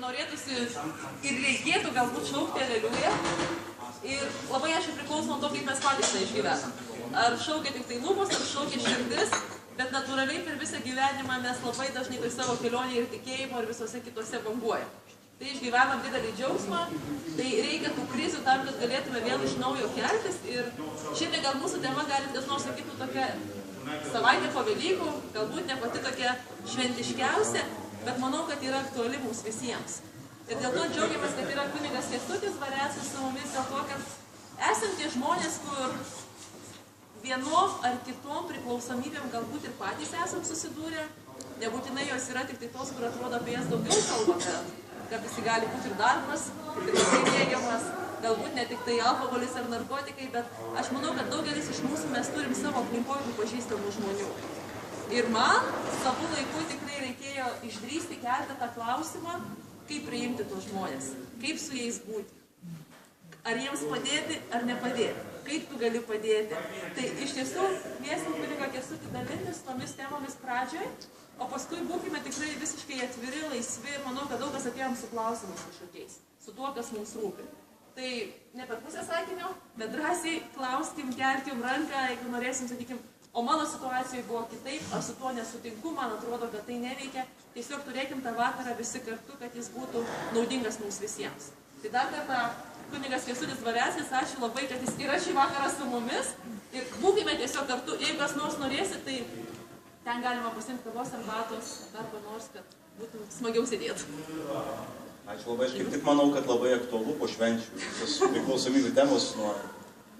norėtųsi ir reikėtų galbūt šaukti aleliuja. Ir labai aišku priklauso nuo to, kaip mes patys tai išgyvenam. Ar šaukia tik tai lūpos, ar šaukia širdis, bet natūraliai per visą gyvenimą mes labai dažnai tai savo kelionėje ir tikėjimo ir visose kitose banguojam. Tai išgyvenam didelį džiaugsmą, tai reikia tų krizių tam, kad galėtume vėl iš naujo keltis. Ir šiandien gal mūsų tema gali kas nors sakytų tokia savaitė po Velykų, galbūt ne pati tokia šventiškiausia, bet manau, kad yra aktuali mums visiems. Ir dėl to džiaugiamės, kad yra kunigas Kęstutis Dvareckas su mumis, dėl to, kad esam tie žmonės, kur vienom ar kitom priklausomybėm galbūt ir patys esam susidūrę. Nebūtinai jos yra tik tai tos, kur atrodo apie jas daugiau kalbame. Kartais tai gali būti ir darbas, tikrai neigiamas, galbūt ne tik tai alkoholis ar narkotikai, bet aš manau, kad daugelis iš mūsų mes turim savo aplinkoje pažįstamų žmonių. Ir man savo laiku tikrai reikėjo išdrįsti kelti tą klausimą, kaip priimti tuos žmonės, kaip su jais būti. Ar jiems padėti, ar nepadėti. Kaip tu gali padėti. Tai iš tiesų kviesim kunigą Kęstutį dalintis tomis temomis pradžioje, o paskui būkime tikrai visiškai atviri, laisvi ir manau, kad daug kas atėjom su klausimais kažkokiais, su tuo, kas mums rūpi. Tai ne per pusę sakinio, bet drąsiai klauskim, kelkim ranką, jeigu norėsim, sakykim, o mano situacijoje buvo kitaip, aš su tuo nesutinku, man atrodo, kad tai neveikia. Tiesiog turėkim tą vakarą visi kartu, kad jis būtų naudingas mums visiems. Tai dar kartą kunigas Kęstutis Dvareckas, ačiū labai, kad jis yra šį vakarą su mumis. Ir būkime tiesiog kartu, jeigu kas nors norėsit, tai ten galima pasimti kavos arbatos, dar ko nors, kad būtų smagiau sėdėti. Ačiū labai, aš kaip tik manau, kad labai aktualu po švenčių. Tos priklausomybių temos nuo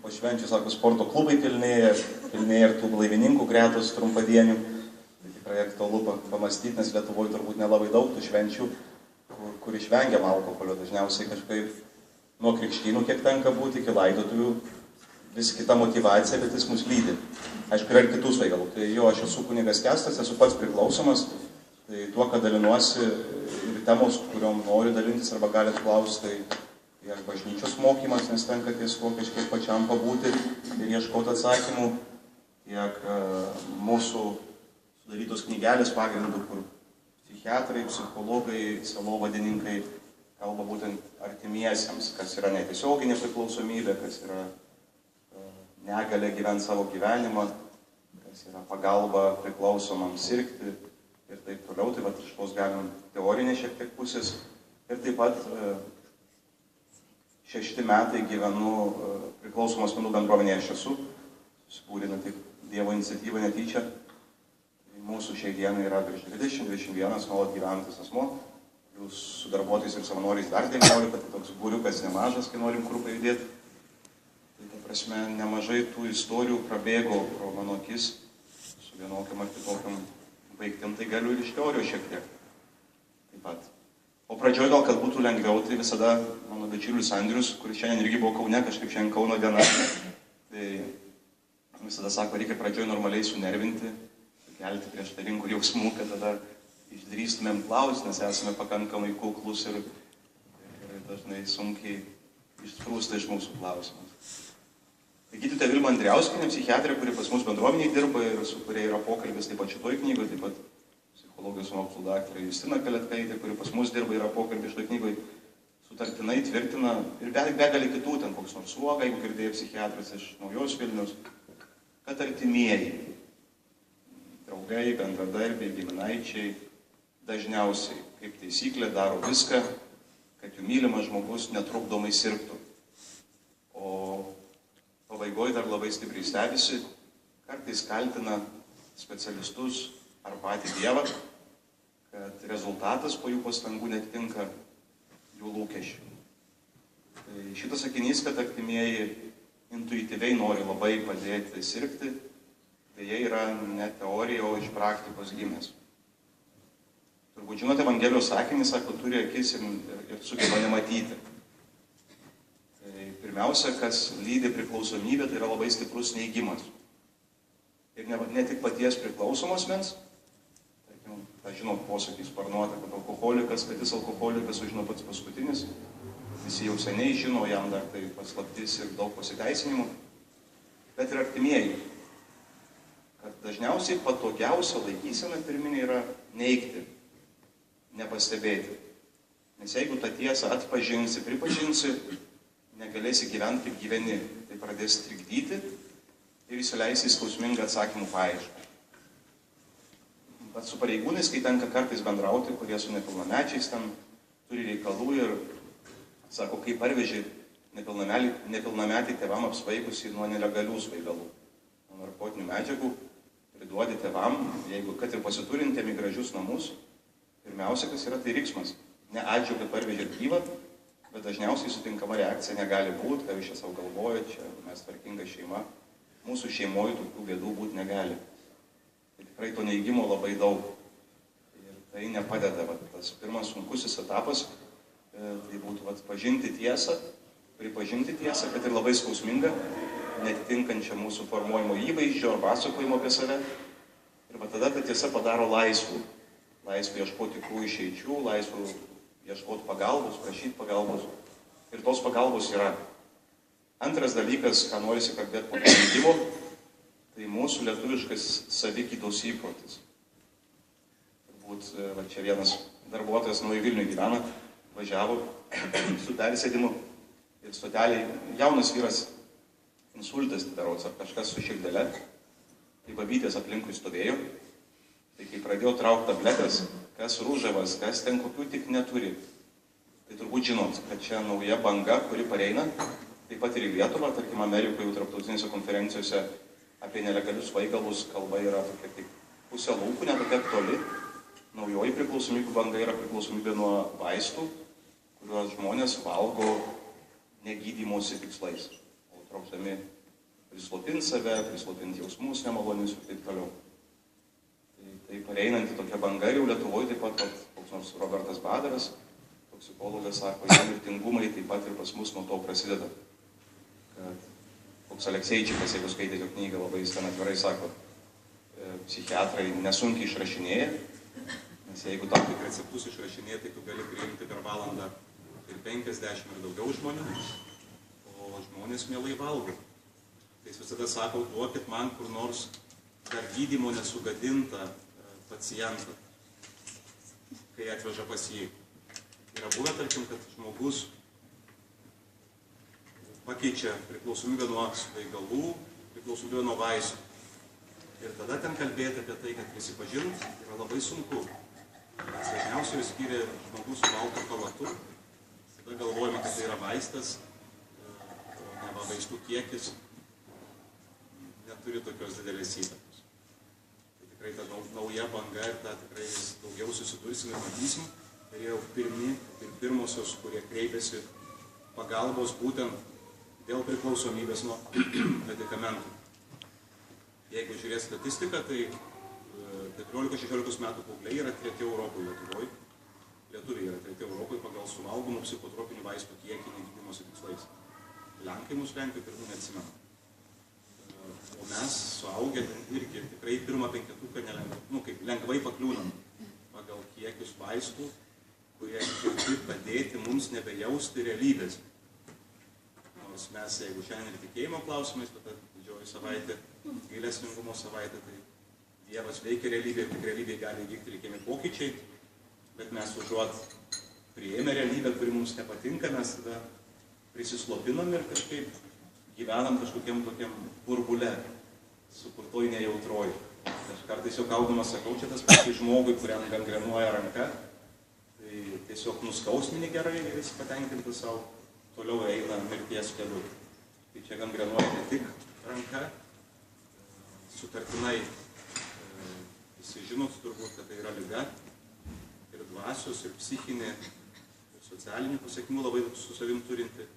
po švenčių, sako, sporto klubai pilnėja ir tų laivininkų gretos trumpadienių. Tai tikrai aktualu pamastyti, nes Lietuvoje turbūt nelabai daug tų švenčių, kur išvengiam alkoholio. Dažniausiai kažkaip nuo krikštynų, kiek tenka būti, iki laidotuvių, vis kita motyvacija, bet jis mus lydi. Aišku, yra ir kitų svaigalų. Tai jo, aš esu kunigas Kęstas, esu pats priklausomas. Tai tuo, kad dalinuosi ir temos, kuriuom noriu dalintis arba galit klausti, tai tiek bažnyčios mokymas, nes tenka ties tuo kažkiek pačiam pabūti ir ieškoti atsakymų, tiek mūsų sudarytos knygelės pagrindų, kur psichiatrai, psichologai, sielovadininkai kalba būtent artimiesiems, kas yra netiesioginė priklausomybė, kas yra negalė gyventi savo gyvenimą, kas yra pagalba priklausomam sirgti ir taip toliau. Tai vat iš tos galim teorinė šiek tiek pusės. Ir taip pat 6 metai gyvenu priklausomų asmenų bendruomenėje aš esu. Susikūrė tik Dievo iniciatyva netyčia. Mūsų šiai dienai yra virš 20-21 nuolat gyvenantis asmuo. Jūs su darbuotojais ir savanoriais dar 19, tai toks būriukas nemažas, kai norim kur pajudėti. Prasme, nemažai tų istorijų prabėgo pro mano akis su vienokiam ar kitokiam baigtim, tai galiu ir iš teorijos šiek tiek. Taip pat. O pradžioj gal, kad būtų lengviau, tai visada mano bičiulis Andrius, kuris šiandien irgi buvo Kaune, kažkaip šiandien Kauno diena, tai visada sako, reikia pradžioj normaliai sunervinti, sukelti prieštaringų jausmų, kad tada išdrįstumėm klausti, nes esame pakankamai kuklus ir dažnai sunkiai išsprūsta iš mūsų klausimus. Tai gydytoja Vilma Andriauskienė, psichiatrė, kuri pas mus bendruomeniai dirba ir su kuria yra pokalbis taip pat šitoj knygoje, taip pat psichologijos mokslų daktarė Justina Kaletkaitė, kuri pas mus dirba, yra pokalbis šitoj knygoje, sutartinai tvirtina ir begalį kitų, ten koks nors Uoga, jeigu girdėjai psichiatras iš Naujos Vilnius, kad artimieji, draugai, bendradarbiai, giminaičiai, dažniausiai, kaip taisyklė, daro viską, kad jų mylimas žmogus netrukdomai sirgtų. O pabaigoje dar labai stipriai stebisi, kartais kaltina specialistus ar patį Dievą, kad rezultatas po jų pastangų netitinka jų lūkesčių. Tai šitas sakinys, kad artimieji intuityviai nori labai padėti sirgti, tai jie yra ne teorija, o iš praktikos gimęs. Turbūt žinote, Evangelijos sakinį, sako, turi akis ir sugeba nematyti. Pirmiausia, kas lydi priklausomybę, tai yra labai stiprus neigimas. Ir ne tik paties priklausomos mens, tarkim, žinot, posakį sparnuotą, kad alkoholikas, kad jis alkoholikas, o žino pats paskutinis, visi jau seniai žino, jam dar tai paslaptis ir daug pasiteisinimų, bet ir artimieji, kad dažniausiai patogiausia laikysena pirminė yra neigti, nepastebėti. Nes jeigu tą tiesą atpažinsi, pripažinsi, negalėsi gyventi kaip gyveni, tai pradės trikdyti ir įsileisi į skausmingą atsakymų paiešką. Bet su pareigūnais, kai tenka kartais bendrauti, kurie su nepilnamečiais ten turi reikalų ir sako, kai parveži nepilnametį tėvam apsvaigusi nuo nelegalių svaigalų, nuo narkotinių medžiagų, priduodi tėvam, jeigu kad ir pasiturintėm į gražius namus, pirmiausia, kas yra, tai riksmas. Ne ačiū, kad parvežėt gyvą, bet dažniausiai sutinkama reakcija negali būti, ką jūs čia savo galvojat, čia mes tvarkinga šeima, mūsų šeimoje tokių bėdų būti negali. Tai tikrai to neigimo labai daug. Ir tai nepadeda. Tas pirmas sunkusis etapas, tai būtų pažinti tiesą, pripažinti tiesą, kad ir labai skausminga, netitinkančią mūsų formuojimo įvaizdžio ar pasakojimo apie save. Ir tada ta tiesa padaro laisvų. Laisvų ieškoti tikrų išeičių, laisvų ieškoti pagalbos, prašyti pagalbos. Ir tos pagalbos yra. Antras dalykas, ką norisi kalbėti po pažinimo, tai mūsų lietuviškas savigydos įprotis. Turbūt čia vienas darbuotojas nuo Vilniuje gyvena, važiavo su persėdimu ir stoteliai jaunas vyras insultas darots ar kažkas su širdele, tai babytės aplinkui stovėjo, tai kai pradėjo traukti tabletės, kas rūžavas, kas ten kokių tik neturi, tai turbūt žinot, kad čia nauja banga, kuri pareina, taip pat ir į Lietuvą, tarkim Amerikoje jau tarptautinėse konferencijose apie nelegalius svaigalus kalba yra tokia tik pusė lūpų, ne tokia aktuali. Naujoji priklausomybių banga yra priklausomybė nuo vaistų, kuriuos žmonės valgo negydymosi tikslais, o traukdami prislopinti save, prislopinti jausmus nemalonius ir taip toliau. Tai pareinanti tokia banga jau Lietuvoje taip pat, koks nors Robertas Badaras, toksikologas, sako, jie mirtingumai taip pat ir pas mus nuo to prasideda. Kad koks Alekseičikas, jeigu skaitėte knygą, labai jis ten atvirai sako, psichiatrai nesunkiai išrašinėja, nes jeigu tam tik receptus išrašinėja, tai tu gali priimti per valandą ir 50 ir daugiau žmonių, o žmonės mielai valgo. Tai jis visada sako, duokit man kur nors dar gydymo nesugadintą pacientą, kai atveža pas jį. Yra buvę, tarkim, kad žmogus pakeičia priklausomybę nuo svaigalų, priklausomybę nuo vaistų. Ir tada ten kalbėti apie tai, kad prisipažint, yra labai sunku. Nes dažniausiai skiria žmogus su baltu chalatu, tada galvojama, kad tai yra vaistas, o ne vaistų kiekis neturi tokios didelės įtakos. Tai tikrai ta nauja banga ir tą tikrai daugiau susidursim ir matysim. Ir jau pirmosios, kurie kreipiasi pagalbos būtent dėl priklausomybės nuo medikamentų. Jeigu žiūrės statistiką, tai 14-16 metų paaugliai yra treti Europoje Lietuvoje. Lietuviai yra treti Europoje pagal suvalgomų psichotropinių vaistų kiekį negydymosi tikslais. Lenkai mūsų Lenkijoje pirmų neatsimena. O mes suaugę irgi tikrai pirmą penketuką lengvai pakliūnam pagal kiekius vaistų, kurie skirti padėti mums nebejausti realybės. Nors mes, jeigu šiandien ir tikėjimo klausimais, bet didžioji savaitė, gailestingumo savaitė, tai Dievas veikia realybėje, tik realybėje gali įvykti reikiami pokyčiai, bet mes užuot priėmę realybę, kuri mums nepatinka, mes tada prisislopinam ir kažkaip gyvenam kažkokiam tokiam burbule, sukurtoj nejautroj. Aš kartais jau kaldamas sakau, čia tas pats žmogui, kuriam gangrenuoja ranka, tai tiesiog nuskausmini gerai ir jis patenkinti savo toliau eina mirties keliu. Tai čia gangrenuoja ne tik ranka, sutartinai visi žinot turbūt, kad tai yra liga ir dvasios, ir psichinė, ir socialinių pasiekimų labai su savim turinti.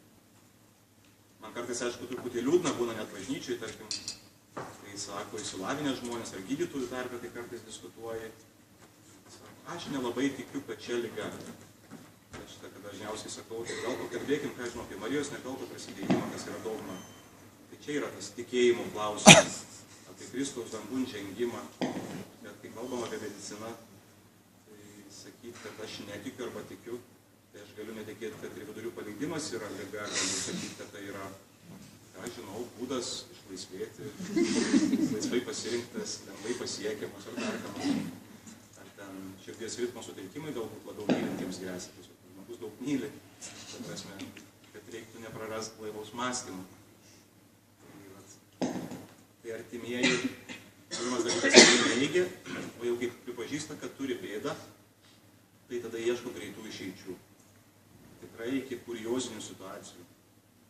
Man kartais, aišku, truputį liūdna būna net bažnyčiai, tarkim, kai sako išsilavinę žmonės ar gydytojų tarpe, tai kartais diskutuoja. Aš nelabai tikiu, kad čia liga. Aš tą dažniausiai sakau, tai gal pakalbėkim, ką žinau, apie Marijos nekaltą prasidėjimą, kas yra dogma. Tai čia yra tas tikėjimo klausimas, apie Kristaus dangun žengimą. Bet kai kalbam apie mediciną, tai sakyti, kad aš netikiu arba tikiu, tai aš galiu netikėti, kad ir vidurių paleidimas yra liga, galiu sakyti, kad tai yra, ką žinau, būdas išlaisvėti, laisvai pasirinktas, lengvai pasiekiamas ar darkamas. Ar ten širdies ritmo sutrikimai galbūt labiau mylintiems gresia. žmogus daug myli, ta prasme, kad reiktų neprarasti blaivaus mąstymo. Tai artimieji, pirmas dalykas, tai neigia, o jau kaip pripažįsta, kad turi bėdą, tai tada ieško greitų išeičių. Tikrai iki kuriozinių situacijų.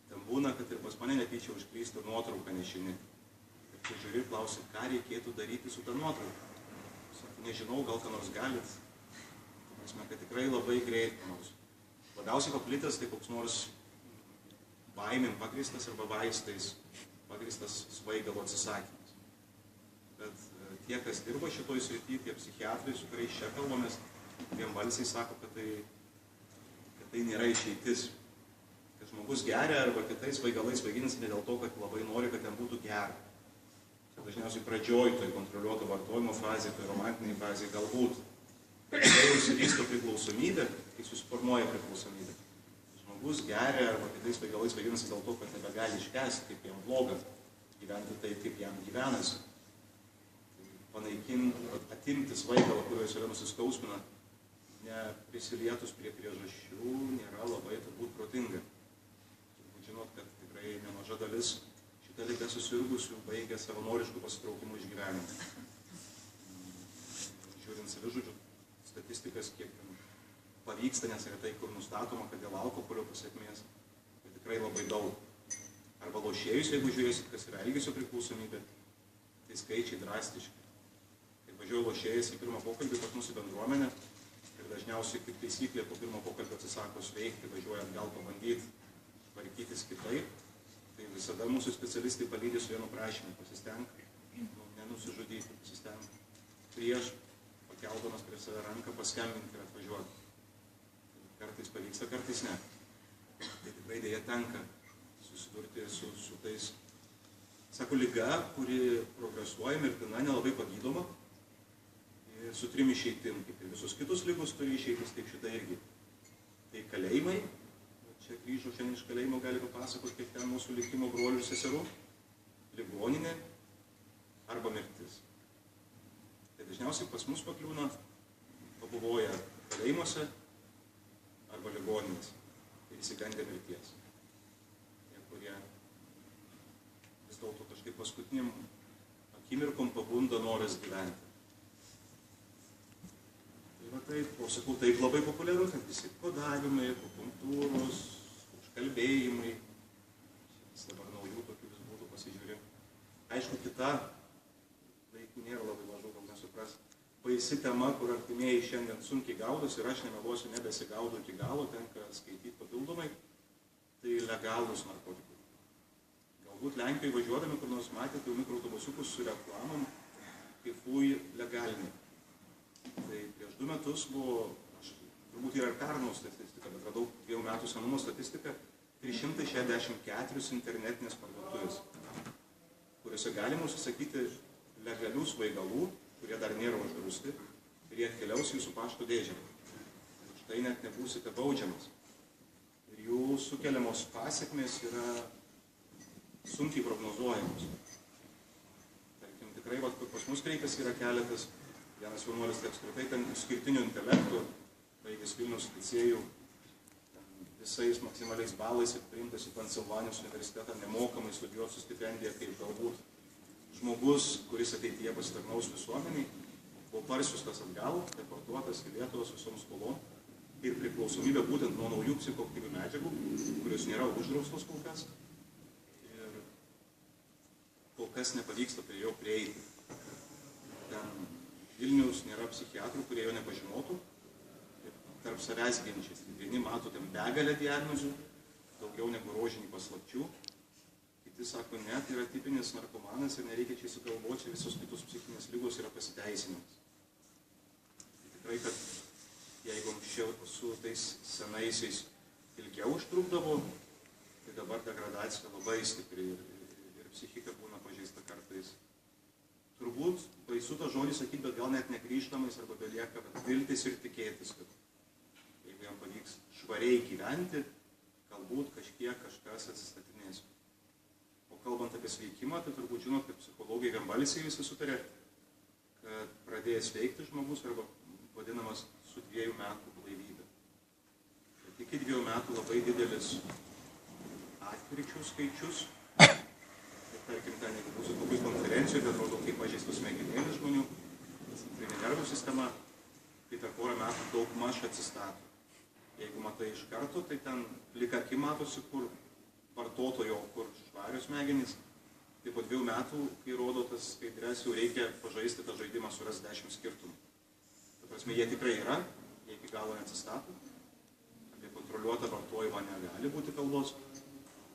Ten būna, kad ir pas mane netyčia užklysta nuotrauką nešini. Ir kai žiūri, klausi, ką reikėtų daryti su ta nuotrauka. Sako, nežinau, gal ką nors galit. Tai prasme, kad tikrai labai greit nors. Labiausiai paplitęs tai koks nors baimėm pagrįstas arba vaistais pagrįstas svaigalo atsisakymas. Bet tie, kas dirba šitoj srity, tie psichiatrai, su kuriais čia kalbamės, vienbalsiai sako, kad tai nėra išeitis. Kad žmogus geria arba kitais svaigalais svaiginasi ne dėl to, kad labai nori, kad ten būtų gera. Čia dažniausiai pradžioj, toj kontroliuoto vartojimo fazėje, toj romantiniai fazėje galbūt. Tai jau įsivysto priklausomybė, kai susiformuoja priklausomybė. Žmogus geria arba kitais svaigalais svaiginasi dėl to, kad nebegali iškęsti, kaip jam bloga, gyventi taip, kaip jam gyvenasi. Atimti svaigalą, kuriuos yra nusiskausmina, neprisilietus prie priežasčių, nėra labai turbūt protinga. Turbūt žinot, kad tikrai nemaža dalis šitą ligą susirgusių baigia savanoriškų pasitraukimų iš gyvenimo. Žiūrint savižudžių statistikas, kiek pavyksta, nes yra tai, kur nustatoma, kad dėl alkoholio pasiekmės, tai tikrai labai daug. Arba lošėjus, jeigu žiūrėsit, kas yra elgesio priklausomybė, tai skaičiai drastiški. Kai važiuoja lošėjas į pirmą pokalbį pas mūsų bendruomenę, ir dažniausiai kaip taisyklė po pirmo pokalbio atsisako sveikti, važiuoja atgal pabandyti tvarkytis kitaip, tai visada mūsų specialistai palydi su vienu prašymu, pasistenk, nenusižudyti, pasistenk prieš, pakeldamas prie save ranką, paskambinti ir atvažiuoti. Kartais pavyksta, kartais ne. Tai tikrai dėja tenka susidurti su tais, sako, liga, kuri progresuoja, mirtina, nelabai pagydoma, su 3 išeitim, kaip ir visus kitus lygus turi išeitis, taip šitą irgi. Tai kalėjimai, čia grįžo šiandien iš kalėjimo, gali papasakoti, kiek ten mūsų likimo brolių ir seserų, ligoninė arba mirtis. Tai dažniausiai pas mus pakliūna, pabuvoja kalėjimuose arba ligoninės ir įsigandę mirties. Tie, kurie vis dėlto kažkaip paskutiniam akimirkom pabunda noras gyventi. Taip, o sakau, taip labai populiaru, kad visi kodavimai, akupunktūros, užkalbėjimai, vis dabar naujų tokių vis būtų pasižiūrė. Aišku, kita, laikų nėra labai mažų, gal nesupras, baisi tema, kur artimieji šiandien sunkiai gaudosi ir aš nemeluosiu, nebesigaudau iki galo, tenka skaityti papildomai, tai legalūs narkotikai. Galbūt Lenkijoje važiuodami, kur nors matėte jau mikroautobusiukus su reklamom, kaip fui legaliniai. Tai prieš 2 metus buvo, turbūt yra ir pernų statistika, bet radau 2 metų senumo statistiką, 364 internetinės parduotuvės, kuriuose galima užsisakyti legalių svaigalų, kurie dar nėra uždrausti, ir jie atkeliaus jūsų pašto dėžę. Štai net nebūsite baudžiamas. Ir jų sukeliamos pasiekmės yra sunkiai prognozuojamos. Tarkim, tikrai, pas mus kreipiasi yra keletas. Vienas jaunuolis tai apskritai ten išskirtinių intelektų, baigęs Vilniaus licėjų, visais maksimaliais balais ir priimtas į Pensilvanijos universitetą nemokamai studijuoti su stipendija, kaip galbūt žmogus, kuris ateityje pasitarnaus visuomeniai, buvo parsiųstas atgal, deportuotas į Lietuvą su visom skolom ir priklausomybė būtent nuo naujų psichoaktyvių medžiagų, kurios nėra uždraustos kol kas. Ir kol kas nepavyksta prie jo prieiti. Ten Vilniaus nėra psichiatrų, kurie jo nepažinotų ir tarp savęs ginčiasi. Vieni mato ten begalę diagnozių, daugiau negu rožinį paslapčių. Kiti sako, ne, tai yra tipinis narkomanas ir nereikia čia įsigalvoti, visos kitos psichinės ligos yra pasiteisinimas. Tai tikrai, kad jeigu anksčiau su tais senaisiais ilgiau užtrukdavo, tai dabar degradacija labai stipri ir psichika būna pažeista kartais. Turbūt baisu tą žodį sakyti, bet gal net negrįžtamais arba belieka viltis ir tikėtis, kad jeigu jam pavyks švariai gyventi, galbūt kažkas atsistatinės. O kalbant apie sveikimą, tai turbūt žinot, kad psichologai vienbalsiai visi sutarė, kad pradėjęs veikti žmogus arba vadinamas su 2 metų blaivybė. iki 2 metų labai didelis atkryčių skaičius. Ir tarkim, ten, jeigu būsiu kokių konferencijų, tai atrodo, kaip pažeistus smegenėlių žmonių, centrinė nervų sistema, tai per porą metų daug maž atsistato. Jeigu matai iš karto, tai ten lyg akim matosi, kur vartotojo, kur švarios smegenys. Tai po 2 metų, kai rodo tas skaidres, jau reikia pažaisti tą žaidimą, suras 10 skirtumų. Ta prasme, jie tikrai yra, jie iki galo neatsistato. Apie kontroliuotą vartojimą negali būti kalbos,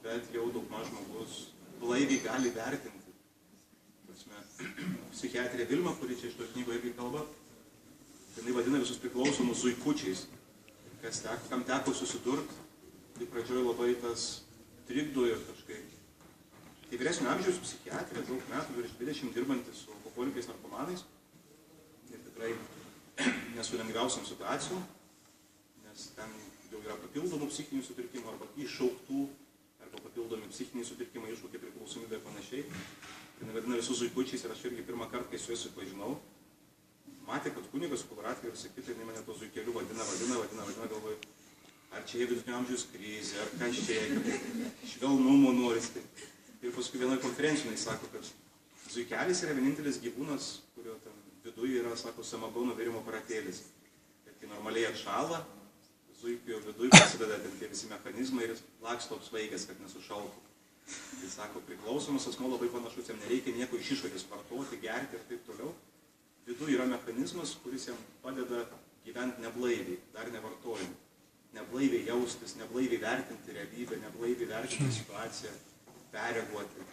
bet jau daugmaž žmogus blaiviai gali vertinti. Ta prasme, psichiatrė Vilma, kuri čia iš to knygo irgi kalba, jinai vadina visus priklausomus zuikučiais. Kam teko susidurti, tai pradžioje labai tas trikdo ir kažkaip. Tai vyresnio amžiaus psichiatrė, daug metų, virš 20 dirbantis su alkoholikais narkomanais. Ir tikrai nesu lengviausiam situacijom, nes ten jau yra papildomų psichinių sutrikimų arba iššauktų, arba papildomi psichiniai sutrikimai, iššaukia priklausomybė ir panašiai. Tai vadina visus zuikučiais ir aš irgi pirmą kartą, kai su juos supažinau, matė, kad kunigas, kolaratkai ir visi kitai, jinai mane to zuikeliu vadina, galvoju, ar čia vidutinio amžiaus krizė, ar kas čia, švelnumo norisi. Ir paskui vienoje konferencijoje sako, kad zuikelis yra vienintelis gyvūnas, kurio ten viduje yra, sako, samagono virimo aparatėlis. Ir kai normaliai atšąla, zuikio viduje prasideda tie visi mechanizmai ir jis laksto apsvaigęs, kad nesušaltų. Tai sako, priklausomas asmuo labai panašus, jam nereikia nieko iš išorės vartoti, gerti ir taip toliau. Viduje yra mechanizmas, kuris jam padeda gyventi neblaiviai, dar nevartojant. Neblaiviai jaustis, neblaiviai vertinti realybę, neblaiviai vertinti situaciją, perreaguoti.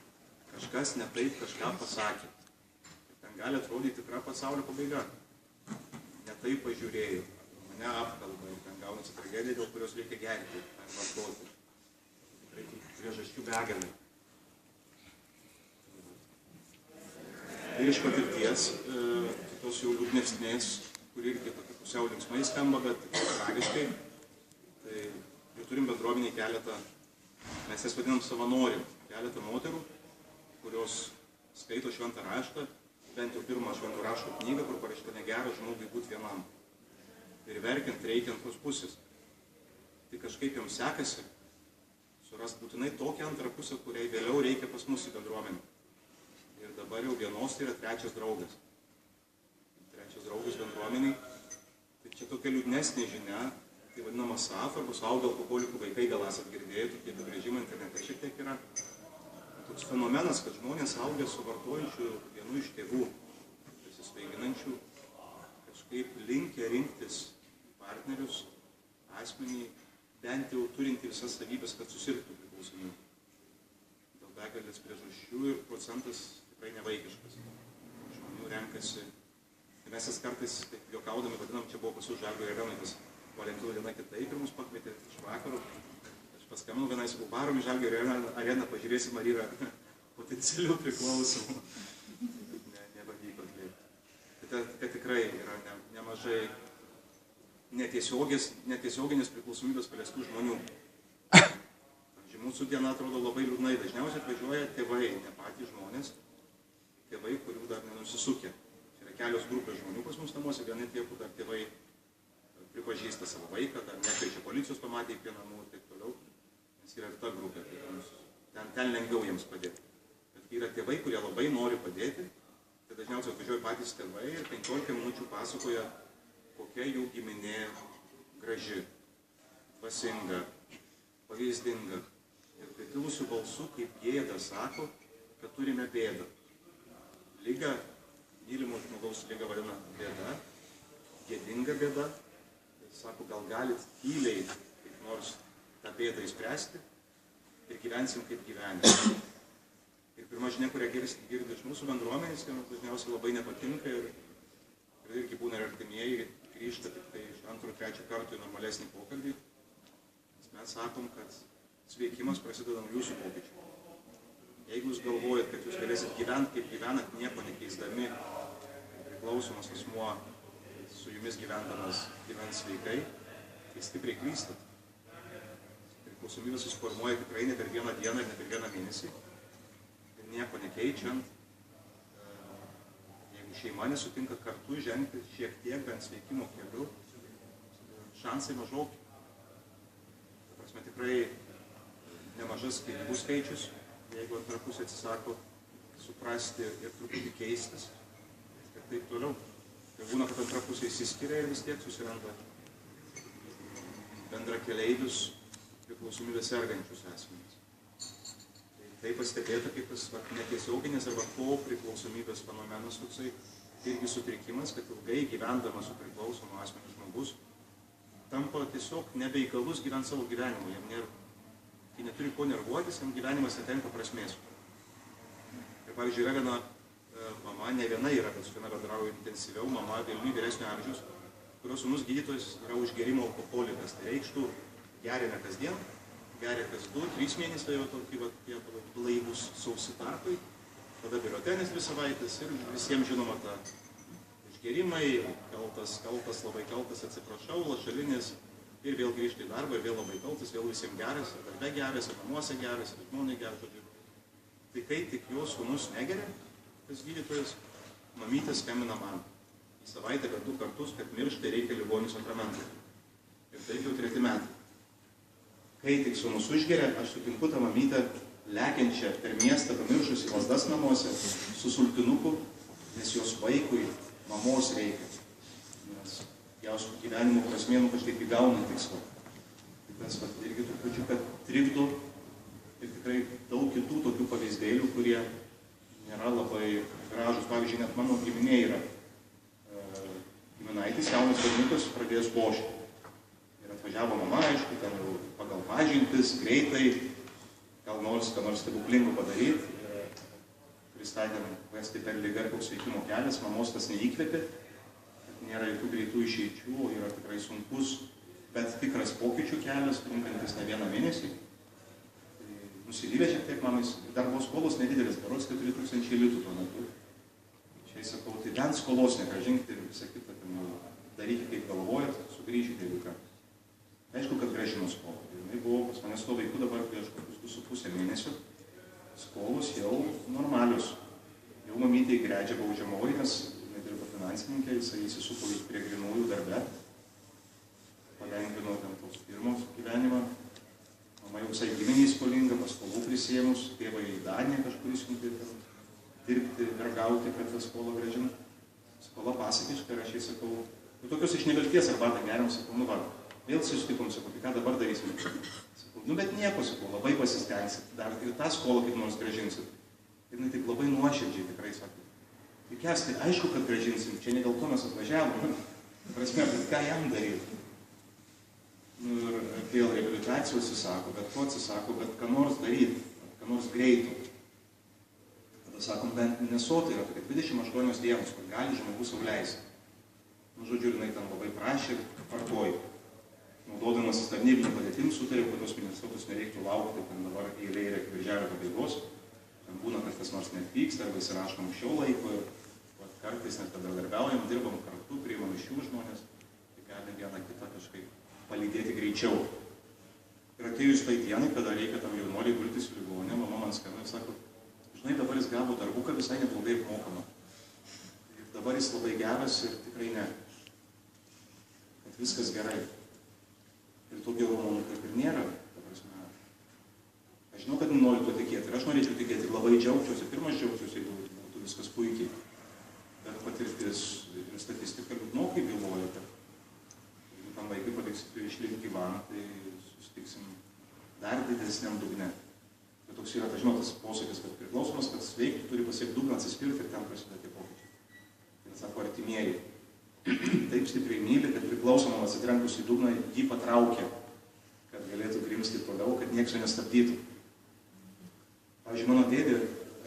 Kažkas ne taip kažką pasakė. Ten gali atrodyti tikra pasaulio pabaiga. Ne taip pažiūrėjau, mane apkalba ir ten gaunasi tragedija, dėl kurios reikia gerti ar vartoti. Reikia priežasčių begalai. Ir iš patirties, tos jau liūdnesnės, kur irgi tokia pusiau linksmai skamba, bet tragiškai, tai ir turim bendruomenėje keletą, mes jas vadinam savanorių, keletą moterų, kurios skaito šventą raštą, bent jau pirmą švento rašto knygą, kur parašyta negera žmogui būti vienam. Ir verkiant reikia antros pusės. Tai kažkaip jums sekasi surasti būtinai tokią antrą pusę, kuriai vėliau reikia pas mus į bendruomenę. Ir dabar jau vienos tai yra trečias draugas. Trečias draugas bendruomeniai. Tai čia tokia liūdnesnė žinia, tai vadinama SAF arba suaugę alkoholikų vaikai, gal esat girdėję, tokie apibrėžimai internete šiek tiek yra. Toks fenomenas, kad žmonės augę su vartojančiu vienu iš tėvų, besisvaiginančių, kažkaip linkę rinktis partnerius, asmenį, bent jau turinti visas savybės, kad susirgtų priklausomybę. Dėl begalės priežasčių ir procentas tikrai nevaikiškas. Žmonių renkasi. Tai mes jas kartais, taip juokaudami, vadinam, čia buvo pas už Žalgirio arenoj, tas Valentino diena kitaip ir mus pakvietė iš vakarų. Aš paskambinau vienai, sakau, varom į Žalgirio areną, pažiūrėsim, ar yra potencialių priklausomų. Nepavyko atliepti. Tai tikrai yra nemažai netiesioginės priklausomybės paliestų žmonių. Mūsų diena atrodo labai liūdnai. Dažniausiai atvažiuoja tėvai, ne patys žmonės, tėvai, kurių dar nenusisukė. Čia yra kelios grupės žmonių pas mus namuose, vieni tie, kur dar tėvai pripažįsta savo vaiką, dar nekviečia policijos pamatę prie namų ir taip toliau. Nes yra ir ta grupė, ten lengviau jiems padėti. Bet yra tėvai, kurie labai nori padėti, tai dažniausiai atvažiuoja patys tėvai ir 15 minučių pasakoja, kokia jų giminė graži, dvasinga, pavyzdinga. Ir pritilusių balsų, kaip gėda, sako, kad turime bėdą. Liga, mylimo žmogaus liga vadina bėda, gėdinga bėda. Tai sako, gal galit tyliai, kaip nors tą bėdą išspręsti ir gyvensim kaip gyvenime. Ir pirma žinia, kurią girdi iš mūsų bendruomenės, kad mums dažniausiai labai nepatinka ir irgi būna ir artimieji grįžta tik tai iš 2-3 kartų į normalesnį pokalbį. Mes sakom, kad sveikimas prasideda nuo jūsų pokyčių. Jeigu jūs galvojat, kad jūs galėsit gyventi, kaip gyvenat, nieko nekeisdami, priklausomas asmuo su jumis gyvendamas gyvens sveikai, tai stipriai klystat. Priklausomybė susiformuoja tikrai ne per vieną dieną ir ne per vieną mėnesį. Ir nieko nekeičiant, jeigu šeima nesutinka kartu žengti šiek tiek bent sveikimo keliu, šansai mažoki. prasme, tikrai nemažas skyrybų skaičius, jeigu antra pusė atsisako suprasti ir truputį keistis ir taip toliau. Tai būna, kad antra pusė įsiskiria ir vis tiek susiranda bendra keleivius priklausomybės sergančius asmenys. Tai pastebėta kaip tas netiesioginis arba po priklausomybės fenomenas toksai irgi sutrikimas, kad ilgai gyvendamas su priklausomu asmeniu žmogus tampa tiesiog nebeįgalus gyventi savo gyvenimą. Kai neturi ko nervuotis, jam gyvenimas netenka prasmės. Ir pavyzdžiui, yra viena mama, ne viena yra, bet su viena bendrauja intensyviau, mama Vilniuje vyresnio amžiaus, kurios sūnus gydytojas yra užgerimo alkoholikas. Tai reikštų geria kasdien, geria kas 2-3 mėnesiai, jau tokie blaivūs sausi tarpai, tada biuletenis 2 savaitės ir visiems žinoma ta išgerimai, kaltas, labai kaltas, atsiprašau, lašalinis ir vėl grįžti į darbą ir vėl labai kaltas, vėl visiems geras, ir darbe geras, ir namuose geras, ir žmonai geras, žodžiu. Tai kai tik jo sūnus negeria, tas gydytojas, mamytė skambina man. Į savaitę, kad 2 kartus, kad miršta reikia ligonių sakramentą. Ir taip jau 3 metai. Kai tik sūnus užgeria, aš sutinku tą mamytę lekiančią per miestą, pamiršusi lazdas namuose, su sultinuku, nes jos vaikui mamos reikia. Nes jos gyvenimo prasmė kažkaip įgauna tikslą. Tas irgi trupučiu, kad trikdo ir tikrai daug kitų tokių pavyzdėlių, kurie nėra labai gražus. Pavyzdžiui, net mano giminė yra giminaitis, jaunas berniukas, pradėjęs lošti. Ir atvažiavo mama, aišku, ten jau pagal pažintis, greitai, gal nors stebuklingo padaryti. Pristatėm vesti per ligą koks veikimo kelias, mamos tas neįkvėpė, kad nėra jokių greitų išeičių, yra tikrai sunkus, bet tikras pokyčių kelias, trunkantis ne 1 mėnesį. Nusivylė šiek tiek mamais, darbo skolos nedidelis, berods 4000 litų tuo metu. Čia sakau, tai bent skolos negrąžinkite ir visą kitą, darykite kaip galvojat, sugrįžite jeigu ką. Aišku, kad grąžino skolą. Jinai buvo pas mane su vaiku dabar prieš kokius 2,5 mėnesio. Skolos jau normalius. Jau mamytė įgredžia baudžiamoji, nes nedirba finansininkė, jisai įsisupo prie grinųjų darbe. Palengvino ten toks pirmos gyvenimą. Mama jau visai giminiai skolinga, paskolų prisėmus, tėvai į Daniją kažkur įsiuntė dirbti ir gauti, kad tą skolą grąžinti. Skola pasakiška ir aš jai sakau, tokios iš nevilties arbatą geriam, sakau, va, vėl susitikom, sakau, tai ką dabar darysim? Sakau, bet nieko, sakau, labai pasistengsit, dar ir tą skolą kaip nors grąžinsit. Ir jinai taip labai nuoširdžiai tikrai sakė. Tai Kęstai, aišku, kad grąžinsim, čia ne dėl to mes atvažiavom. Prasme, bet ką jam daryti? Ir dėl reabilitacijos atsisako, bet ko atsisako, bet ką nors daryti, ką nors greitų. Tada sakom, bent nesotai yra tokia 28 dienos, kur gali žmogus sau leisti. Žodžiu, jinai ten labai prašė ir vartojo. Naudodamasis tarnybinį padėtim sutarė, kad tos Minnesotos nereiktų laukti, ten dabar eilė yra iki birželio pabaigos. Ten būna, kad kas nors neatvyksta, arba įsirašom anksčiau laiko ir kartais net bendradarbiaujam, dirbam kartu, priimam iš jų žmonės, tai galim vieną kitą kažkaip palydėti greičiau. Ir atėjus tai dienai, kada reikia tam jaunuoliai gultis į ligoninę, mama man skambina ir sako, žinai, dabar jis gavo darbuką visai neblogai apmokamą. Ir dabar jis labai geras ir tikrai ne. Kad viskas gerai. Ir to gerumo kaip ir nėra. Aš žinau, kad noriu to tikėti. Ir aš norėčiau tikėti ir labai džiaugčiausi. Pirmas džiaugčiausi, jeigu būtų viskas puikiai. Bet patirtis ir statistika liūdnokai byloja, kad jeigu tam vaikui pavyks išlikti gyvą, tai susitiksim dar didesniam dugne. Bet toks yra, žinot, tas posakis, kad priklausomas, kad sveikti turi pasiekti dugną, atsispirti ir ten prasideda tie pokyčiai. Ir sako artimieji. Taip stipriai myli, kad priklausomam atsitrenkus į dugną jį patraukė, kad galėtų grimsti toliau, kad nieks jo nestabdytų. Pavyzdžiui, mano dėdė,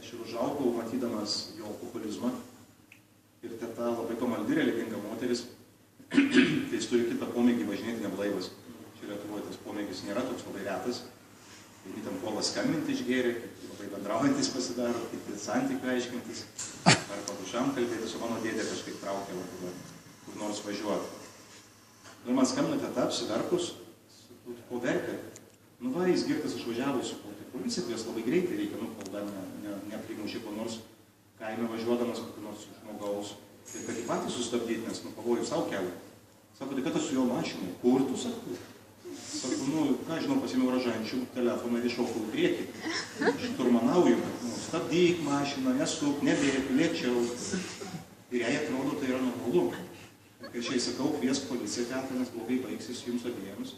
aš ir užaugau matydamas jo alkoholizmą ir teta labai pamaldi religinga moteris, tai jis turi kitą pomėgį važinėti neblaivas. Čia Lietuvoje tas pomėgis nėra toks labai retas. Vieni ten puola skambinti išgėrė, labai bendraujantis pasidaro, kiti santykių aiškintis, ar padušam kalbėti, su mano dėdė kažkaip traukė kur nors važiuoti. Ir man skambina teta apsiverkus, ko verkia. Nu va, jis girtas išvažiavo su policija, tai jas labai greitai reikia, kol dar neprimušė ko nors kaime važiuodamas, kokį nors žmogaus. Ir kad jį patys sustabdyti, nes pavojų savo kelią. Sako, tai kad aš su jo mašinu, kur tu sakau? Sakau, nu, ką žinau, pasimiau rožančių telefoną ir iššaukau į priekį. Šturmanauju, nu, stabdyk mašiną, nesuk, nebėk, lėčiau. Ir jai atrodo, tai yra normalu. Ir kai aš jai sakau, kviesk policiją tetą, nes blogai baigsis jums abiems,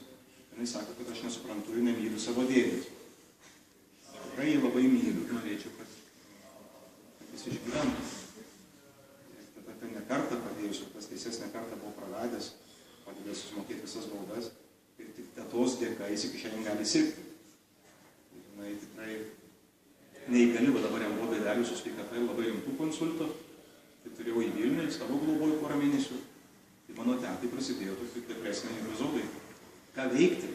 jinai sako, kad aš nesuprantu ir nemyliu savo dėdės. Tikrai jį labai myliu, norėčiau, kad jis išgyventų. Ir tada ten nekartą padėjusiu, tas teises nekartą buvo praradęs, padėjęs susimokėti visas baudas ir tik tetos dėka jis iki šiandien gali sirgti. Ir jinai tikrai neįgali, va dabar jam buvo bėdelių su sveikata ir labai rimtų konsultų. Tai turėjau į Vilnių, savo globoju porą mėnesių. Tai mano tetai prasidėjo tokie depresiniai epizodai. Ką veikti?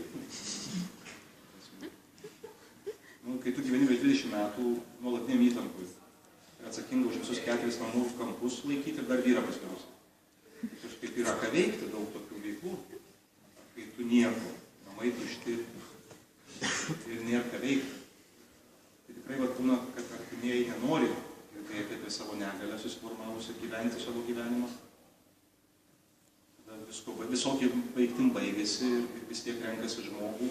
Nu, kai tu gyveni virš 20 metų, nuolatiniam įtampui, ir atsakinga už visus 4 namų kampus laikyti ir dar vyrą paskirus. Kažkaip yra ką veikti, daug tokių veiklų, kai tu nieko, namai tušti ir nėra ką veikti. Tai tikrai vat būna, kad artimieji nenori girdėti apie savo negalę susiformavus ir gyventi savo gyvenimą. Tada visokie baigtim baigėsi ir vis tiek renkasi žmogų.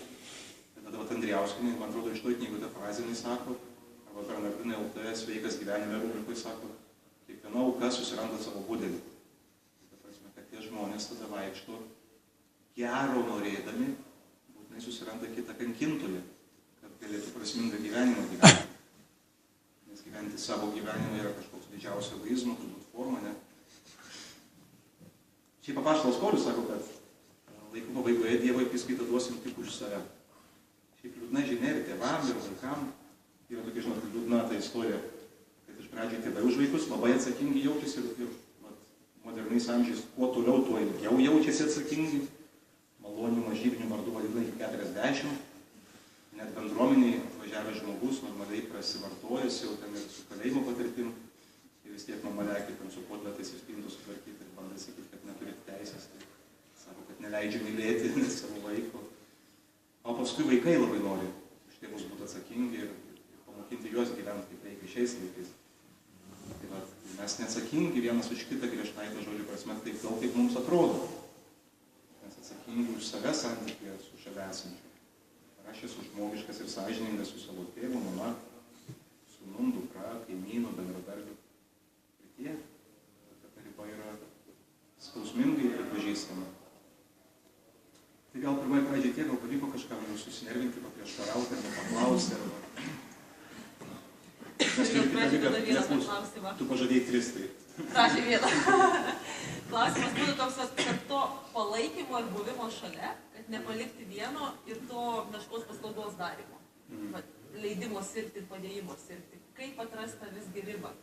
Tada vat Andrijauskinė, man atrodo, iš to knygų tą frazę jinai sako, arba Bernardinai LT Sveikas gyvenime rubrikoj sako, kiekviena auka susiranda savo budelį. Ta prasme, kad tie žmonės tada vaikšto gero norėdami, būtinai susiranda kitą kankintoją, kad galėtų prasmingą gyvenimą gyventi. Nes gyventi savo gyvenimą yra kažkoks didžiausio egoizmo, turbūt forma, ne? Šiaip apaštalas Paulius sako, kad laikų pabaigoje Dievo apskaitą duosim tik už save. Šiaip liūdna žinia ir tėvam, ir vaikam. Yra tokia, žinot, liūdna ta istorija, kad iš pradžių tėvai už vaikus labai atsakingi jaučiasi ir moderniais amžiais kuo toliau, tuo ilgiau jaučiasi atsakingi. Malonių mažybinių vardų vadina iki 40. Net bendruomeniai atvažiavęs žmogus normaliai prasivartojęs jau ten ir su kalėjimo patirtim. Ir vis tiek mama lekia ten su podletais ir spintų sutvarkyti ir bandai sakyti, kad neturite teisės. Tai sako, kad neleidžia mylėti savo vaiko. O paskui vaikai labai nori už tėvus būti atsakingi ir pamokinti juos gyventi kaip reikia šiais laikais. Tai va, mes neatsakingi vienas už kitą griežtai tą žodžių prasme taip daug, kaip mums atrodo. Mes atsakingi už save santykį su šalia esančiu. Aš esu žmogiškas ir sąžiningas su savo tėvu, mama, sūnum, dukra, kaimynu, bendradarbiu. Ir tiek, kad ta riba yra skausmingai pripažįstama. Tai gal pirmai pradžiai tiek, gal pavyko kažkam jau susinervinti, paprieštarauti, arba paklausti, arba... Nes turiu kitą lygą, tu pažadėjai 3, tai... Prašė vieną. Klausimas būtų toks, kad to palaikymo ir buvimo šalia, kad nepalikti vieno ir to meškos paslaugos darimo. Leidimo sirgti ir padėjimo sirgti. Kaip atrasti tą visgi ribą?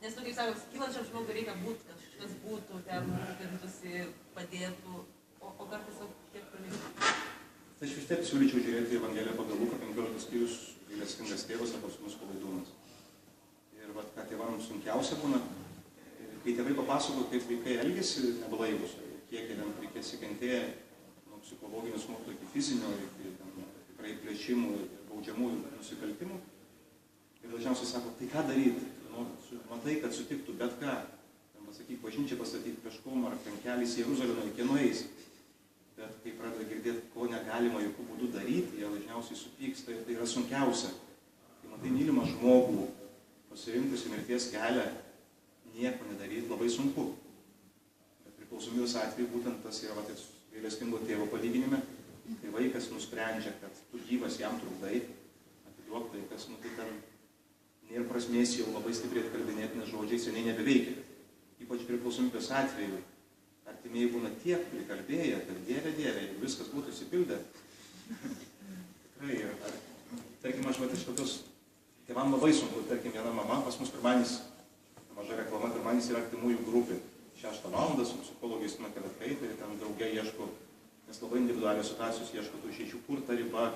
Nes, kaip sakau, kylančiam žmogui reikia būti, kažkas būtų, ten rūpintųsi, padėtų, o kartais tiek palikti. Tai aš vis tiek siūlyčiau žiūrėti Evangeliją pagal Luką 15 skyrius gailestingas tėvas arba sūnus palaidūnas. Ir vat, ką tėvams sunkiausia būna, kai tėvai papasako, kaip vaikai elgėsi neblaivus, kiek jie reikės įkentėję nuo psichologinių smurto iki fizinio, iki tikrai plėšimų ir baudžiamųjų nusikaltimų. Ir dažniausiai sako, tai ką daryti? Matai, kad sutiktų bet ką. Pasakyk, bažnyčią pastatyti prieš Kauną ar kankelis Jeruzalėje, iki nueis. Bet kai pradeda girdėti, ko negalima jokių būdų daryti, jie dažniausiai supyksta ir tai yra sunkiausia. Kai matai mylimą žmogų, pasirinkusi mirties kelią, nieko nedaryti labai sunku. Bet priklausomybės atveju būtent tas yra gailestingo tėvo palyginime, kai vaikas nusprendžia, kad tu gyvas jam trukdai, atiduok vaikas, tai ten nėra prasmės jau labai stipriai atkalbinėti, nes žodžiai seniai nebeveikia. Ypač priklausomybės atveju. Artimieji būna tiek prikalbėję, kad dieve, jeigu viskas būtų įsipildę. Tikrai, tarkim, aš iš tokios, tėvam labai sunku, tarkim, viena mama, pas mus pirmanis, maža reklama, pirmanis yra artimųjų grupė. 6 valandą su psichologais Kelekai, tai ten drauge ieško, nes labai individualios situacijos ieško tų išeičių, kur ta riba,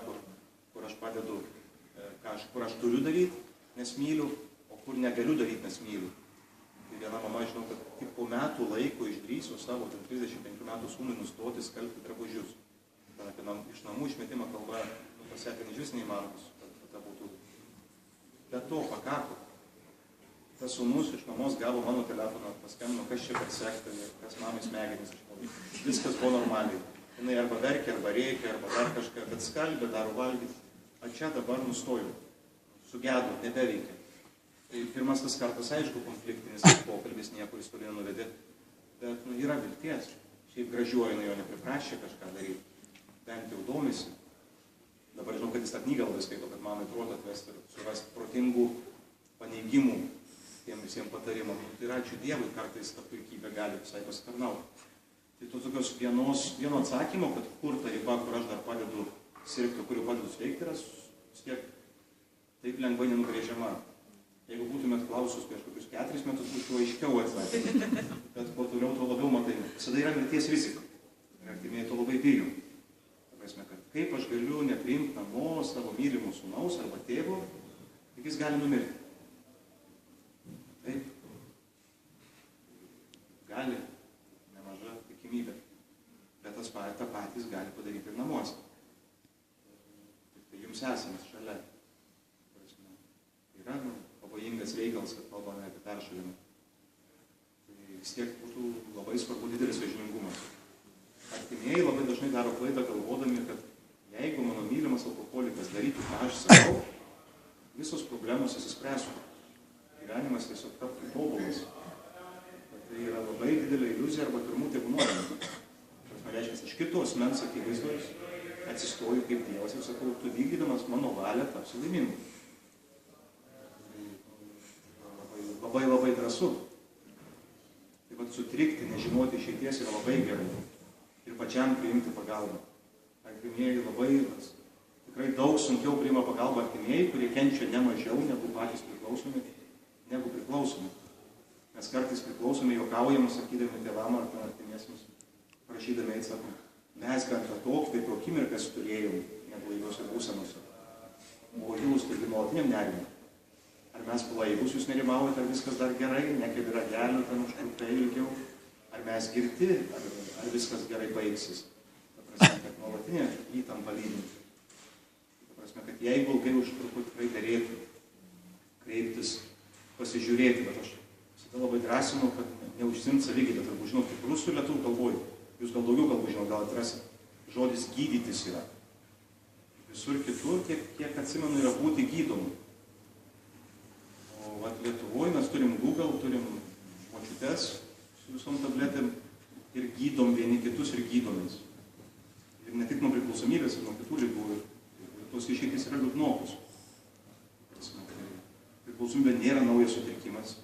kur aš padedu, kur aš turiu daryti, nes myliu, o kur negaliu daryti, nes myliu. Tai viena mama, žinau, kad tik po metų laiko išdrįso savo 35 metų sūnui nustoti skalbti drabužius. Ten apie iš namų išmetimą kalba, pasakė, iš neįmanomas, kad ta būtų. Bet to pakako. Tas sūnus iš mamos gavo mano telefoną, paskambino, kas čia per sektorių, kas mamai smegenys išmokė. Viskas buvo normaliai. jinai arba verkia, arba reikia, arba dar kažką, bet skalbė, daro valgyti. O čia dabar nustojau, sugedo, nebeveikia. Tai pirmas tas kartas, aišku, konfliktinis pokalbis, nieko jis toli nenuvedė, bet yra vilties. Šiaip gražiuoju, jo nepriprašė kažką daryti, bent jau domisi. Dabar žinau, kad jis tą knygą labai skaito, kad mamai atrodo atvesti ir surasti protingų paneigimų tiem visiems patarimam. Tai yra, ačiū Dievui, kartais ta puikybė gali visai pasitarnauti. Tai to tokios vieno atsakymo, kad kur ta riba, kur aš dar padedu sirgti, kur jau padedu sveikti, yra vis tiek taip lengvai nenubrėžiama. Jeigu būtumėt klausus prieš kokius 4 metus, būtų aiškiau atsakyti. Bet kuo toliau, tuo labiau matai. Visada yra mirties rizika. Ir artimieji to labai bijo. Ta prasme, kad kaip aš galiu nepriimti namo savo mylimų sūnaus arba tėvo, tik jis gali numirti. Taip. Gali. Nemaža tikimybė. Bet tą patys gali padaryti ir namuose. Tik tai jums esant šalia. Yra pavojingas reikalas, kad kalbame apie peršalimą. Tai vis tiek būtų labai svarbu didelis sąžiningumas. Artimieji labai dažnai daro klaidą galvodami, kad jeigu mano mylimas alkoholikas darytų, ką aš sakau, visos problemos įsispręstų. Gyvenimas tiesiog taptų tobulas. Tai yra labai didelė iliuzija arba pirmų tėvų nuodėmė. Tai reiškia, aš kito asmens akivaizdoj atsistoju kaip Dievas ir sakau, tu vykdydamas mano valią tapsi laimingu. Labai drąsu. Taip pat sutrikti, nežinoti išeities yra labai gerai. Ir pačiam priimti pagalbą. Artimieji tikrai daug sunkiau priima pagalbą artimieji, kurie kenčia ne mažiau negu patys priklausomi, negu priklausomi. Mes kartais priklausomi juokaujam, sakydami tėvam ar artimiesiems, prašydami eiti, sakom, mes bent atokti, pro akimirkas turėjom neblaiviuose būsenose. O jūs tai nuolatiniam nerimui. Ar mes blaivus, jūs nerimavote, ar viskas dar gerai, nekkaip yra gelių, ten užtruktai ilgiau, ar mes girti, ar viskas gerai baigsis. Ta prasme, kad nuolatinė įtampa lydi. Ta prasme, kad jeigu ilgai užtruko, tikrai derėtų kreiptis, pasižiūrėti, bet aš visada labai drąsinu, kad neužsimt savigydė, turbūt žinot, kaip rusų lietuvių kalboj, jūs gal daugiau kalbų žinot, gal atrasit, žodis gydytis yra. Visur kitur, kiek atsimenu, yra būti gydomu. O Lietuvoje mes turim Google, turim močiutes su visom tabletėm ir gydom vieni kitus ir gydomės. Ir ne tik nuo priklausomybės, ir nuo kitų ligų. Ir tos išeitys yra liūdnokus. Priklausomybė nėra naujas sutrikimas.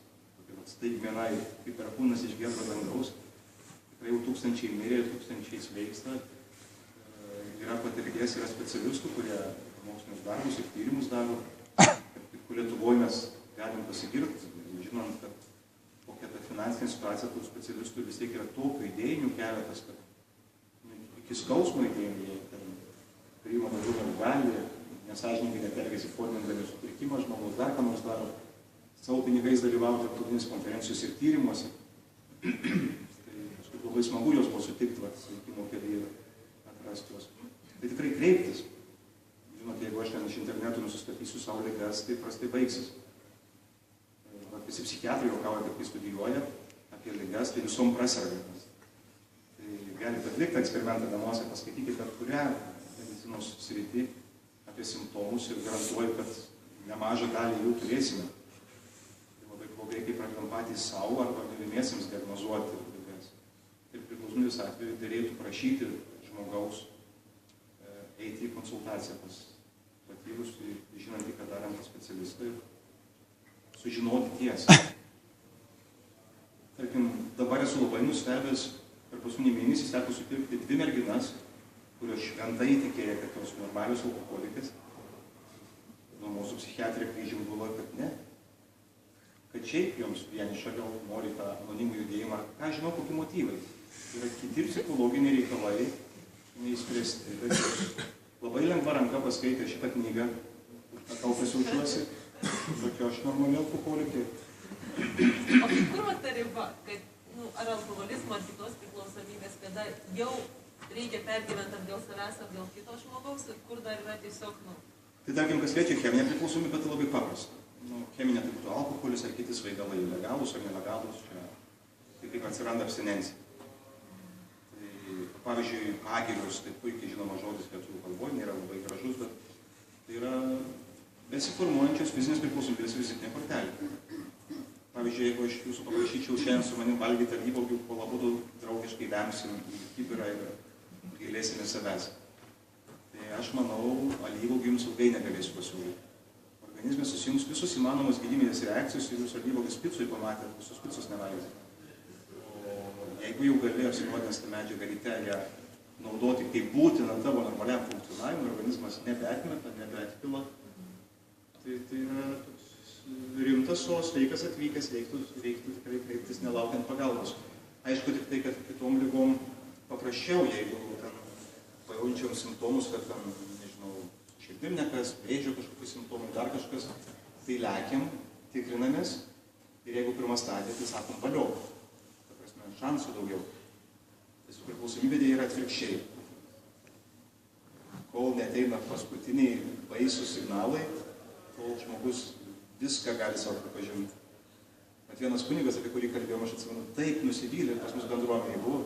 Staigmenai, kaip perkūnas iš giedro dangaus. Tikrai jau tūkstančiai mirė, tūkstančiai sveiksta. Yra patirties, yra specialistų, kurie mokslinius darbus ir tyrimus daro. Lietuvoje mes galim pasigirti, žinant, kad kokia ta finansinė situacija tų specialistų vis tiek yra tokių idėjinių keletas, kad iki skausmo idėjinių, jie priima daugiau negu gali, nesąžininkai netelgiasi formindami sutrikimą, žmogaus dar ką nors daro, savo pinigais dalyvauti tarptautinėse konferencijose ir tyrimuose. Tai kažkaip labai smagu jos buvo sutikti, sveikimo kelyje atrasti juos. Tai tikrai kreiptis. Žinot, jeigu aš ten iš interneto nusistatysiu savo ligas, tai prastai baigsis. Visi psichiatrai juokauja, kad kai studijuoja apie ligas, tai visom praserga. Tai galite atlikti eksperimentą namuose, paskaitykite bet kurią medicinos sritį apie simptomus ir garantuoju, kad nemažą dalį jų turėsime. Tai labai blogai, kai pradedam patys savo arba mylimiesiems diagnozuoti ligas. Ir priklausomybės atveju derėtų prašyti žmogaus eiti į konsultaciją pas patyrus, žinantį, kad darantį specialistą ir sužinoti tiesą. Tarkim, dabar esu labai nustebęs, per paskutinį mėnesį teko sutikti 2 merginas, kurios šventai tikėjo, kad jos normalios alkoholikės. Nuo mūsų psichiatrija kryžium galvoja, kad ne. Kad šiaip joms vieniša gal nori tą anonimų judėjimą, ką žinau, kokie motyvai. Yra kiti psichologiniai reikalai, neįspręsti. Bet labai lengva ranka paskaitė šitą knygą, tau pasiaučiuosi. Tokia aš normali alkoholikė. O tai kur ta riba, kad ar alkoholizmo, ar kitos priklausomybės, kada jau reikia pergyventi ar dėl savęs, ar dėl kito žmogaus, ir kur dar yra tiesiog, Tai tarkim, kas liečia cheminę priklausomybę, tai labai paprasta. Cheminė tai būtų alkoholis ar kiti svaigalai, legalūs ar nelegalūs, čia tai kaip atsiranda abstinencija. Tai pavyzdžiui, pagirius, tai puikiai žinoma žodis lietuvių kalboje, nėra labai gražus, bet tai yra besiformuojančios fizinės priklausomybės vizitinė kortelė. Pavyzdžiui, jeigu aš jūsų paprašyčiau šiandien su manim valgyti alyvuogių, kol abudu draugiškai vemsim į kibirą ir gailėsime savęs. Tai aš manau, alyvuogių jums ilgai negalėsiu pasiūlyti. Organizme susijungs visus įmanomus gydyminės reakcijos ir jūs alyvuogės picui pamatėt, visus picus nevalgėte. Jeigu jau gali apsinuodinęs tą medžiagą ryte ją naudoti kaip būtiną tavo normaliam funkcionavimui, organizmas nebeatmeta, nebeatpila, tai yra toks rimtas, o sveikas atvykęs, reiktų tikrai kreiptis nelaukiant pagalbos. Aišku, tik tai, kad kitom lygom paprasčiau, jeigu ten pajaučiam simptomus, kad ten, nežinau, širdim nekas, vėžio kažkokius simptomai, dar kažkas, tai lekiam, tikrinamės ir jeigu pirmą stadiją, tai sakom valio. Šansų daugiau. Tai su priklausomybė yra atvirkščiai. Kol neteina paskutiniai baisūs signalai, tol žmogus viską gali savo pripažinti. Bet vienas kunigas, apie kurį kalbėjom, aš atsimenu, taip nusivylė, pas mus bendruomenėje buvo,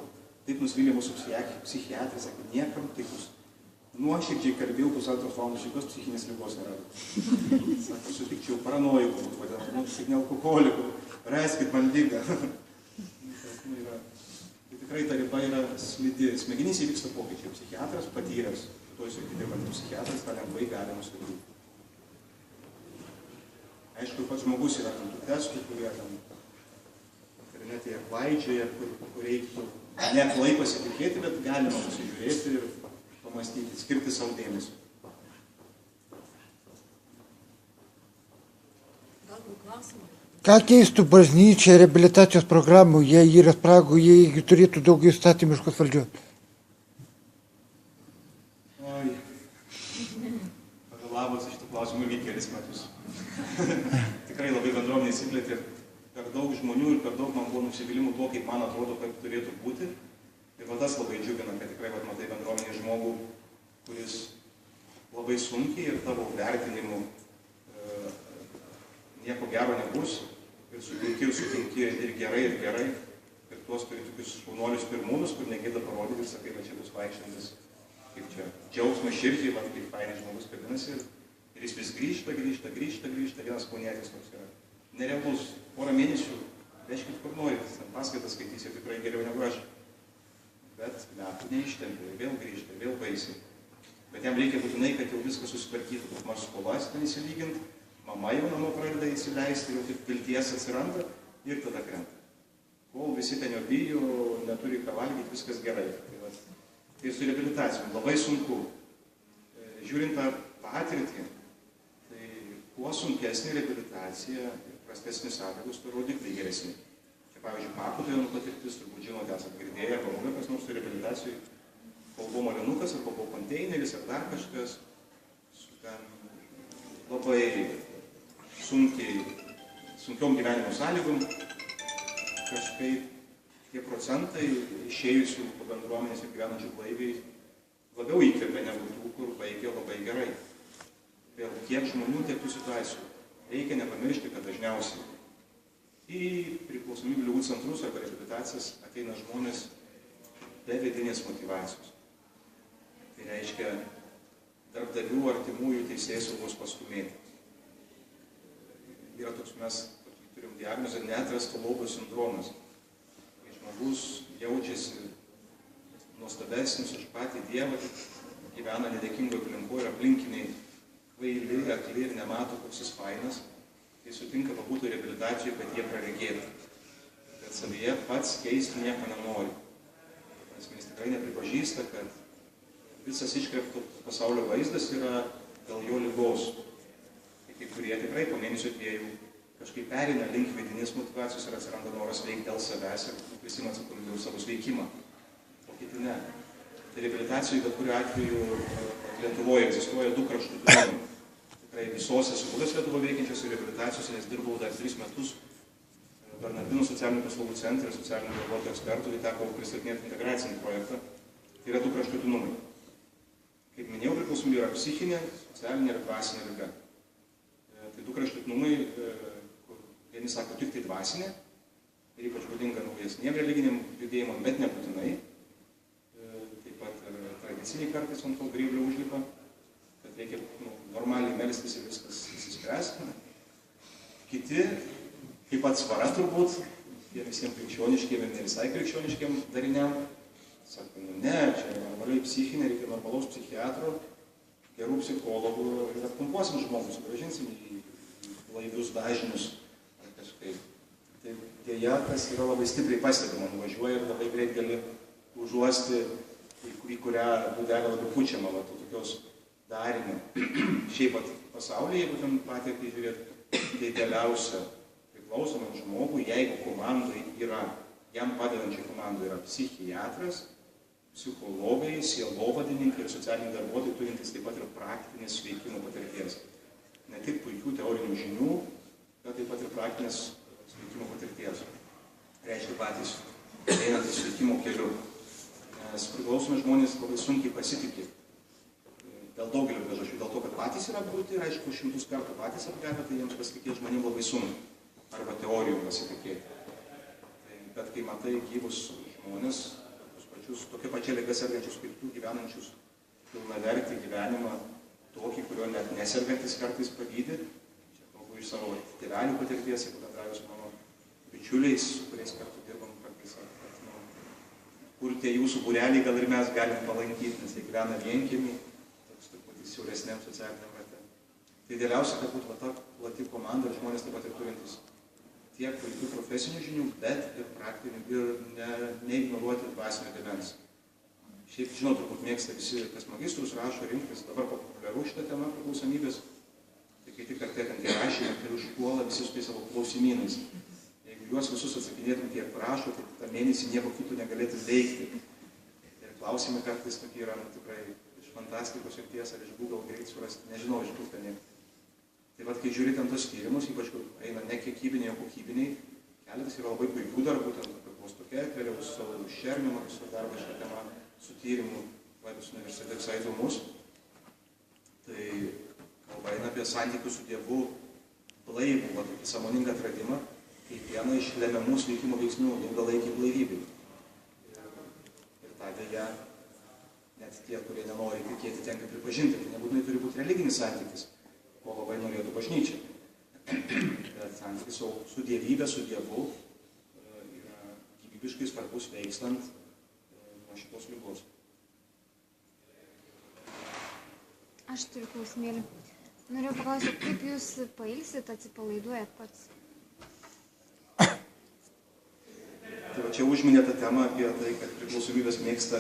taip nusivylė mūsų psichiatrai, sakė, niekam taikus. Nuoširdžiai kalbėjau 1,5 valandos, jokios psichinės ligos nėra. Sako, sutikčiau paranojikų, vadinamų, tik ne alkoholikų, raskit man lygą. Tai tikrai ta riba yra slidi. Smegenyse vyksta pokyčiai. Psichiatras patyręs, toj srityje dirbantys psichiatras, tą lengvai gali nustatyti. Aišku, pats žmogus yra tų testų, kurie ten internete klaidžioja, kur reiktų neaklai pasitikėti, bet galima pasižiūrėti ir pamastyti, skirti savo dėmesį. Galbūt klausimą. Ką keistų bažnyčia reabilitacijos programų, jei yra spragų, jei turėtų daugiau įstatymiškos valdžios? Oi, pagalavos iš tų klausimų irgi kelis metus. Tikrai labai bendruomenė įsiplėtė ir per daug žmonių ir per daug man buvo nusivylimų tuo, kaip man atrodo, kaip turėtų būti. Ir tas labai džiugina, kad tikrai matai bendruomenė žmogų, kuris labai sunkiai ir tavo vertinimu nieko gero nebus, ir sutinki ir gerai, ir tuos turi tokius šaunuolius pirmūnus, kur negėda parodyti ir sakai, kad čia bus vaikštantis, kaip čia, džiaugsmas širdžiai, man kaip fainai žmogus kabinasi, ir jis vis grįžta, vienas kaunietis toks yra. Nerealus, porą mėnesių, vežkit kur norit, paskaitas skaitysi tikrai geriau negu aš. Bet metų neištempia, vėl grįžta, vėl baisiai. Bet jam reikia būtinai, kad jau viskas susitvarkytų, kad nors skolas ten įsilygint, mama jau namo pradeda įsileisti, jau taip vilties atsiranda ir tada krenta. Kol visi ten jo bijo, neturi ką valgyti, viskas gerai. Tai su reabilitacijom labai sunku. Žiūrint tą patirtį, tai kuo sunkesnė reabilitacija ir prastesnis sąlygos, tuo rodikliai geresni. Čia pavyzdžiui, Pakutoje patirtis, turbūt žinote, esate girdėję, arba mūlė kas nors su reabilitacijai, kol buvo molinukas, arba buvo konteineris, ar dar kažkas, su ten labai sunkiom gyvenimo sąlygom, kažkaip tie procentai išėjusių po bendruomenės ir gyvenančių blaiviai labiau įkvėpė negu tų, kur baigė labai gerai. Vėl tiek žmonių, tiek tų situacijų. Reikia nepamiršti, kad dažniausiai į priklausomybių ligų centrus arba reabilitacijas ateina žmonės be vidinės motyvacijos. Tai reiškia darbdavių artimųjų teisėsaugos pastumėti. Yra toks, mes turim diagnozę neatrasto lobio sindromas. Kai žmogus jaučiasi nuostabesnis už patį Dievą, gyvena nedėkingoje aplinkoje ir aplinkiniai kvaili, akli ir nemato, koks jis fainas, tai sutinka pabūti reabilitacijoje, kad jie praregėtų. Bet savyje pats keisti nieko nenori. Nes jis tikrai nepripažįsta, kad visas iškreipto pasaulio vaizdas yra dėl jo ligos. Kai kurie tikrai po mėnesio dviejų kažkaip perina link vidinės motyvacijos ir atsiranda noras veikti dėl savęs ir prisima atsakomybę už savo sveikimą. O kiti ne. Tai reabilitacijoje, bet kuriuo atveju Lietuvoje egzistuoja du kraštutinumai. Tikrai visose Sūdas Lietuvoje veikiančiose reabilitacijose, nes dirbau dar 3 metus Bernardinų socialinių paslaugų centre, socialinių darbuotojų ekspertų, tai teko pristatinėti integracinį projektą. Tai yra du kraštutinumai. Kaip minėjau, priklausomybė yra psichinė, socialinė ir dvasinė liga. Tai du kraštutinumai, kur vieni sako tik tai dvasinė, ir ypač būdinga naujesniem religiniam judėjimam, bet nebūtinai. optimistiniai kartais ant to grėblio užlipa, kad reikia normaliai melstis ir viskas įsispręs. Kiti, kaip atsvara turbūt, tie visiems krikščioniškiem ir ne visai krikščioniškiem dariniam, sako, ne, čia normaliai psichinė, reikia normalaus psichiatro, gerų psichologų ir atpumpuosim žmogų, sugrąžinsim į blaivius dažnius ar kažkaip. Tai dėja, tas yra labai stipriai pastebima, nuvažiuoja ir labai greit gali užuosti, į kurią dūdelę labiau pučiama, tokios darinio. Šiaip pasaulyje, jeigu ten patirtį žiūrėt, tai idealiausia priklausomam žmogui, jeigu komandai yra, jam padedančiai komandai yra psichiatras, psichologai, sielovadininkai ir socialiniai darbuotojai turintys taip pat ir praktinės veikimo patirties. Ne tik puikių teorinių žinių, bet taip pat ir praktinės sveikimo patirties. Reiškia patys einantys sveikimo keliu. Nes priklausomi žmonės labai sunkiai pasitikė. Dėl daugelio priežasčių. Dėl to, kad patys yra apgauti ir aišku, 100 kartų patys apgavę, tai jiems pasitikėti žmonėms labai sunku. Arba teorijų pasitikėti. Bet kai matai gyvus žmonės, tos pačius, tokia pačia liga sergančius kaip tu, gyvenančius pilnavertį gyvenimą, tokį, kurio net nesergantis kartais pagydė, čia kalbu iš savo tėvelių patirties, jeigu bendravau su mano bičiuliais, su kuriais kartu dirbam kartais, kur tie jūsų būreliai gal ir mes galim palankyti, nes jie gyvena vienkiemį, toks truputį siauresniam socialiniam rate. Tai idealiausia, kad būtų ta plati komanda ir žmonės taip pat ir turintis tiek puikių profesinių žinių, bet ir praktinių ir neignoruoti dvasinio dėmens. Šiaip, žinau, turbūt mėgsta visi, kas magistrus rašo, rinktis, dabar populiaru šitą temą priklausomybės, tai kai tik kartė ten tie rašymai, tai užpuola visi su tai savo klausimynais. Jeigu juos visus atsakinėtum tiek prašo, tai tą mėnesį nieko kito negalėtum veikti. Ir klausimai kartais tokie yra tikrai iš fantastikos ir ties, ar iš Google greit surasti, nežinau, iš kur ten. Tai vat, kai žiūri ten tos tyrimus, ypač kur eina ne kiekybiniai, o kokybiniai, keletas yra labai puikių darbų, ten tokios tokia, Kveliaus Sauliaus Šernio, magistro darbas šią temą su tyrimu Klaipėdos universitete visai įdomus. Tai kalba eina apie santykių su Dievu blaivų, tokį sąmoningą atradimą, kaip vieną iš lemiamų sveikimo veiksnių ilgalaikiai blaivybei. Ir tą dėja, net tie, kurie nenori tikėti, tenka pripažinti, tai nebūtinai turi būti religinis santykis, ko labai norėtų bažnyčia. Bet santykis su dievybė, su Dievu yra gyvybiškai svarbus veikstant nuo šitos ligos. Aš turiu klausimėlį. Norėjau paklausyti, kaip jūs pailsit, atsipalaiduojat pats? Tai va čia užminė tą temą apie tai, kad priklausomybės mėgsta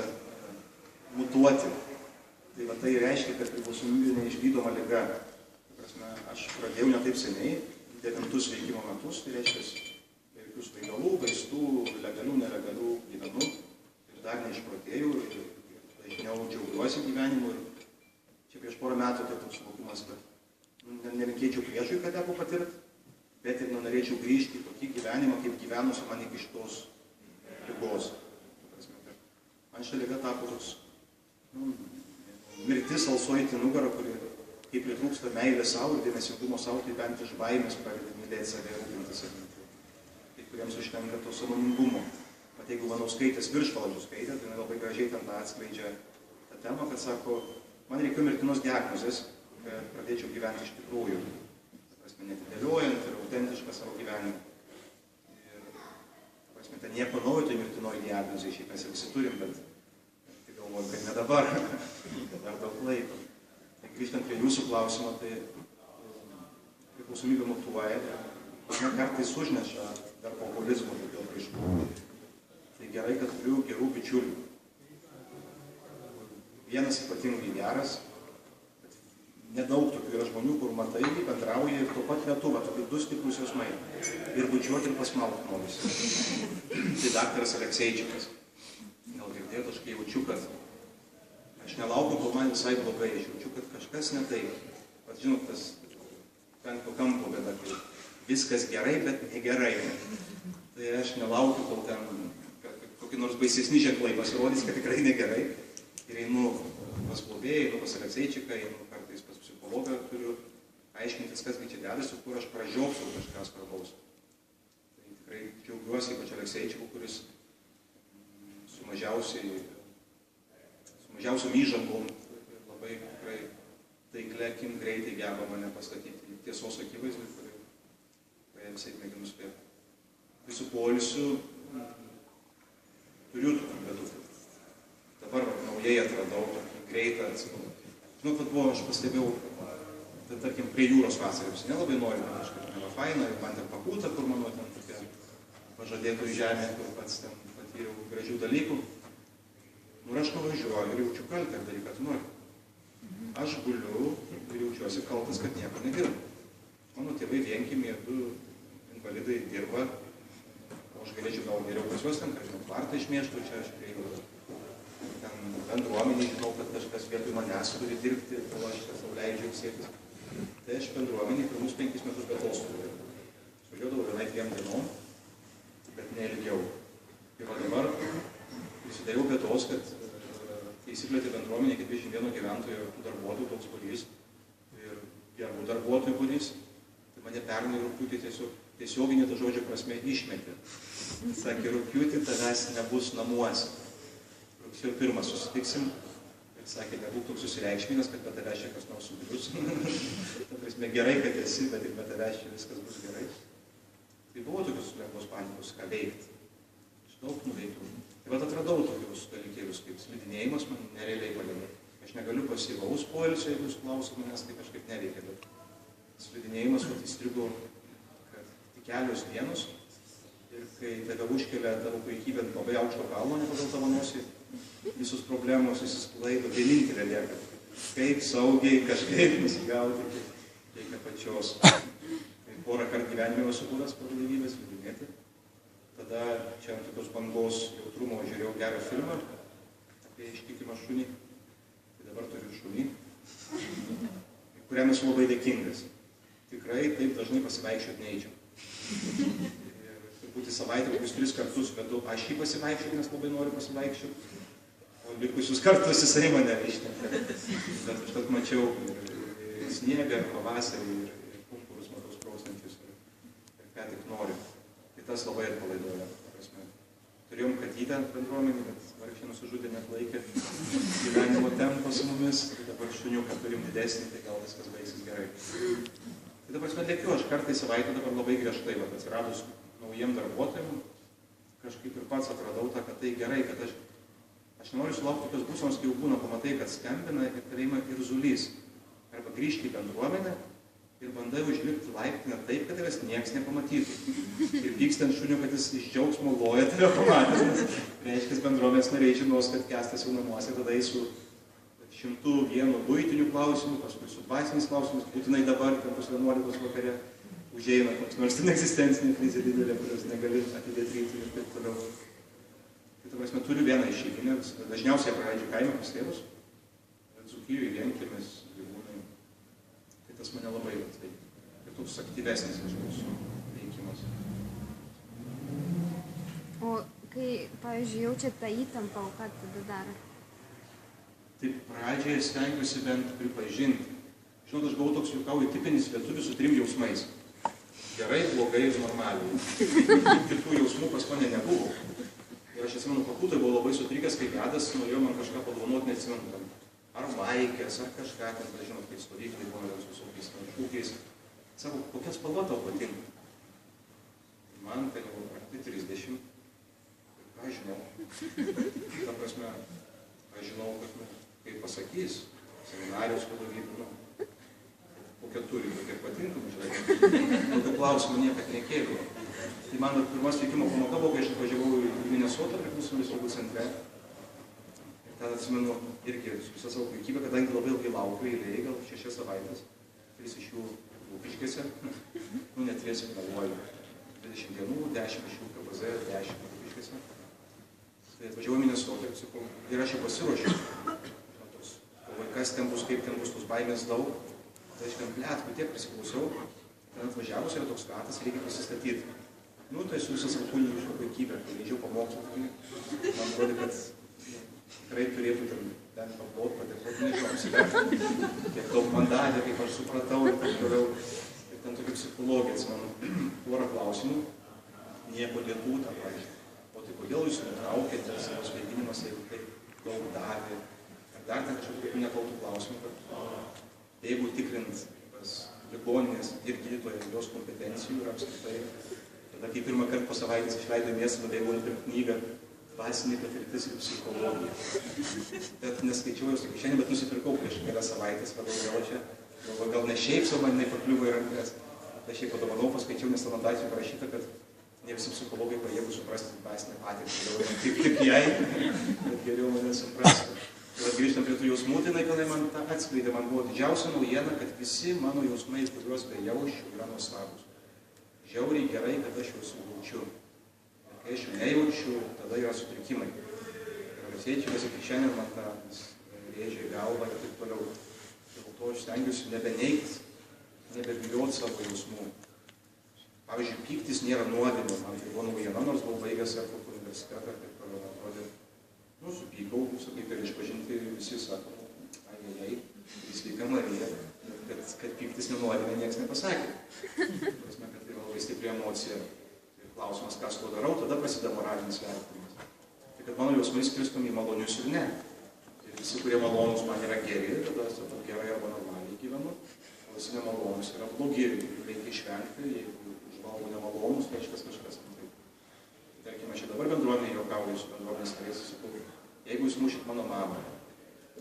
mutuoti. Tai va tai reiškia, kad priklausomybė neišgydoma liga. Aš pradėjau ne taip seniai, 9 veikimo metus, tai reiškia, be jokių svaigalų, vaistų, legalių, nelegalių gyvenu ir dar neišprotėjau ir dažniau džiaugiuosi gyvenimu. Ir čia prieš porą metų tai toks suvokimas, kad nelinkėčiau priešui, kad teko patirti, bet ir norėčiau grįžti į tokį gyvenimą, kaip gyvenusi man iki šitos ligos. Man šia liga tapo toks mirtis alsuojantį nugarą, kuri kai pritrūksta meilės savo ir dėmesingumo savo, tai bent iš baimės pradeda mylėti save ir rūpintis savimi. Kai kuriems užtenka to sąmoningumo. Mat jeigu Vanauskaitės viršvalandžių skaitė, tai labai gražiai ten tą atskleidžia tą temą, kad sako, man reikėjo mirtinos diagnozės, kad pradėčiau gyventi iš tikrųjų. Netidėliojant ir autentišką savo gyvenimą. Ir ten nieko naujo, tai mirtinoji diagnozė, šiaip mes visi turim, bet tai galvoju, kad ne dabar, dar daug laiko. Grįžtant prie jūsų klausimo, tai priklausomybė mutuoja, kartais užneša dar populizmo dėl praiškų. Tai gerai, kad turiu gerų bičiulių. Vienas ypatingai geras, bet nedaug tokių yra žmonių, kur matai, bendrauja ir tuo pat metu, tokie 2 stiprus jausmai. Ir bučiuoti ir pasmauti norisi. Tai daktaras Alekseičikas. Gal girdėt, aš kai jaučiu, kad aš nelaukiu, kol man visai blogai, aš jaučiu, kad kažkas ne taip. Pat žinot, tas penkto kampo bėda, kai viskas gerai, bet negerai. Tai aš nelaukiu, kol ten kokį nors baisesni ženklai pasirodys, kad tikrai negerai. Ir einu pas globėją, einu pas Alekseičiką, einu kartais pas psichologą, turiu aiškintis, kas čia dedasi, kur aš pražiopsiu kažką svarbaus. Tai tikrai džiaugiuosi, ypač Alekseičiku, kuris su mažiausiai didžiausiom įžangom ir labai tikrai taiklekim greitai geba mane pastatyti tiesos akivaizdai, kurią visai mėginu spėti. Visų poilsių turiu tų bėdų. Dabar naujai atradau tokį greitą atsigulą. Žinot, aš pastebėjau, tai tarkim, prie jūros vasarėms nelabai noriu, bet kažkaip nėra faina, ir man ten papūta, kur mano ten tokia pažadėtojų žemė, kur pats ten patyriau gražių dalykų. Ir aš nuvažiuoju ir jaučiu kaltę, ar dalyką tu nori. Aš guliu ir jaučiuosi kaltas, kad nieko nedirbu. Mano tėvai vienkimėje, 2 invalidai dirba, o aš galėčiau gal geriau pas juos ten, kad žinau, tvartą išmėštų, čia aš prieinu. Ten bendruomenį žinau, kad kažkas vietoj manęs turi dirbti, kol aš čia sau leidžiu sėtis. Tai aš bendruomenį pirmus 5 metus be atostogų. Važiuodavau vienai 2 dienom, bet ne ilgiau. Ir dabar prisidariau bėdos, kad įsiplėtė bendruomenė iki 21 gyventojų darbuotojų toks būrys ir gerų darbuotojų būrys. Tai mane pernai rugpjūtį tiesioginė to žodžio prasme išmetė. Sakė, rugpjūtį tavęs nebus namuose. Rugsėjo 1 susitiksim ir sakė, nebūk toks susireikšminęs, kad be tavęs čia kas nors sugrius. Ta prasme, gerai, kad esi, bet ir be tavęs čia viskas bus gerai. Tai buvo tokios lengvos panikos, ką veikti. Aš daug nuveiktų. Tai vat atradau tokius dalykėlius, kaip slidinėjimas man nerealiai padeda. Aš negaliu pasyvaus poilsio, jeigu jūs klausote manęs, tai kažkaip neveikia, bet slidinėjimas vat įstrigo, kad tik kelios dienos ir kai tave užkelia tavo puikybę ant labai aukšto kalno, ne pagal tavo nosį, visus problemos įsisklaido, vienintelė lieka. Kaip saugiai kažkaip nusigauti, reikia pačios. Porą kartų gyvenime esu buvęs po galimybės slidinėti. Tada čia ant tokios bangos jautrumo žiūrėjau gerą filmą apie ištikimą šunį. Tai dabar turiu šunį, kuriam esu labai dėkingas. Tikrai taip dažnai pasivaikščioti neįčiau. Ir turbūt į savaitę kokius 3 kartus vedu aš jį pasivaikščioti, nes labai noriu pasivaikščioti. O likusius kartus jisai mane išnekė. Bet aš tad mačiau ir sniegą, pavasarį, ir pumpurus matau spraustančius ir ką tik noriu. Tai tas labai atpalaiduoja. Turėjom katytę bendruomenį, bet vargšė nusižudė neatlaikė gyvenimo tempo su mumis. Tai dabar šuniuką turim didesnį, tai gal viskas baigsis gerai. Tai dabar lėkiu, aš kartą į savaitę dabar labai griežtai, bet atsiradus naujiem darbuotojim, kažkaip ir pats atradau tą, kad tai gerai, kad aš nenoriu sulaukti tokios būsenos, kai jau būna, pamatai, kad skambina ir pareima ir zulys. Arba grįžti į bendruomenę ir bandai užlipti laiptinę taip, kad tavęs nieks nepamatytų. Ir pykstant šuniu, kad jis iš džiaugsmo loja tave pamatęs, nes reiškia bendruomenės nariai žinos, kad Kęstas jau namuose, tada eisiu 101 buitinių klausimų, paskui su dvasiniais klausimais, būtinai dabar, ten pus 11 vakare, užeina koks nors ten egzistencinė krizė didelė, kurios negali atidėti rytį ir taip toliau. Tai ta prasme, turiu vieną išeiginę, dažniausiai praleidžiu kaime pas tėvus, Dzūkijoje vienkiemis, gyvūnai. Tai tas mane labai veikia. Ir toks aktyvesnis mūsų veikimas. O kai, pavyzdžiui, jaučiat tą įtampą, o ką tada daro? Tai pradžioje stengiuosi bent pripažinti. Žinot, aš buvau toks juokauju tipinis lietuvis su 3 jausmais. Gerai, blogai ir normaliai. Kitų jausmų pas mane nebuvo. Ir aš atsimenu, pakūtai buvau labai sutrikęs, kai Gedas norėjo man kažką padovanoti, neatsimenu. Ar maikės, ar kažką, ten, žinot, kai stovyklai buvo su visokiais šūkiais. Sako, kokia spalva tau patinka? Man ten jau praktai 30. Ir ką žinau? Ta prasme, aš žinau, kad, kaip pasakys, seminarijos vadovybė, kokia turi, kokia patinka, žiūrėk. Tokio klausimų niekad nekėliau. Tai mano pirmas veikimo pamoka buvo, kai aš atvažiavau į Minesotą, priklausomybės saugų centre. Ir tada atsimenu irgi su visą savo puikybę, kadangi labai ilgai laukiu eilėje, gal 6 savaitės, 3 iš jų Lukiškėse, net 3 galvoju, 20 dienų, 10 iš jų KBZ, 10 Lukiškėse. Tai atvažiavau į Minesotą ir sakau, ir aš jau pasiruošiu. Kas ten bus, kaip ten bus, tos baimės daug. Tai aš ten plėtkų tiek prisiklausiau, ten atvažiavus yra toks ratas, reikia pasistatyti. Nu, tai su visą savo kūnišką puikybę, kai leidžiau pamokslą, man atrodo, kad tikrai turėtų ten paplot, padėkoti, nežinau, apsiverti. Kiek daug man davė, kaip aš supratau ir taip toliau. Ir ten tokia psichologija, atsimenu, porą klausimų, nieko lietų, tą pavyzdžiui. O tai kodėl jūs nutraukėte savo sveikinimą, jeigu taip daug davė? Dar ten kažkokių nekaltų klausimų, kad jeigu tikrint pas ligoninės ir gydytoją jos kompetencijų ir apskritai, tada kai pirmą kartą po savaitės išleido miestą, nubėgau nupirkti knygą Dvasinė patirtis ir psichologija. Bet neskaičiau jos iki šiandien, bet nusipirkau prieš kelias savaitės, vadovėlą čia. Gal ne šiaip sau man nepakliuvo į rankas. Tai šiaip padovanau, paskaičiau, nes anotacijų parašyta, kad ne visi psichologai pajėgų suprasti dvasinę patirtį. Tik jai, bet geriau mane suprasti. Ir grįžtant prie tų jausmų, tai jinai man tą atskleidė. Man buvo didžiausia naujiena, kad visi mano jausmai, kuriuos bejaučiu, yra nuostabūs. Žiauriai gerai, kad aš juos jaučiu. Kai aš jų nejaučiu, tada yra sutrikimai. Ir sėčiuosi, kai šiandien man tą rėžia į galvą ir taip toliau. Dėl to aš stengiuosi nebeneigti, nebebijoti savo jausmų. Pavyzdžiui, pyktis nėra nuodėmė. Man tai buvo naujiena, nors buvau baigęs Erfurto universitetą, taip toliau atrodė. Supykau, sakai, kad išpažinti visi sako, ai, sveika Marija, kad pyktis nenuodėmė, niekas nepasakė. Prasme, kad tai yra labai stipri emocija. Klausimas, ką su to darau, tada prasideda moralinis vertinimas. Tai kad mano jausmai skristum į malonius ir ne. Tai visi, kurie malonus man yra geri, tada gerai arba normaliai gyvenu, o visi nemalonus yra blogi ir reikia išvengti, jeigu užvalgo nemalonus, tai kažkas. Tarkime, aš dabar bendruomenėje juokauju su bendruomenės nariais, sakau, jeigu jūs mušit mano mamą,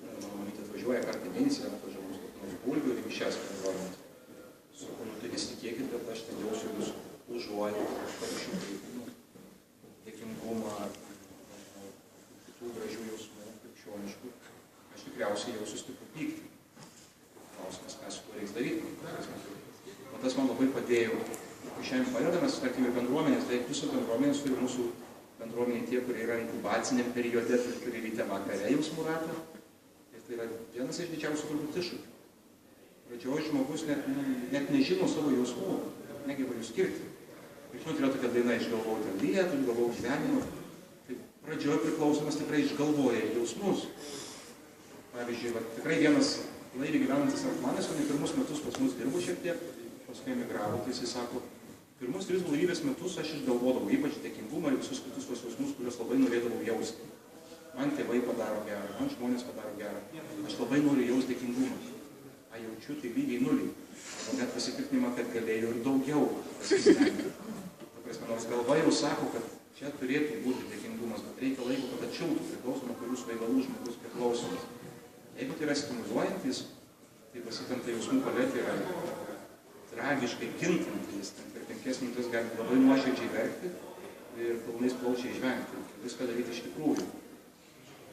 mano mamytė atvažiuoja kartą mėnesį, atvažiuoja mūsų kokių bulvių ir mišęs bendruomenės. Sakau, tai nesitikėkit, kad aš ten jausiu jūs užuojau, panašių dėkingumą, kitų gražių jausmų, krikščioniškų, aš tikriausiai jausiu stiprų pyktį. Klausimas, ką su tuo reiks daryti. O tas man labai padėjo. Kai šiandien padedame, tarkime, bendruomenės, tai visos bendruomenės turi mūsų bendruomeniai tie, kurie yra inkubaciniam periode, turi ryte vakare jausmų ratą. Ir tai yra vienas iš didžiausių turbūt iššūkių. Pradžioje žmogus net nežino savo jausmų, negeba jų skirti. Ir žinot, yra tokia daina išgalvojau ten lietų, išgalvojau gyvenimą. Tai pradžioje priklausomas tikrai išgalvoja jausmus. Pavyzdžiui, tikrai vienas laiviai gyvenantis Artmanas, kuris pirmus metus pas mus dirbo šiek tiek, paskui emigravo, tai jisai sako, pirmus 3 blaivybės metus aš išgalvodavau, ypač dėkingumą ir visus kitus tos jausmus, kuriuos labai norėdavau jausti. Man tėvai padaro gerą, man žmonės padaro gerą. Aš labai noriu jausti dėkingumą. A jaučiu tai lygiai nuliai. O net pasipiktinimą, kad galėjau ir daugiau pasistengti. Nors galva jau sako, kad čia turėtų būti dėkingumas, bet reikia laiko, kad atšiltų, priklausomai kurių svaigalų žmogus priklausomas. Jeigu tai yra stimuliuojantis, tai pasitenta jausmų paletė yra tragiškai kintantis. Per 5 minutės gali labai nuoširdžiai verkti ir pilnais plaučiai išvengti. Viską daryti iš tikrųjų.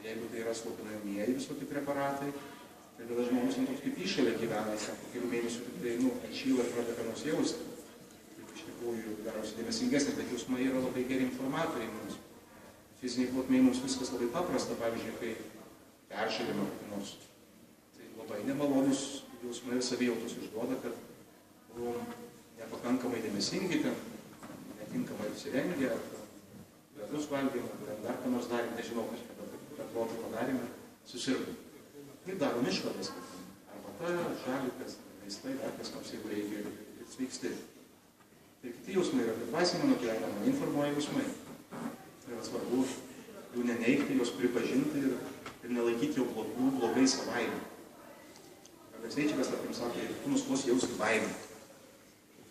Jeigu tai yra slopinamieji visokie preparatai, tai tada žmogus toks kaip išėlė gyvena, po kelių mėnesių tik tai atšyla ir pradeda ką nors jausti. Iš tikrųjų, darosi dėmesingesnis, bet jausmai yra labai geri informatoriai mums. Fiziniai plotmei mums viskas labai paprasta, pavyzdžiui, kai peršalima kokį nors. Tai labai nemalonus jausmai ir savijautos išduoda, kad buvom nepakankamai dėmesingi, ten netinkamai apsirengę, ledus valgėme, dar ką nors darėme, nežinau, kažką per plotą padarėme, susirgom. Ir darom išvadas, kad arbata, žalikas, vaistai, dar kas nors, jeigu reikia ir sveiksti. Ir kiti jausmai yra, kad dvasinė mano gyvenimą informuoja jausmai. Tai yra svarbu jų neneigti, juos pripažinti ir nelaikyti jau blogai savaime. Kartais Eičikas, tarkim, sako, jeigu tu nustos jausti baimę,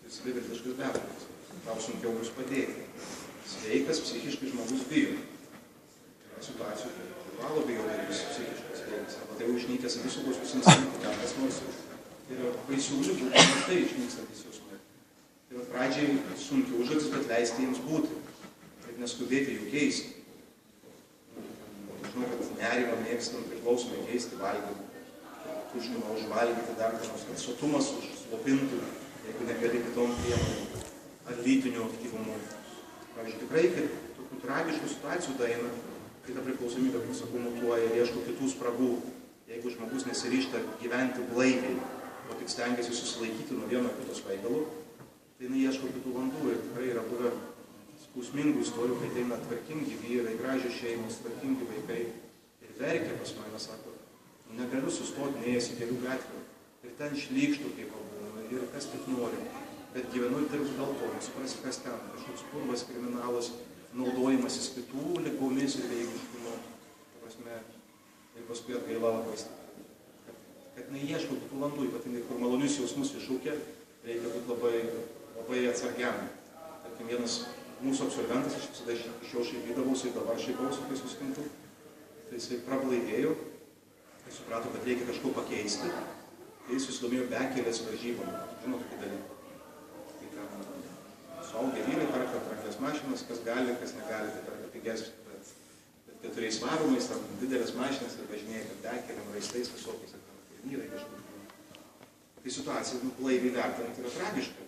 tai savivertiškas beprotis, tau sunkiau bus padėti. Sveikas psichiškai žmogus bijo. Yra situacijų, kad privalo bijoti, kad jis psichiškas sveikas. Arba tai jau išnykęs savisaugos instinktai, kas nors yra baisių ligų, tai išnykstantis jausmai. Tai pradžiai sunkiai užduotis, bet leisti jiems būti. Taip neskubėti jų keisti. Žinau, kad nerimą mėgstam priklausomai keisti valgymą. Tuštumą užvalgyti dar ką nors, kad sotumas užslopintų, jeigu negali kitom priemonėm, ar lytinių aktyvumų. Pavyzdžiui, tikrai, kai tokių tragiškų situacijų daeina, kai ta priklausomybė, kaip sakau, mutuoja ir ieško kitų spragų. Jeigu žmogus nesiryžta gyventi blaiviai, o tik stengiasi susilaikyti nuo vieno kito svaigalų, tai jinai ieško kitų landų ir tikrai yra buvę skausmingų istorijų, kai ateina tvarkingi vyrai, gražios šeimos, tvarkingi vaikai ir verkia pas mane, sako, negaliu sustoti, neėjęs į kelių gatvių ir ten šlykštų kaip pabūna ir kas tik nori, bet gyvenu ir dirbs dėl to, nesuprasi kas ten, kažkoks purvas, kriminalas, naudojimasis kitų ligomis ir veikiškumu. ir paskui atgaila labai stipriai. Kad neieško tų landų, ypatingai kur malonius jausmus iššūkia, reikia būti labai atsargiam. Tarkim, vienas mūsų absolventas, aš visada iš jo šaipydavausi ir dabar šaipausi, kai susitinku, tai jisai prablaivėjo, tai suprato, kad reikia kažko pakeisti, tai jis susidomėjo bekelės varžybom. Žinot, tokį dalyką. Tai ten suaugę vyrai perka tranklės mašinas, kas gali, kas negali, tai perka piges, bet 4 varomais, tam didelės mašinas ir važinėja per bekelėm, raistais visokiais, ir ten vyrai kažkur. Tai situacija, blaiviai vertinant, yra tragiška.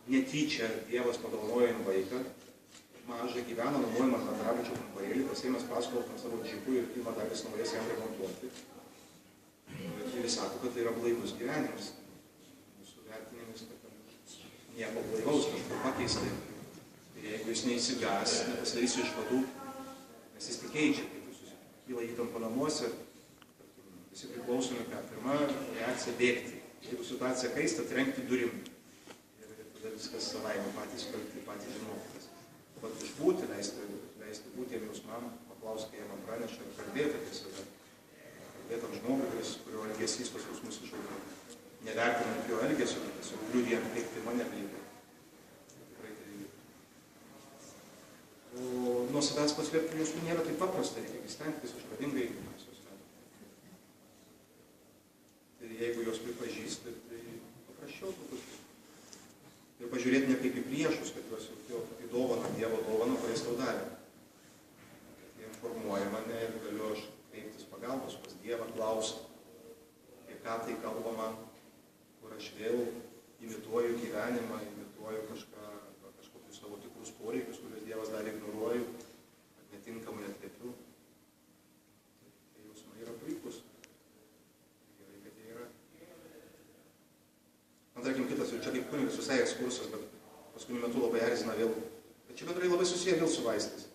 Netyčia Dievas padovanojo jam vaiką, mažą gyvena nuomojimą bendrabučio kambarėlį, pasiėmęs paskolą tam savo džipui ir ima dar vis norės jam remontuoti. Ir jis sako, kad tai yra blaivus gyvenimas. Mūsų vertinimis, kad nieko blaivaus, kažkur pakeistai. Tai jeigu jis neįsigas, nepasidarys išvadų, nes jis tik keičia, kai kyla įtampa namuose, visi priklausomi, ką pirma reakcija bėgti. Jeigu situacija kaista, trenkti durim. Ir viskas savaime patys kalti, patys žinokitės. Vat išbūti, leisti būti jam jausmam, paklausti, kai jam man praneša ir kalbėti apie save. Kalbėti ant žmogų, kurio elgesys tos jausmus iššaukia. Nevertinant jo elgesio, tiesiog liudijant, kaip tai mane veikia. Tikrai tai veikia. O nuo savęs paslėpti jausmų nėra taip paprasta, reikia stengtis išradingai. Tai jeigu jos pripažįsti, tai paprasčiau truputį. Ir pažiūrėti ne kaip į priešus, kad juos jau į dovaną, Dievo dovaną, kuris tau davė. Kad jie informuoja mane ir galiu aš kreiptis pagalbos pas Dievą, klausti, apie ką tai kalbama, kur aš vėl imituoju gyvenimą, imituoju kažkokius savo tikrus poreikius, kuriuos Dievas dar ignoruoju, kad netinkamai atliepiu. Tai jausmai yra puikus. Gerai, kad jie yra. Man tarkim kitas, jau čia kaip kunigas visai ekskursas, bet paskutiniu metu labai erzina vėl. Bet čia bendrai labai susiję vėl su vaistais.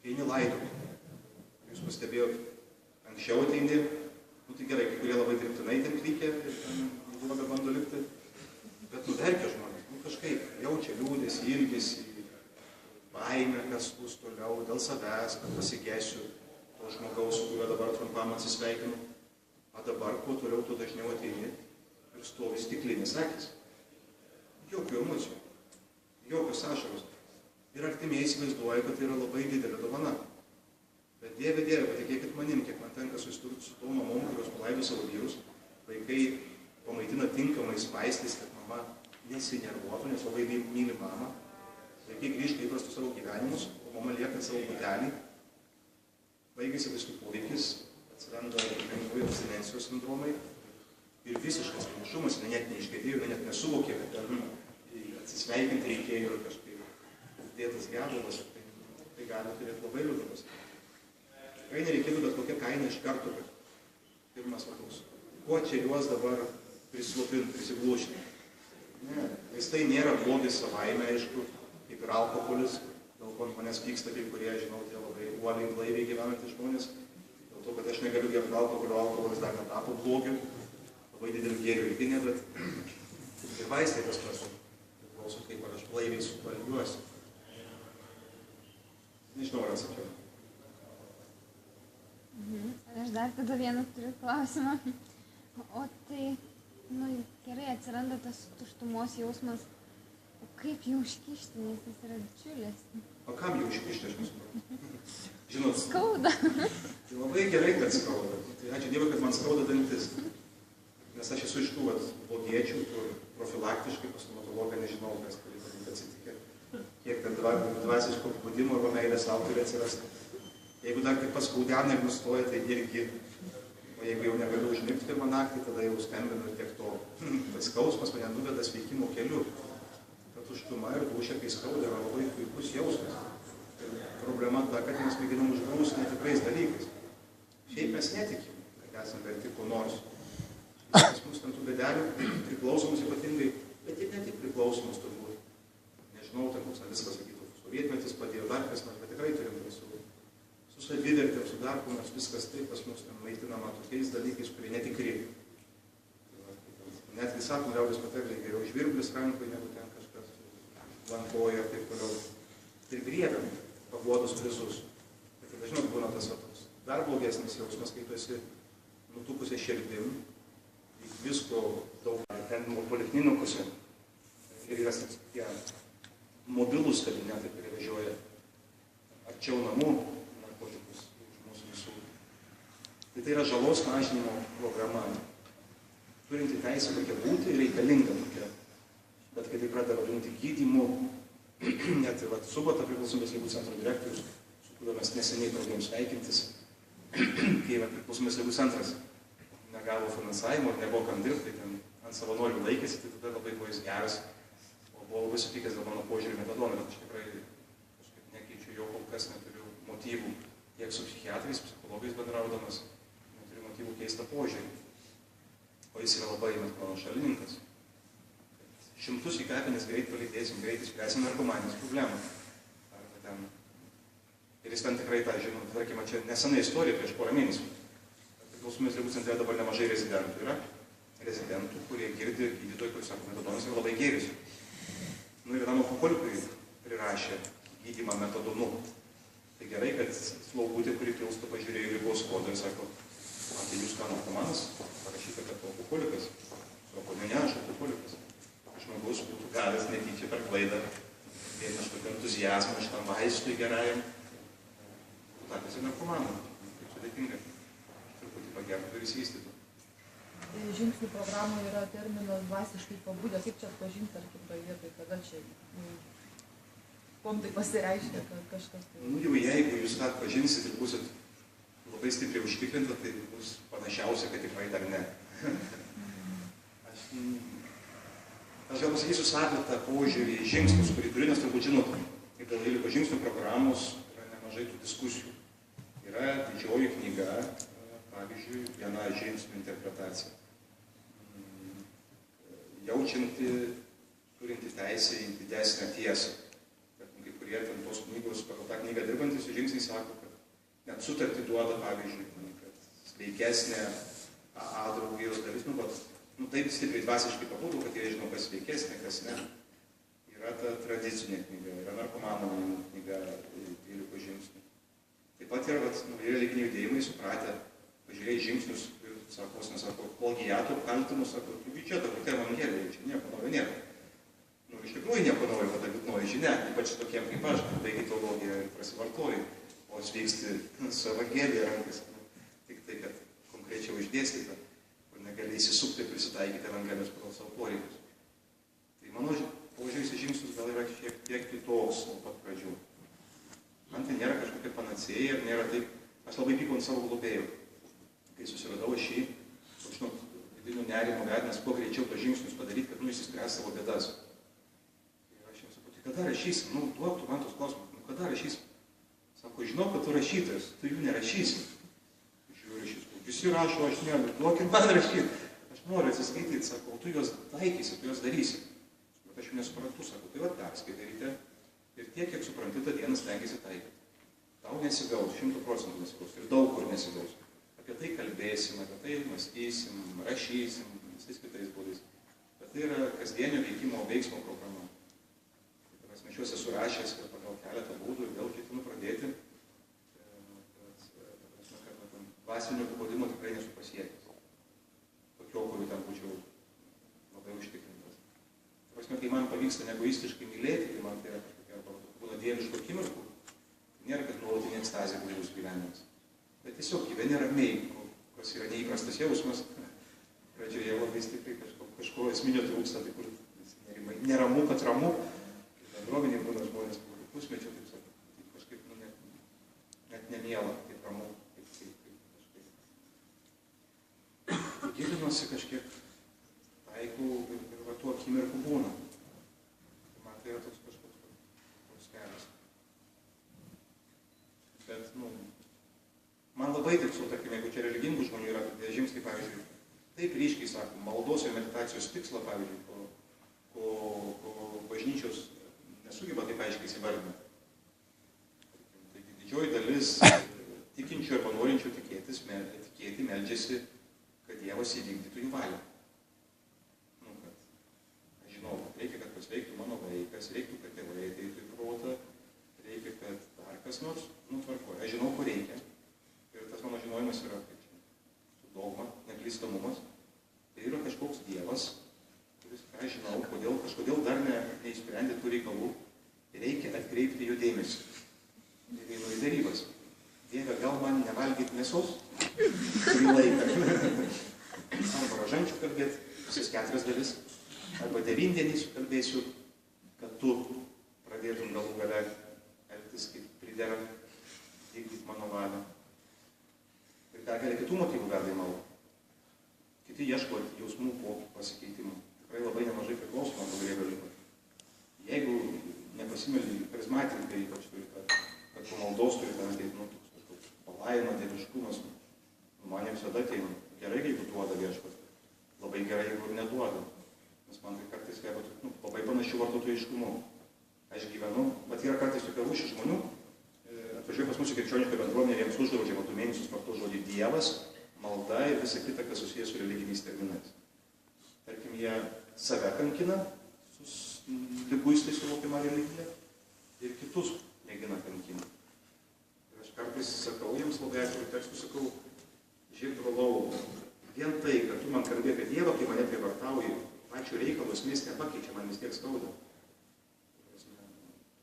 Kai eini laidoti. Jūs pastebėjot, anksčiau ateini, tai gerai, kai kurie labai dirbtinai ten klykia ir ten bloga bando likti. Bet verkia žmonės, kažkaip jaučia liūdesį, ilgesį, baimę, kas bus toliau, dėl savęs, kad pasigėsiu to žmogaus, su kuriuo dabar trumpam atsisveikinu. O dabar, kuo toliau, tuo dažniau ateini. Ir stovi stiklinis akis. Jokių emocijų, jokios ašaros. Ir artimieji įsivaizduoja, kad tai yra labai didelė dovana. Bet Dieve, patikėkit manim, kiek man tenka susidurti su tom mamom, kurios palaido savo vyrus, vaikai pamaitina tinkamais vaistais, kad mama nesinervuotų, nes labai myli mamą. Vaikai grįžta įprastų savo gyvenimus, o mama lieka savo butelį. Baigėsi vaistų poveikis, atsiranda lengvai abstinencijos sindromai. Ir visiškas vienišumas, net neišgėdėjo, net nesuvokė, kad atsisveikinti reikėjo ir kažkaip dėtas gedulas. Tai gali turėti labai liūdnas. Tikrai nereikėtų bet kokią kainą iš karto, kad pirmas vakus. Kuo čia juos dabar prislopinti, prisiglušinti? Ne, vaistai nėra blogis savaime, aišku, kaip ir alkoholis, dėl ko manęs pyksta kai kurie, žinau, tie labai uoliai, blaiviai gyvenantys žmonės. Dėl to, kad aš negaliu gerti alkoholio, alkoholis dar netapo blogiu. Labai didelį gėrių irgi ne, bet ir vaistai tas pats. Priklauso, kaip ar aš blaiviai su tuo elgiuosi. Nežinau, ar atsakiau. Aš dar tada vieną turiu klausimą. O tai, gerai, atsiranda tas tuštumos jausmas. O kaip jį užkišti, nes jis yra didžiulis? O kam jį užkišti, aš nesuprantu? Žinot, skauda. Tai labai gerai, kad skauda. Tai ačiū Dievui, kad man skauda dantis. Nes aš esu iš tų blogiečių, kur profilaktiškai pas stomatologą nežinau, kas turi padaryti atsitikę. Kiek ten dvasiško pabudimo arba meilės sau turi atsirasti. Jeigu dar kaip paskaudena ir nustoja, tai irgi. O jeigu jau negaliu užmigti pirmą naktį, tada jau skambinu ir tiek to. Tai skausmas mane nuveda sveikimo keliu. Ta tuštuma ir dūšia, kai skauda, yra labai puikus jausmas. Ir problema ta, kad mes mėginam užgrūsti netikrais dalykais. Šiaip mes netikim, kad esame verti ko nors. Pas mus ten tų bėdelių, priklausomus ypatingai, bet ir ne tik priklausomus turbūt. Nežinau, ten koks viskas sakytų, sovietmetis padėjo dar kas nors, bet tikrai turim su savivertėm, su dar kuo nors viskas taip pas mus ten maitinama tokiais dalykais, kurie netikri. Netgi sakom, liaudės patarlė, geriau žvirblis rankoj, negu ten kažkas lankoja ir taip toliau. Ir griebiam paguodos prizus. Bet tada, žinot, būna tas toks dar blogesnis jausmas, kai tu esi nutukusia širdim, visko daug, ten poliklinikose ir yra tie mobilūs kabinetai, kurie vežioja arčiau namų narkotikus iš mūsų visų. Tai yra žalos mažinimo programa. Turinti teisę tokia būti, reikalinga tokia. Bet kai tai pradeda vadinti gydymu, net ir Subota priklausomybės ligų centro direktorius, su kuriuo mes neseniai pradėjom sveikintis, kai priklausomybės ligų centras negavo finansavimo ir nebuvo kam dirbti, tai ten ant savanorių laikėsi, tai tada labai buvo jis geras, o buvo labai supykęs dėl mano požiūrį metadoną, bet aš tikrai kažkaip nekeičiu jo, kol kas neturiu motyvų tiek su psichiatrais, psichologais bendraudamas, neturiu motyvų keistą požiūrį. O jis yra labai mano šalininkas. Šimtus į kapines greit palydėsim, greit išspręsim narkomanijos problemą. Arba ten. Ir jis ten tikrai tą žino, tarkime, čia nesena istorija prieš porą mėnesių. Priklausomybės ligų centre dabar nemažai rezidentų yra. Rezidentų, kurie girdi gydytojų, kuris sako, metadonas yra labai geris. Nu ir vienam alkoholikui prirašė gydymą metadonu. Tai gerai, kad slaugutė, kuri pilsto, pažiūrėjo ligos kodą ir sako, tai jūs ką narkomanas, parašyta, kad alkoholikas. Sako, ne, aš alkoholikas. Žmogus būtų gavęs netyčia per klaidą, vien kažkokį entuzijazmą šitam vaistui gerajam. Tapęs ir narkomaną. Taip sudėtinga. Truputį pagertų ir įsivystytų. Žingsnių programoje yra terminas dvasiškai pabudęs. Kaip čia atpažinti, tarkim, toje vietoje, kada čia kuom tai pasireiškia, kad kažkas tai... Nu jau jeigu jūs tą atpažinsit ir būsit labai stipriai užtikrinta, tai bus panašiausia, kad tikrai dar ne. Aš gal pasakysiu savitą požiūrį į žingsnius, kurį turiu, nes turbūt žinot, kaip dėl 12 žingsnių programos yra nemažai tų diskusijų. Yra didžioji knyga, pavyzdžiui, viena žingsnių interpretacija. Jaučianti, turinti teisę į didesnę tiesą. Kai kurie ten tos knygos, pagal tą knygą dirbantis, žingsniai sako, kad net sutartį duoda, pavyzdžiui, kad sveikesnė A draugijos dalis, taip stipriai dvasiškai pabūtų, kad jie žinau, kas sveikesnė, kas ne. Yra ta tradicinė knyga, yra narkomano knyga 12 žingsnių. Taip pat yra religiniai judėjimai supratę, pažiūrėjai žingsnius ir sako, plagiatų kaltinus, sako, čia ta kokia evangelija, čia nieko naujo nėra. Iš tikrųjų nieko naujo, kada liūdnoji žinia, ypač tokiem kaip aš, baigi teologiją ir prasivartoji, o sveiksti su evangelija rankas. Tik tai, kad konkrečiau išdėstyta, kur negali įsisukti ir prisitaikyti evangelijos pagal savo poreikius. Tai mano požiūris į žingsnius gal yra šiek tiek kitoks nuo pat pradžių. Man tai nėra kažkokia panacėja ir nėra taip, aš labai pykau ant savo globėjų. Kai susiradau šį, žinot, vidinių nerimo vedinas, kuo greičiau tos žingsnius padaryti, kad išsispręs savo bėdas. Ir aš jiems sakau, tai kada rašysi? Duok tu man tos klausimus, kada rašysi? Sako, žinau, kad tu rašytojas, tu jų nerašysi. Žiūriu šis, visi rašo, aš ne, duok ir man rašyti. Aš noriu atsiskaityti, sako, tu juos taikysi, tu juos darysi. Bet aš jų nesuprantu, sako, tai va perskaitarite ir tiek, kiek supranti, tą dieną stengiasi taikyti. Tau nesigaus, 100% nesigaus ir daug kur nesigaus. Apie tai kalbėsim, apie tai mąstysim, rašysim, visais kitais būdais. Bet tai yra kasdienio veikimo veiksmo programa. Aš juos esu rašęs pagal keletą būdų ir vėl ketinu pradėti. Dvasinio pabudimo tikrai nesu pasiekęs. Tokio, kuriuo ten būčiau labai užtikrintas. Kai man pavyksta neegoistiškai mylėti, tai man tai yra kažkokia būna dieviško akimirkų. Nėra, kad nuolatinė ekstazė buvo jūsų gyvenimas. Bet tiesiog gyveni ramiai, kas yra neįprastas jausmas. Pradžioje labai stipriai kažko esminio trūksta, tai kur neramu, kad ramu. Bendruomenė būna žmonės pusmečio, taip sakant, tai kažkaip net nemiela, kaip ramu. Gilinuosi kažkiek, taikau ir va tų akimirkų būna. Man tai yra toks kažkoks kelias. Bet, man labai tiksu, tarkim, jeigu čia religingų žmonių yra, tai žingsniai, pavyzdžiui, taip ryškiai sako, maldos ir meditacijos tikslą, pavyzdžiui, ko bažnyčios nesugeba taip aiškiai įsivardinti. Taigi didžioji dalis tikinčių arba norinčių tikėti, meldžiasi, kad Dievas įvykdytų jų valią. Aš žinau, reikia, kad pasveiktų mano vaikas, reikia, kad tėvai ateitų į protą, reikia, kad dar kas nors tvarkoja. Aš žinau, ko reikia. Ir tas į dėrybas. Dieve, gal man nevalgyti mėsos? Kurį laiką. Arba rožančių kalbėti, visas 4 dalis. Arba 9 dienį sukalbėsiu, kad tu pradėtum galų gale elgtis kaip pridera, vykdyti mano valią. Ir begalė kitų motyvų veda į maldą. Kiti ieško jausmų po pasikeitimų. Tikrai labai nemažai priklauso nuo pagrėbio liko. Jeigu nepasimeldi charizmatikai, ypač turi, kad po maldos turi ten ateiti, kažkoks palaima, dieviškumas, man ne visada ateina. Gerai, jeigu duoda viešpats. Labai gerai, jeigu ir neduoda. Nes man tai kartais kaipo labai panašių vartotojiškumų. Aš gyvenu, bet yra kartais tokia rūšis žmonių, atvažiuoja pas mūsų krikščionišką bendruomenę, jiems uždraudžiama 2 mėnesius varto žodį Dievas, malda ir visa kita, kas susijęs su religiniais terminais. Tarkim, jie save kankina, liguistai suvokiama religija, ir kitus mėgina kankinti. Ir aš kartais sakau, jiems labai atvirų tekstų sakau, žiūrėk, brolau, vien tai, kad tu man kalbė apie Dievą, kai mane prievartauji, pačių reikalų esmės nepakeičia, man vis tiek skauda.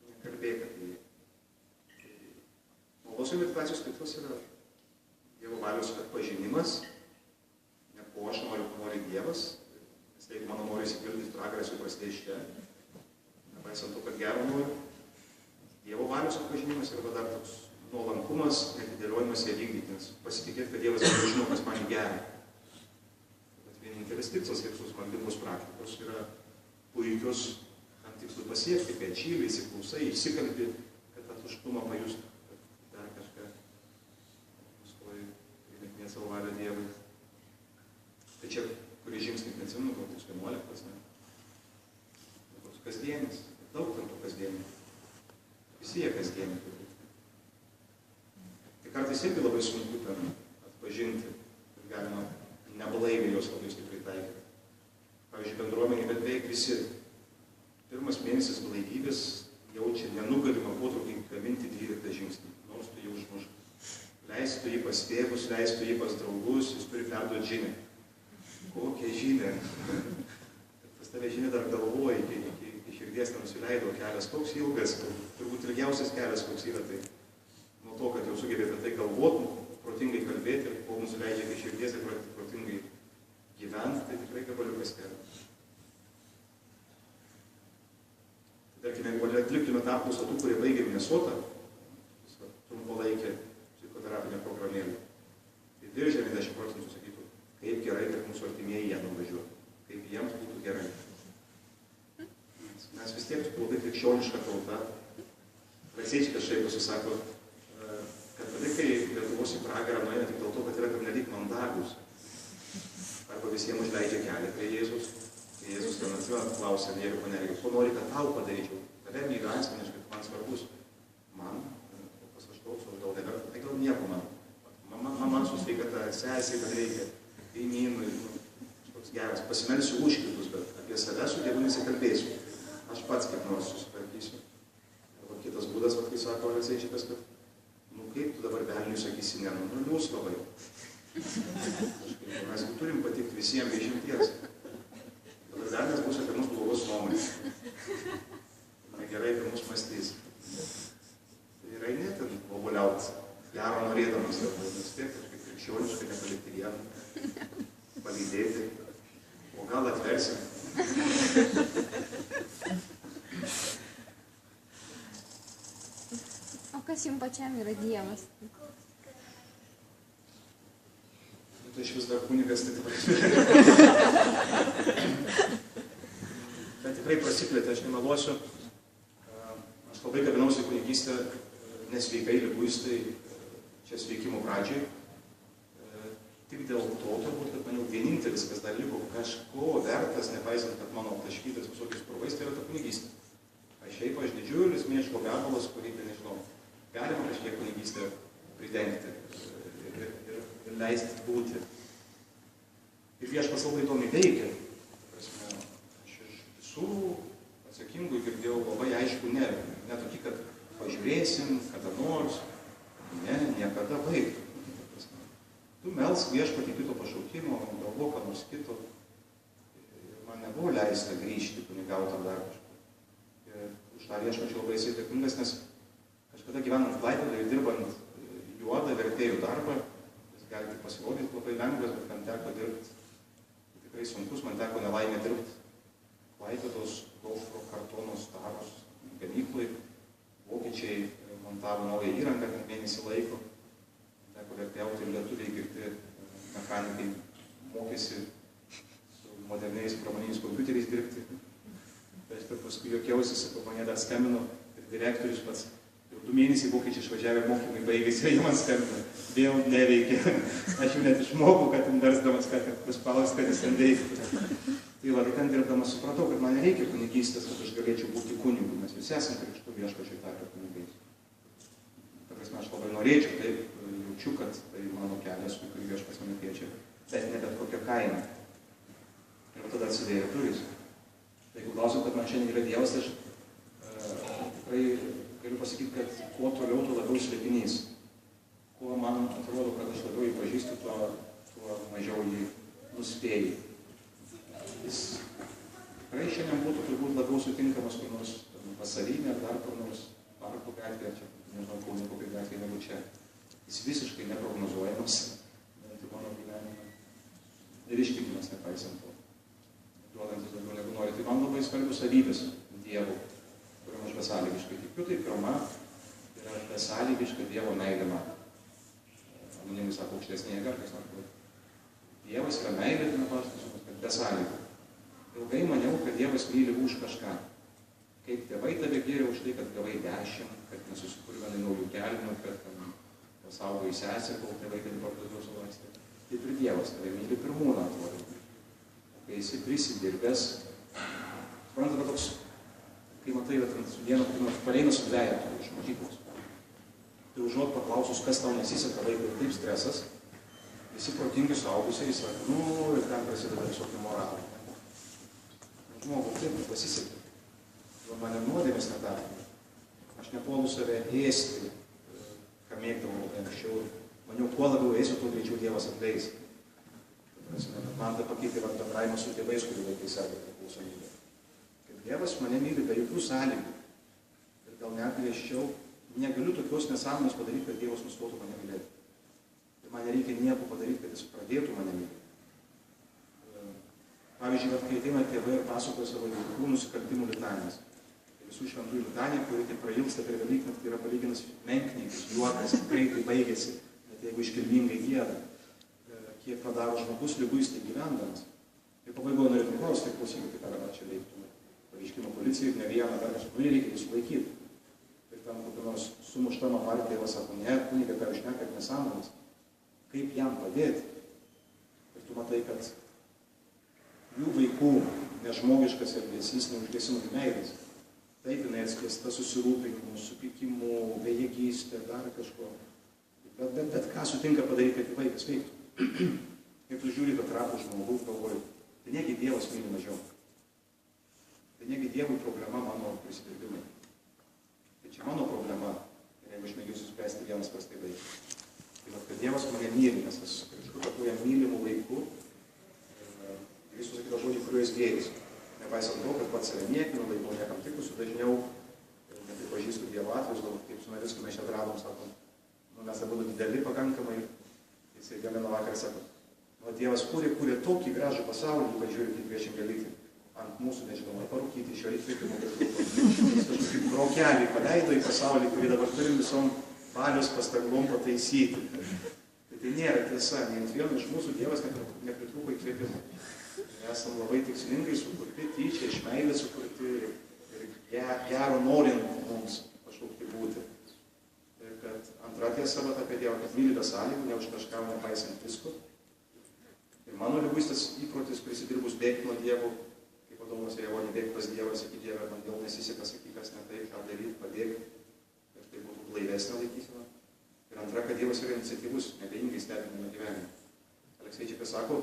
Nekalbėk apie jį. Maldos ir meditacijos tikslas yra Dievo valios atpažinimas, ne ko aš noriu, ko nori Dievas, nes jeigu mano nori įsipildyti pragaras, jau prasidėjo iš čia, nepaisant to, kad gero noriu, Dievo valios atpažinimas yra dar toks nuolankumas, netidėliojimas ją vykdyti, nes pasitikėti, kad Dievas žino, kas man gera. Bet vienintelis tikslas, kaip sus maldingos praktikos, yra puikius tam tikslui pasiekti, kai atšyli, įsiklausai, įsikalbi, kad tą tuštumą pajustų. Savo valią Dievui. Tai čia, kurie žingsniai neatsimenu, gal toks 11, ne? Toks kasdienis, daug tam to kasdienį. Visi jie kasdienį. Tai kartais irgi labai sunku ten atpažinti ir galima neblaiviai jos labai stipriai taikyti. Pavyzdžiui, bendruomenė, bet beveik visi 1 mėnesis blaivybės jaučia nenugalimą potraukį gaminti 12 žingsnį, nors tu jau užmušai. Leistų jį pas tėvus, leistų jį pas draugus, jis turi perduoti žinią. Kokią žinią? Pas tave žinią dar galvoja, iki širdies nenusileido kelias, toks ilgas, turbūt ilgiausias kelias, koks yra tai. Nuo to, kad jau sugebėte tai galvoti, protingai kalbėti, kol nusileidžia iki širdies ir protingai gyventi, tai tikrai gabaliukas kelias. Tarkime, jeigu atliktume tą apklausą tų, kurie baigė Minnesotą, trumpalaikė terapinė programėlė. Tai 90% sakytų, kaip gerai, kad mūsų artimieji ją nuvažiuotų, kaip jiems būtų gerai. Mes vis tiek labai krikščioniška tauta. Rasiečikas šaiposi sako, kad kai Lietuvos į pragarą nueina tik dėl to, kad yra pernelyg mandagus. Arba visiems užleidžia kelią prie Jėzus. Kai Jėzus ten atsivena, klausia, nėra panergių, ko nori, kad tau padaryčiau. Tave myliu asmeniškai, man svarbus. Man gal neverta, tai gal nieko man. Mama su sveikata, sesiai, kad reikia, kaimynui, toks geras. Pasimelsiu už kitus, bet apie save su Dievu nesikalbėsiu. Aš pats kaip nors susitvarkysiu. Arba kitas būdas, kai sako Rasiečikas, kad kaip tu dabar velniui sakysi ne, liūs labai. Mes turim patikti visiems be išimties. Dabar velnias bus apie mus blogos nuomonės. Negerai apie mus mąstys. Ir eini ten obuliaut, gero norėdamas, vis tiek kažkaip krikščioniškai nepalikti vieną, palydėti, o gal atversim. O kas jums pačiam yra Dievas? Tai iš vis dar kunigas, tai tikrai. Tai tikrai prasiplėtė, aš nemeluosiu. Aš labai kabinausi į kunigystę nesveikai, liguistai, čia sveikimo pradžiai. Tik dėl to turbūt, kad maniau vienintelis, kas dar liko kažko vertas, nepaisant, kad mano taškytas visokiais purvais, tai yra ta kunigystė. Aš šiaip aš didžiulis mieško gabalas, kurį, nežinau, galima kažkiek kunigystę pridengti ir leisti būti. Ir viešpats labai įdomiai veikia. Aš iš visų atsakingų girdėjau labai aišku ne tokį, kad pažiūrėsim, kada nors, ne, niekada baigtų. Tu melsk viešpatį kito pašaukimo, galvo, ką nors kito. Man nebuvo leista grįžti kunigautą dar kažką. Ir už tą viešpačią labai esi dėkingas, nes kažkada gyvenant Klaipėdoje ir dirbant dirbant juodą vertėjų darbą, jis gali tik pasirodyti labai lengvas, bet man teko dirbti tikrai sunkus, man teko nelaimė dirbti Klaipėdos Gofro kartono staros gamyklai. Vokiečiai montavo naują įrangą mėnesį laiko, teko vertėjauti ir lietuviai girti mechanikai mokėsi su moderniais pramoniniais kompiuteriais dirbti. Bet paskui juokiausi, sakau, mane dar skambino ir direktorius pats. Jau 2 mėnesiai vokiečiai išvažiavę mokymai baigėsi, jie man skambino, vėl neveikia. Aš jau net išmokau, kad versdamas, kad paspaus, kad jis ten veiktų. Tai va, ten dirbdamas supratau, kad man nereikia kunigystės, kad aš galėčiau būti kunigu, mes visi esame krikštų viešpačiui tarpę kunigais. Ta prasme, aš labai norėčiau, taip, jaučiu, kad tai mano kelias, kurį viešpas mane kviečia, bet ne bet kokią kainą. Ir tada atsidėjo durys. Tai jeigu klausiu, kad man šiandien yra Dievas, aš tikrai galiu pasakyti, kad kuo toliau, tuo labiau slėpinys. Kuo man atrodo, kad aš labiau jį pažįstu, tuo mažiau jį nuspėjai. Jis tikrai šiandien būtų turbūt labiau sutinkamas kur nors vasarinė ar dar kur nors parko gatvėje, čia nežinau, Kaune kokia gatvė negu čia. Jis visiškai neprognozuojamas, bent jau mano gyvenime. Ir ištikimas nepaisant to. Duodantis daugiau negu nori. Tai man labai svarbios savybės Dievo, kuriam aš besąlygiškai tikiu. Tai pirma, yra besąlygiška Dievo meilė man. Anonimai sako aukštesnė jėga, kas nori. Dievas yra meilė, tai nepaštas, kad besąlygiškai. Ilgai maniau, kad Dievas myli už kažką. Kaip tėvai tave gėrė už tai, kad gavai 10, kad nesusikurvenai naujų kelnių, kad pasaugai sesė, kol tėvai tave parduodavo sulastė. Taip ir Dievas tave myli pirmūną atrodo. Kai esi prisidirbęs, suprantame toks, kai matai, kad vieno pareina su dvejetu iš mokyklos. Tai užuot paklausus, kas tau nesiseka vaikui, taip stresas, visi protingi suaugusiai sako, ir ten prasideda visokių moralų. Žmogų, taip pasisekė. Mane nuodėmės nedarė. Aš nepuolu save ėsti, ką mėgdavau anksčiau. Maniau, kuo labiau eisiu, tuo greičiau Dievas atleis. Man tai pakeitė bendravimas su tėvais, kurių vaikai serga priklausomybė. Kaip Dievas mane myli be jokių sąlygų. Ir gal net griežčiau, negaliu tokios nesąmonės padaryti, kad Dievas nustotų mane mylėti. Ir man nereikia nieko padaryti, kad jis pradėtų mane mylėti. Pavyzdžiui, kai ateina tėvai ir pasakoja savo vaikų nusikaltimų litanijas. Visų šventųjų litanija, kuri tai prailgsta per Velyknaktį, yra palyginus menkniais, juokas, greitai baigėsi, net jeigu iškilmingai gieda, kiek padaro žmogus liguistai gyvendamas. Ir pabaigoje norėtum klausti, klausykite, ką dabar čia veiktų. Pareiškimo policija ir ne vieną dar kažką, reikia jį sulaikyti. Ir tam kokia nors sumuštama partija, tėvas sako, ne, kunigė, ką aš nekat nesąmonės. Kaip jam padėti? Ir tu matai, kad jų vaikų nežmogiškas elgesys neužgesino meilės. Taip, jinai atskleista susirūpinimu, supykimu, bejėgystė, dar kažko. Bet ką sutinka padaryti, kad vaikas veiktų? Kaip tu žiūri, kad trapų žmogų, galvoju, tai negi Dievas myli mažiau. Tai negi Dievui problema mano prisidirbimai. Tai čia mano problema, ir jeigu aš mėginsiu spręsti vienas prastai vaikas. Tai kad Dievas mane myli, nes aš kažkur tapau jam mylimų vaikų, jis susakyto žodžių, kuriuo jis gėris. Nepaisant to, kad pats save niekinu, laikau niekam tikusiu, dažniau nepripažįstu Dievo atvejus, gal kaip su Navicku mes čia atradom, sakom, mes abudu dideli pakankamai, jisai vieną vakarą sako, Dievas kūrė tokį gražų pasaulį, ypač žiūrė kaip viešim galyti, ant mūsų, nežinau, ar parūkyti iš jo įkvėpimo, jis kažkokį brokelį paleido į pasaulį, kurį dabar turim visom valios pastangom pataisyti. Tai nėra tiesa, nei ant vieno iš mūsų Dievas nepritrūko įkvėpimo. Esam labai tikslingai sukurti, tyčia iš meilės sukurti ir gero norint mums pašaukti būti. Ir kad antra tiesa apie Dievą, kad myli be sąlygų, ne už kažką nepaisant visko. Ir mano liguistas įprotis prisidirbus bėgti nuo Dievo, kaip Adomas ir Ieva, bėgti pas Dievą, sakyti Dievą, man dėl nesiseka, sakyk, kas ne taip, ką daryti, padėkti, ir tai būtų blaivesnė laikysena. Ir antra, kad Dievas yra iniciatyvus, nebeingai stebiname gyvenimą. Alekseičikas sako,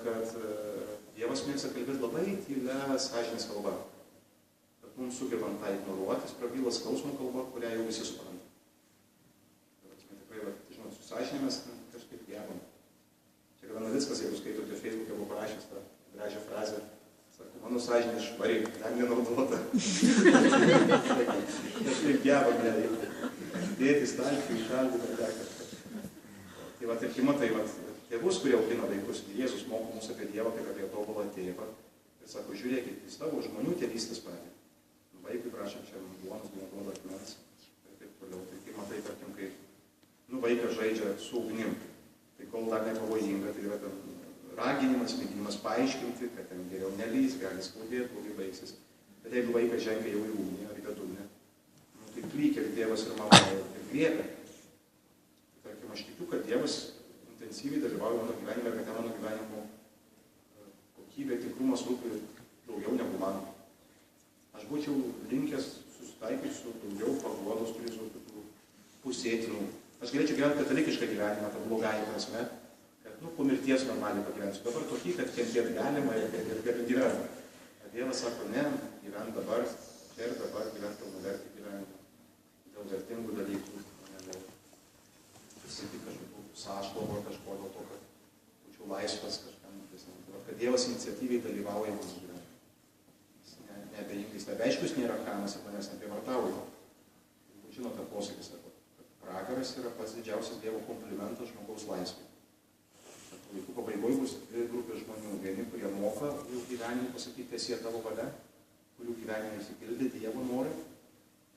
kad Dievas mėgsta kalbėti labai tylia sąžinės kalba. Kad mums sugebant tą ignoruoti, prabyla skausmo kalba, kurią jau visi supranta. Tikrai, žinot, su sąžinė mes kažkaip gebam. Čia kada Navickas, jeigu skaitote Facebook'e, buvo parašęs tą gražią frazę, sako, mano sąžinė švari, ten nenaudota. Kažkaip gebam ją veikti. įdėti stalčių, įšaldyti dar kažką. Tai va, tarkim, matai, tėvus, kurie augina vaikus, Jėzus moko mus apie Dievą kaip apie tobulą tėvą. Ir sako, žiūrėkit, jis tavo žmonių tėvystės pavyzdį. Vaikui prašančiam duonos, duoda akmens ir taip toliau. Tai kaip matai, tarkim, kai vaikas žaidžia su ugnim, tai kol dar nepavojinga, tai yra raginimas, mėginimas paaiškinti, kad ten geriau nelys, gali skaudėti, blogai baigsis. Bet jeigu vaikas žengia jau į ugnį ar į bedugnę, tai klykia ir tėvas ir mama ir griebia. Tarkim, aš tikiu, kad Dievas intensyviai dalyvauja mano gyvenime, kad mano gyvenimo kokybė, tikrumas rūpi daugiau negu man. Aš būčiau linkęs susitaikyti su daugiau paguodos turizmų, tokių pusėtinų. Aš galėčiau gyventi katalikišką gyvenimą, tą blogąją prasme, kad po mirties normaliai pagyvensiu. Dabar tokį, kad kentėti galima ir gyventi. Dievas sako, ne, gyvent dabar, čia ir dabar gyventi pilnavertį gyvenimą. Dėl vertingų dalykų, ne dėl pasakyti kažkokių sąšlovų ar kažko dėl to, kad būčiau laisvas kažkam. Kad Dievas iniciatyviai dalyvauja mūsų gyvenime. Neabejingais, nebeiškus nėra kamas ir manęs neprievartauja. Žinot, tą posakį sako, kad pragaras yra pats didžiausias Dievo komplimentas žmogaus laisvai. Laikų pabaigoje bus dvi grupės žmonių. Vieni, kurie moka jų gyvenimą pasakyti teisė tavo valia, kurių gyvenimą įsipildė Dievo norai,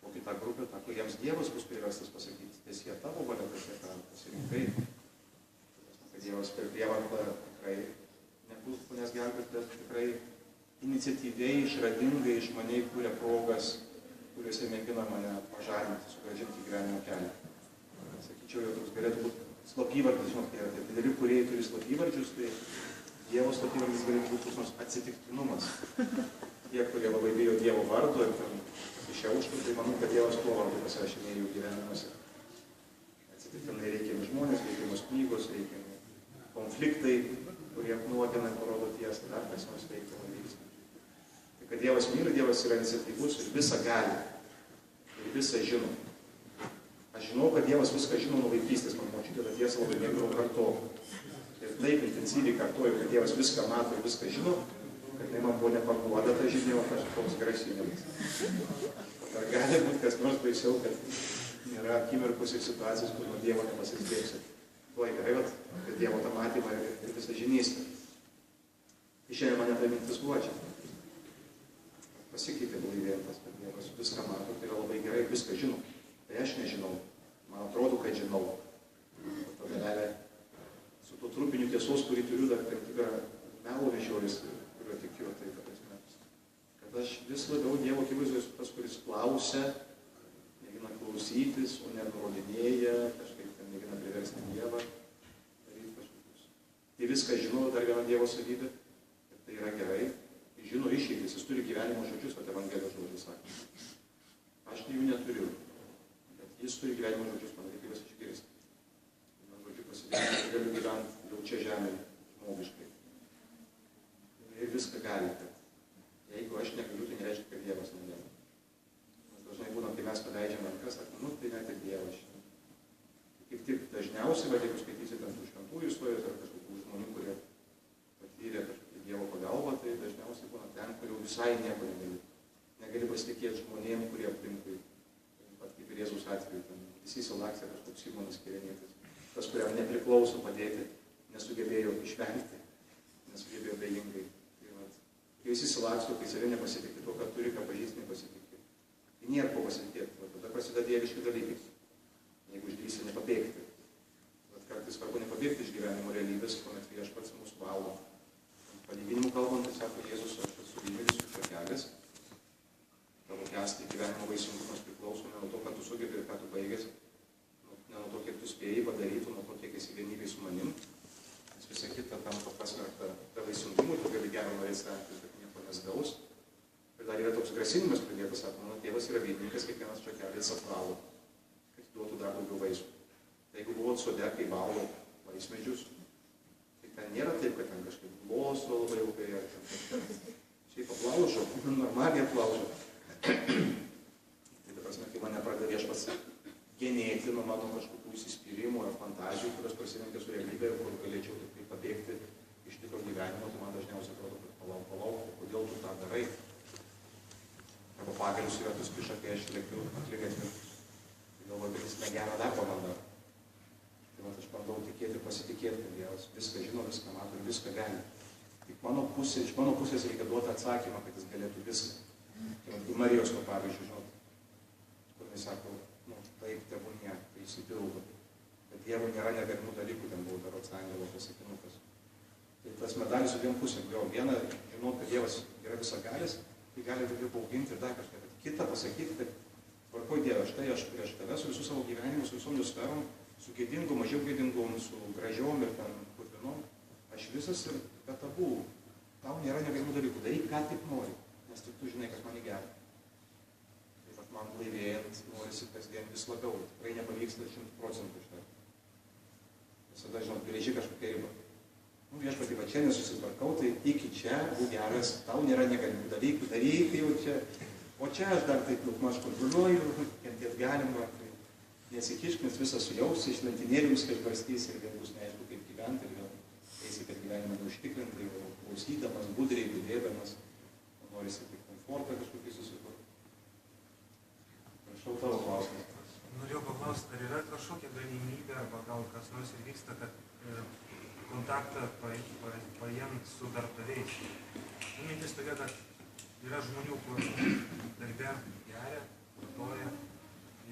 o kita grupė, ta, kuriems Dievas bus priverstas pasakyti teisė tavo valia, teisė tavo pasirinkai. Kad Dievas per prievartą tikrai nebus manęs gelbėti, bet tikrai iniciatyviai, išradingai, išmaniai kūrė progas, kuriuose mėgina mane pažarinti, sugrąžinti gyvenimo kelią. Sakyčiau, jau toks galėtų būti slapyvardis, žinot, kai tie dideli kūrėjai turi slapyvardžius, tai Dievo slapyvardis galėtų būti koks atsitiktinumas. Tie, kurie labai bijo Dievo vardo ir pasišiauštų, tai manau, kad Dievas tuo vardu pasirašinėja jų gyvenimuose. Atsitiktinai reikiami žmonės, reikiamos knygos, reikiami konfliktai, kurie apnuogina, parodo tiesą, dar kas nors veikiama vyksta. Tai kad Dievas myli, Dievas yra iniciatyvus ir visą gali, ir visą žino. Aš žinau, kad Dievas viską žino nuo vaikystės, man močiutė tą tiesą labai mėgdavo kartoju. Ir taip intensyviai kartoju, kad Dievas viską mato ir viską žino, kad man buvo nepaguoda ta žinia, o kažkoks grasinimas. Ar gali būti kas nors baisiau, kad yra akimirkos ir situacijos, kur nuo Dievo nepasislėpsi. Tuo gerai, kad Dievo tą matymą ir visą žinystę. Ir šiandien mane ta mintis guodžia. Pasikeitė blaivėtas, kad Dievas viską mato, tai yra labai gerai, viską žino. Tai aš nežinau, man atrodo, kad žinau. Tada realiai su tuo trupiniu tiesos, kurį turiu, dar tam tikrą melo vežiolis, kuriuo tikiu, tai kad aš vis labiau Dievo akivaizdoje esu tas, kuris klausia, mėgina klausytis, o ne nurodinėja, kažkaip ten mėgina priversti Dievą daryti kažkokius. Tai viską žinau, dar viena Dievo savybė, ir tai yra gerai. Jis žino išeitis, jis turi gyvenimo žodžius, kad Evangelijos žodžius sakė. Aš jų neturiu. Jis turi gyvenimo žodžius, man reikia juos išgirsti. Man žodžiu pasidėti, kad galiu gyventi jau čia žemėje, žmogiškai. Ir viską gali, kad jeigu aš negaliu, tai nereiškia, kad Dievas negali. Nes dažnai būna, kai mes paleidžiam rankas, sakome, tai net ir Dievas. Kaip tik dažniausiai, jeigu skaitysite ant šventųjų istorijos ar kažkokių žmonių, kurie patyrė kažkokį Dievo pagalbą, tai dažniausiai būna ten, kur jau visai nieko negali. Negali pasitikėti žmonėm, kurie aplinkui. Kaip ir Jėzaus atveju, visi Silaksė kažkoks Simonas Kirenietis, tas, kuriam nepriklauso padėti, nesugebėjo išvengti, nesugebėjo bejingai. Kai visi Silaksų, kai savie nepasitikė to, kad turi, ką pažįsti, nepasitikė. Tai nėra ko pasitikėti, tada prasideda dieviški dalykai, jeigu išdrįsi nepabėgti. Bet kartais svarbu nepabėgti iš gyvenimo realybės, kuomet Viešpats mūsų valdo. Palyginimų kalbant, tai sako Jėzus, aš esu vymelis iš šakelės. Tavo kęsti gyvenimo vaisingumas priklauso ne nuo to, ką tu sugebi ir ką tu baigėsi, ne nuo to, kiek tu spėjai padaryti, nuo to, kiek esi vienybėj su manim. Nes visa kita tampa pasmerkta be vaisingumui, tu gali gero norėti stengtis, bet nieko nesigaus. Ir dar yra toks grasinimas pridėtas, sako, mano tėvas yra vynininkas, kiekvienas šakelės apvalo, kad duotų dar daugiau vaisių. Tai jeigu buvot sode, kai valo vaismedžius, tai ten nėra taip, kad ten kažkaip glosto labai ilgai, ar ten šiaip aplaužo, normaliai aplaužo. Tai prasme, kai mane pradeda Viešpats genėti nuo mano kažkokių įsispyrimų ar fantazijų, kurios prasilenkia su realybė, kur galėčiau tik pabėgti iš tikro gyvenimo, tai man dažniausiai atrodo, kad palauk, kodėl tu tą darai? Arba pagalius yra tu spiša, kai aš lėkiu atlygatviu. Tai galvoju, kad jis gerą darbą man daro. Tai vat aš bandau tikėti ir pasitikėti, kad Dievas viską žino, viską mato ir viską gali. Tik iš mano pusės reikia duoti atsakymą, kad jis galėtų viską. Tai vat Marijos to pavyzdžių, žinot, kur jis sako, taip, tebūnie, tai įsipildo. Bet Dievo nėra negalimų dalykų, ten buvo berods angelo pasakinukas. Tai tas medalis su dviem pusėm. Jo, viena, žinot, kad Dievas yra visagalis, tai gali daugiau bauginti ir dar kažką. Bet kitą pasakyti, kad tvarkoj Dieve, štai aš prieš tave su visų savo gyvenimu, su visom jų sferom, su gėdingom, mažiau gėdingom, su gražiom ir ten purvinom, aš visas ir be tabų. Tau nėra negalimų dalykų. Daryk, ką tik nori, nes tik tu žinai, kas man į gerą. Tai vat man laivėjant norisi kasdien vis labiau. Tikrai nepavyksta 100% šitą. Visada, žinot, grėži kažkokia riba. Viešpatį, va čia nesusitvarkau, tai iki čia būk geras, tau nėra negalimų dalykų, daryk jau čia. O čia aš dar taip daugmaž kontroliuoju, kentėt galima, tai nesikišk, nes visą sujausi, iš lentynėlių viską išbarstys ir vėl bus neaišku, kaip gyventi, ir vėl eisi per gyvenimą neužtikrintai, klausydamas, budriai, budėdamas, norisi tik komfortą kažkokį susikurti. Prašau tavo klausimą. Norėjau paklausti, ar yra kažkokia galimybė, arba gal kas nors ir vyksta, kad kontaktą paėmt su darbdaviais. Mintis tokia, kad yra žmonių, kur darbe geria, vartoja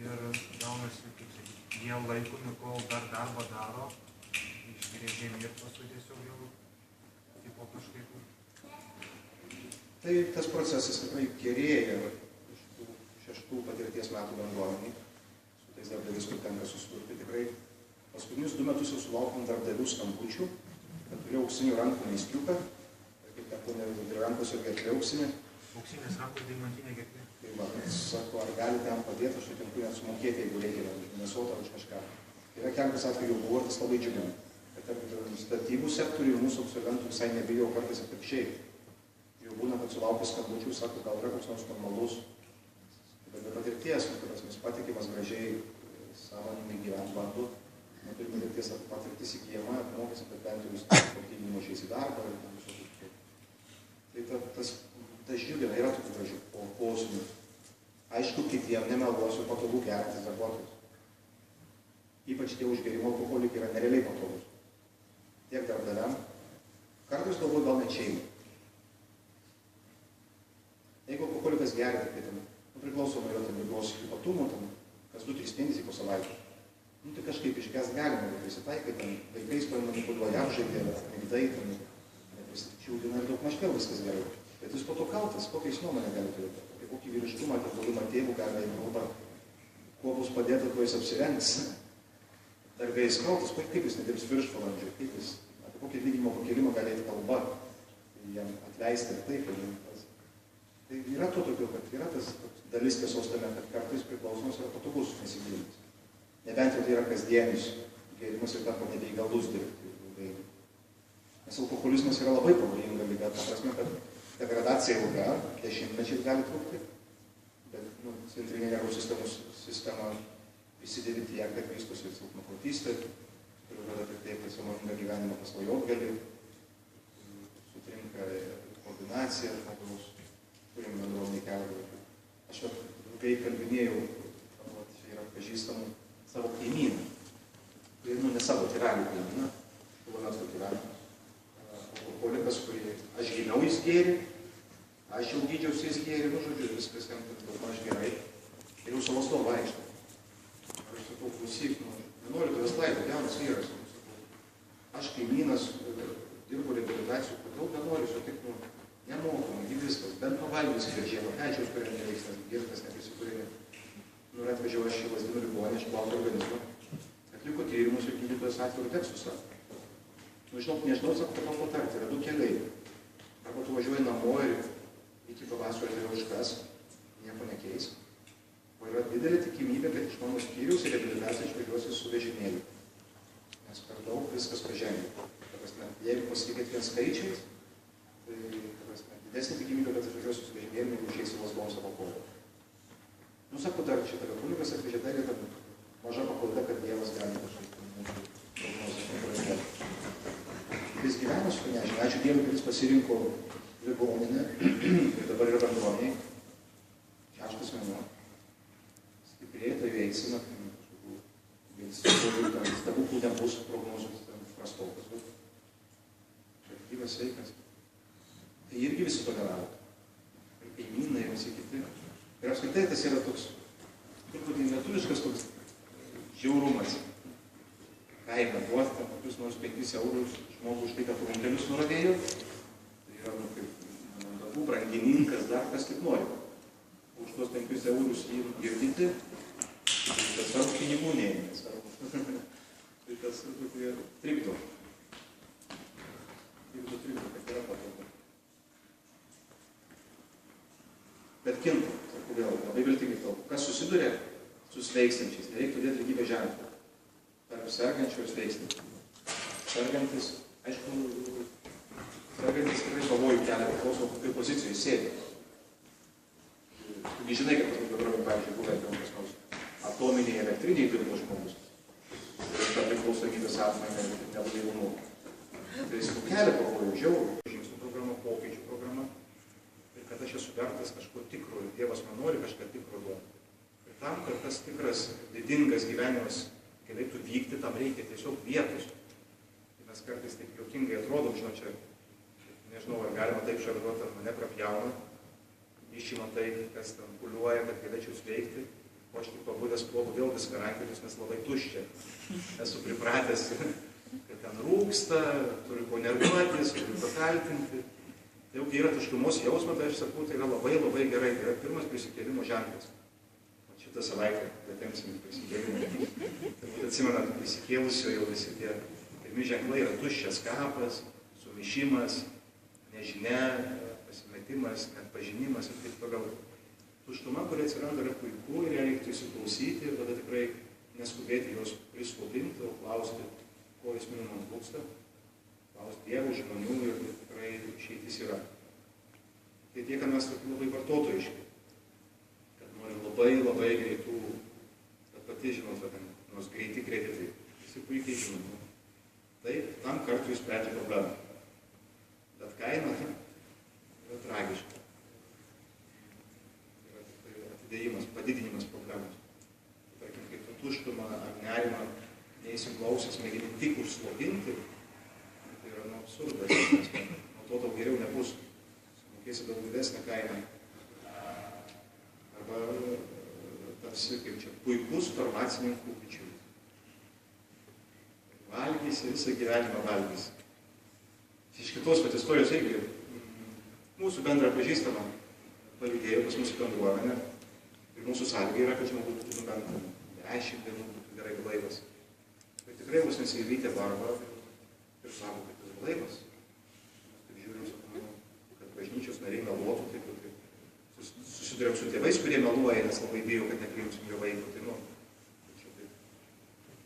ir gaunasi, kaip sakyti, jie laikomi, kol dar darbą daro, išgrėžėmi ir paskui tiesiog jau tipo kažkaip. Tai tas procesas tikrai gerėja iš tų 6 patirties metų bendruomeniai. Su tais darbdaviais, kur tenka susidurti, tikrai paskutinius 2 metus jau sulaukom darbdavių skambučių, kad turiu auksinių rankų meistriuką, ir kaip ten būna rankos ir gerklė auksinė. Auksinės rankos, deimantinė gerklė. Tai va, sako, ar gali ten padėti, aš sutinku net sumokėti, jeigu reikia, nesotą už kažką. Yra keletas atvejų buvo ir tas labai džiugina. Kad statybų sektorių mūsų absolventų visai nebijo, kartais atvirkščiai. Jau būna, kad sulaukia skambučių, sako, gal yra koks nors normalus. Bet be patirties, kurios mes patikimas gražiai sąmoningai gyvent bandu, neturime patirtis įgyjama, mokėsi, kad bent jau atlyginimo išeis į darbą ir visokių. Tai tas džiugina, yra tokių gražių klausimų. Aišku, kitiem nemeluosiu, patogu gerintis darbuotojus. Ypač tie užgėrimo alkoholikai yra nerealiai patogus. Tiek darbdaviam, kartais galvoju gal net šeimai. Jeigu alkoholikas geria, tai ten priklausomai yra ligos ypatumų, kas 2-3 mėnesiai po savaitę. Tai kažkaip išgęs galima, bet prisitaikai, vaikais manipuliuoja, apžaidė, migdai, neprisčiūdina ir daug mažkiau viskas gerai. Bet jis po to kaltas, kokią jis nuomonę gali turėti, apie kokį vyriškumą, apie buvimą tėvų gali kalba, kuo bus padėta, kuo jis apsirengs. Darbė jis kaltas, kaip jis nedirbs viršvalandžių, kaip jis, apie kokį atlyginimo pakelimą gali eiti kalba, jam atleisti ir taip. Tai yra to tokio, kad yra tas dalis tiesos tame, kad kartais priklausomas yra patogus nesigilintis. Nebent jau tai yra kasdienis gėrimas ir tampa nebeįgalus dirbti. Nes alkoholizmas yra labai pavojinga liga, ta prasme, kad degradacija ilga, 10-mečiai gali trukti, bet centrinė nervų sistema įsidėvi tiek, kad vystosi ir silpnaprotystė, turiu veda tik taip, kad sąmoningą gyvenimą pasvajot gali, sutrinka koordinacija žmogaus, turim bendruomenį kelio. Aš ilgai kalbinėjau, čia yra pažįstamų savo kaimyną, ne savo tėvelių kaimyną, kilometrų tėvelių. Alkoholikas, kurį aš gimiau, jis gėrė, aš jau gydžiausi, jis gėrė, žodžiu, viskas jam daugmaž gerai. Ir jau savo stovo vaikšto. Aš sakau, klausyk, nenoriu tavęs laidoti, jaunas vyras. Aš kaimynas, dirbu reabilitacijų, kodėl nenoriu sutikti, nemokamai, į viskas, bent pavalgys žiemą, pečiaus kurie nereiks, nes girtas neprisikūrė. Ir atvažiavau aš į Lazdynų ligoninę, aš plaukiu organizmą, atliko tyrimus ir gydytojas atvirų tekstų sako. Nežinau, sako, kad man patarti, yra 2 keliai. Arba tu važiuoji namo ir iki pavasario vėl iškas, nieko nekeis. O yra didelė tikimybė, kad iš mano skyriaus ir reabilitacija išvažiuosi su vežimėliu. Nes per daug viskas pažengia. Jeigu pasitikėt vien skaičiais, tai didesnė tikimybė, kad išvažiuosi su vežimėliu, negu išeisi Lazdom savo kovo. Sako, dar šitą kunigas atvežė dar ir maža paklaida, kad Dievas gali kažkaip mūsų. Jis gyvena su nežinia. Ačiū Dievui, kad jis pasirinko ligoninę ir dabar yra bendruomeniai. 6 mėnuo. Stiprėja, tai veisina, kažkokių ten stebuklų nebus, prognozijos ten prastokas bus. Gyvas, sveikas. Tai irgi visi toleravo. Ir kaimynai, ir visi kiti. Ir apskritai tas yra toks, truputį lietuviškas toks žiaurumas. Kaime duoti, ten kokius nors 5 eurus žmogų už tai, kad runkelius nuravėjo. Tai yra, kaip mandagų brangininkas, dar kas tik nori. Už tos 5 eurus jį girdyti, tai savo pinigų neėmė. Tai tas trikdo. Trikdo, kad yra patogu. Bet kinta, sakau vėl, labai viltingai kalbu. Kas susiduria su sveikstančiais, nereikia turėti lygybės ženklą. Tarp sergančių ir sveikstančių. Sergantis, aišku, sergantis tikrai pavojų kelia, priklauso kokioj pozicijoje sėdi. Tu žinai, kad pas mus dabar, pavyzdžiui, buvę kas nors atominiai elektriniai dirbo žmogus. Ir ta priklausomybės atmaina neblaivumų. Tai jis kelia pavojų, žiaurų. Žingsnių programa, pokyčių programa. Ir kad aš esu vertas kažko tikro ir Dievas man nori kažką tikro duoti. Ir tam, kad tas tikras, didingas gyvenimas galėtų vykti, tam reikia tiesiog vietos. Ir mes kartais taip juokingai atrodom, žinau, čia, nežinau, ar galima taip šarduoti, ar mane prapjauna, išima tai, kas ten puliuoja, kad galėčiau sveikti, o aš tik pabudęs plovu vėl viską rankelius, nes labai tuščia. Esu pripratęs, kad ten rūksta, turiu ko nervuotis, turiu pakaltinti. Tai jau kai yra tuštumos jausmas, tai aš sakau, tai yra labai labai gerai, tai yra pirmas prisikėlimo ženklas. Šitą savaitę patemsim prisikėlimą. Turbūt atsimenat, prisikėlusio jau visi tie pirmi ženklai yra tuščias kapas, sumišimas, nežinia, pasimetimas, atpažinimas ir taip toliau. Tuštuma, kuri atsiranda, yra puiku ir ją reiktų įsiklausyti ir tada tikrai neskubėti jos prislopinti, o klausti, ko esminių man trūksta. Klausti Dievų, žmonių ir tikrai išeitis yra. Tai tiek, kad mes tokie labai vartotojiški. Norim labai, labai greitų, bet pati žinot, nors greiti kreditai, visi puikiai žinot. Taip, tam kartu jūs sprendžia problemą. Bet kaina yra tragiška. Yra atidėjimas, padidinimas problemos. Tarkim, kai tu tuštumą ar nerimą neįsiklausęs mėgini tik užslopinti, tai yra absurdas, nes nuo to daug geriau nebus. Mokėsi daug didesnę kainą. Arba tarsi, kaip čia, puikus farmacininkų bičiulis. Valgysi, visą gyvenimą valgysi. Iš kitos pat istorijos irgi mūsų bendra pažįstama palydėjo pas mūsų bendruomenę. Ir mūsų sąlyga yra, kad žmogus būtų bent 10 dienų būtų gerai blaivas. Tai tikrai mus nesivytė barba ir sako, kad jis blaivas. Taip žiūrim, kad bažnyčios nariai meluotų, taip ir taip. Susidurėm su tėvais, kurie meluoja, nes labai bijo, kad nepriimsim jo vaikų.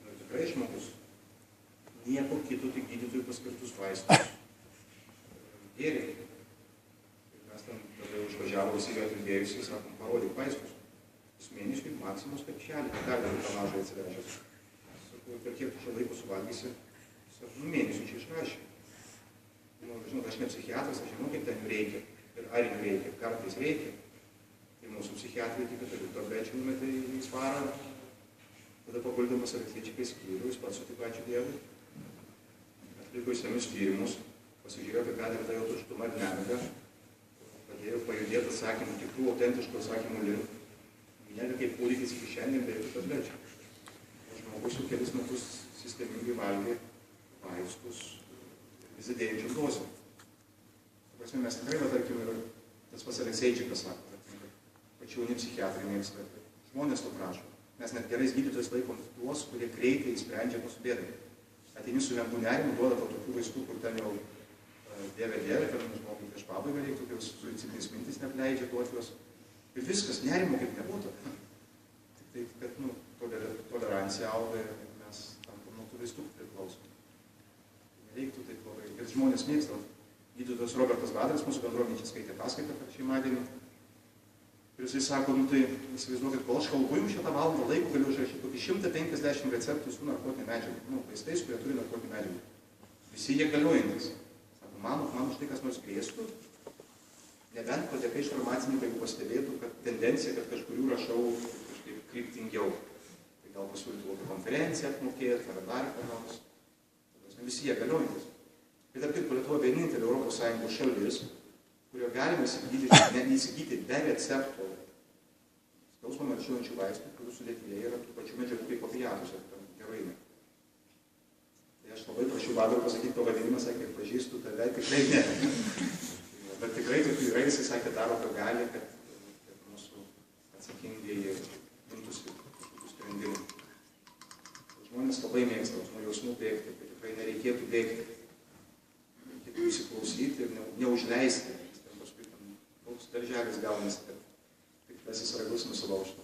Tai tikrai žmogus nieko kito, tik gydytojų paskirtus vaistus. Gėrė. Ir mes ten tada užvažiavo visi atidėjusi ir sakom, parodyk vaistus. Jūs mėnesiui maksimos kapšelį, dar dar tą mažą atsivežęs. Sakau, per kiek tu čia laiko suvalgysi? Sakau, mėnesiui čia išrašė. Žinot, aš ne psichiatras, aš žinau, kaip ten jų reikia. Ir ar jų reikia, kartais reikia. Tai mūsų psichiatrai tik turi tablečių numetė į svarą. Tada paguldamas električikai skyrių, jis pats sutiko, ačiū Dievui. Atliko įsamius tyrimus, pasižiūrėjo, kad gali tą jo tuštumą ir nemigą. Padėjo pajudėti atsakymų, tikrų, autentiškų atsakymų link. Nėra kaip kūdikis iki šiandien, be jokių tablečių. Žmogus jau kelis metus sistemingai valgė vaistus vis didėjančių dozių. Mes tikrai, tarkim, ir tas pats Alekseičikas sako, kad jauni psichiatrai mėgsta. Žmonės to prašo. Mes net gerais gydytojais laikom tuos, kurie greitai įsprendžia mūsų bėdą. Ateini su lengvu nerimu, duoda to tokių vaistų, kur ten jau dieve, ten žmogui prieš pabaigą reiktų, kai suicidinės mintis neapleidžia duoti juos. Ir viskas, nerimo kaip nebūtų. Tik tai, kad tolerancija auga ir mes tam nuo tų vaistų priklausom. Nereiktų taip labai. Ir žmonės mėgsta. Gydytojas Robertas Badras, mūsų bendruomenė čia skaitė paskaitą per šeimadienį. Ir jisai sako, tai įsivaizduokit, kol aš kalbu jums šitą valandą laiko, galiu užrašyti kokį 150 receptų su narkotinių medžiagų. Vaistais, kurie turi narkotinių medžiagų. Visi jie galiojantis. Sako, man už tai kas nors grėstų, nebent padėka iš farmacininkai pastebėtų, kad tendencija, kad kažkurių rašau kažkaip kryptingiau. Tai gal pasiūlyti kokią konferenciją apmokėti ar dar ką nors. Visi jie galiojantis. Ir tarp kitko, Lietuva vienintelė Europos Sąjungos šalis, kurio galima įsigyti be recepto skausmą malšinančių vaistų, kurių sudėtyje yra tų pačių medžiagų kaip opiatuose, heroinai. Tai aš labai prašiau vadovą pasakyti pavadinimą, sakė, pažįstu tave, tikrai ne. Bet tikrai tokių yra, jisai sakė, daro, ką gali, kad mūsų atsakingieji imtųsi tokių sprendimų. Žmonės labai mėgsta nuo jausmų bėgti, kad tikrai nereikėtų bėgti. Reikėtų įsiklausyti ir neužleisti. Paskui toks darželis gaunasi, kad tik visis ragus nusilaužtų.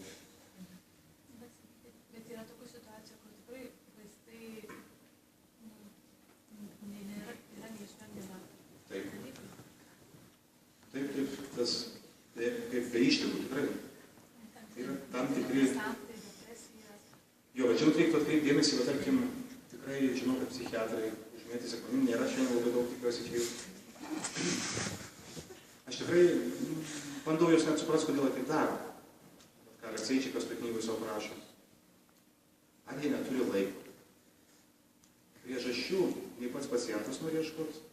Bet yra tokių situacijų, kur tikrai vaistai yra neišvengiama. Taip. Taip, tas kaip be išlygų tikrai. Tai yra tam tikri... Jo, bet čia reiktų atkreipti dėmesį, bet tarkim, tikrai žinau, kad psichiatrai užmėtys ekonominį nėra, šiandien labai daug tikiuosi čia jau. Aš tikrai bandau jūs net suprasti, kodėl tai daro. Ką Alekseičikas toj knygoj savo prašo. Ar jie neturi laiko? Priežasčių nei pats pacientas nori ieškoti,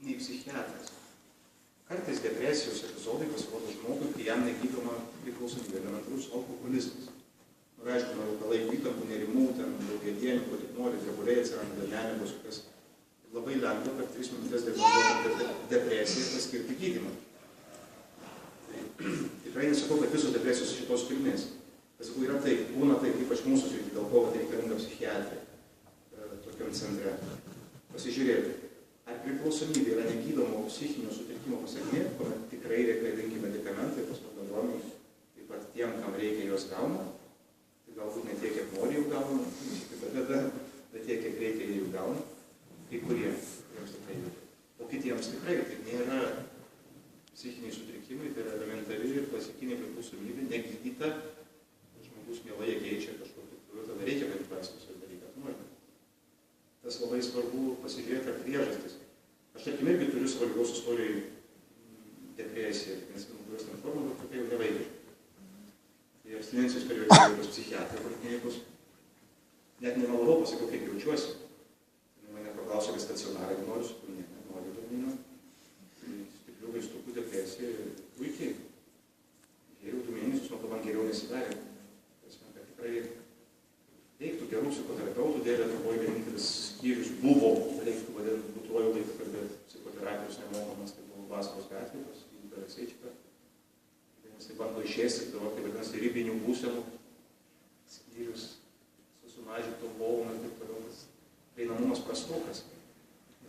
nei psichiatras. Kartais depresijos epizodai pasirodo žmogui, kai jam negydoma priklausomybė, elementarus alkoholizmas. Ir aišku, nuo ilgą laiką įtampų, nerimų, ten daugiadienių, ko tik nori, drebuliai atsiranda, nemigos, kas labai lengva per 3 minutės diagnozuoti depresiją ir paskirti gydymą. Tai tikrai nesakau, kad visos depresijos šitos kilmės. Pasakau, yra taip, būna taip, ypač mūsų srity, dėl ko tai reikalinga psichiatrija tokiam centre. Pasižiūrėti, ar priklausomybė yra negydomo psichinio sutrikimo pasekmė, kuomet tikrai reikalingi medikamentai, pas bendruomenei, taip pat tiem, kam reikia, juos gauna. Galbūt ne tiek, kiek nori jų gauna, bet tiek, kiek reikia jų gauna. Kai kurie jiems tikrai reikia. O kitiems tikrai, tai nėra psichiniai sutrikimai, tai yra elementari ir klasikinė priklausomybė, negydyta. Žmogus mielai keičia kažkokį, tada reikia, kad įprastų savo dalyką. Tas labai svarbu pasižiūrėti, ar priežastis. Aš tarkim irgi turiu savo ligos istorijai depresiją, nes kurios ten formų, bet tokia jau neveikia. Tai abstinencijos periodijos psichiatrai poliklinikos. Net nemalau pasakiau, kaip jaučiuosi. Tai mane paklausė, kad stacionarai noriu, sakau, ne, noriu domino. Tai stiprių vaistukų depresija puikiai. Geriau 2 mėnesius, nuo to man geriau nesidarė. Kad tikrai reiktų gerų psichoterapeutų, dėlė Lietuvoje vienintelis skyrius buvo, reiktų vadinti, būtuoju laiką kalbėti, psichoterapijos nemokamas, tai buvo Vasaros gatvės, gydytojas Alekseičikas. Jis bando išėsti, tai vadinasi ribinių būsenų skyrius su sumažintų lovų ir taip toliau. Prieinamumas prastokas.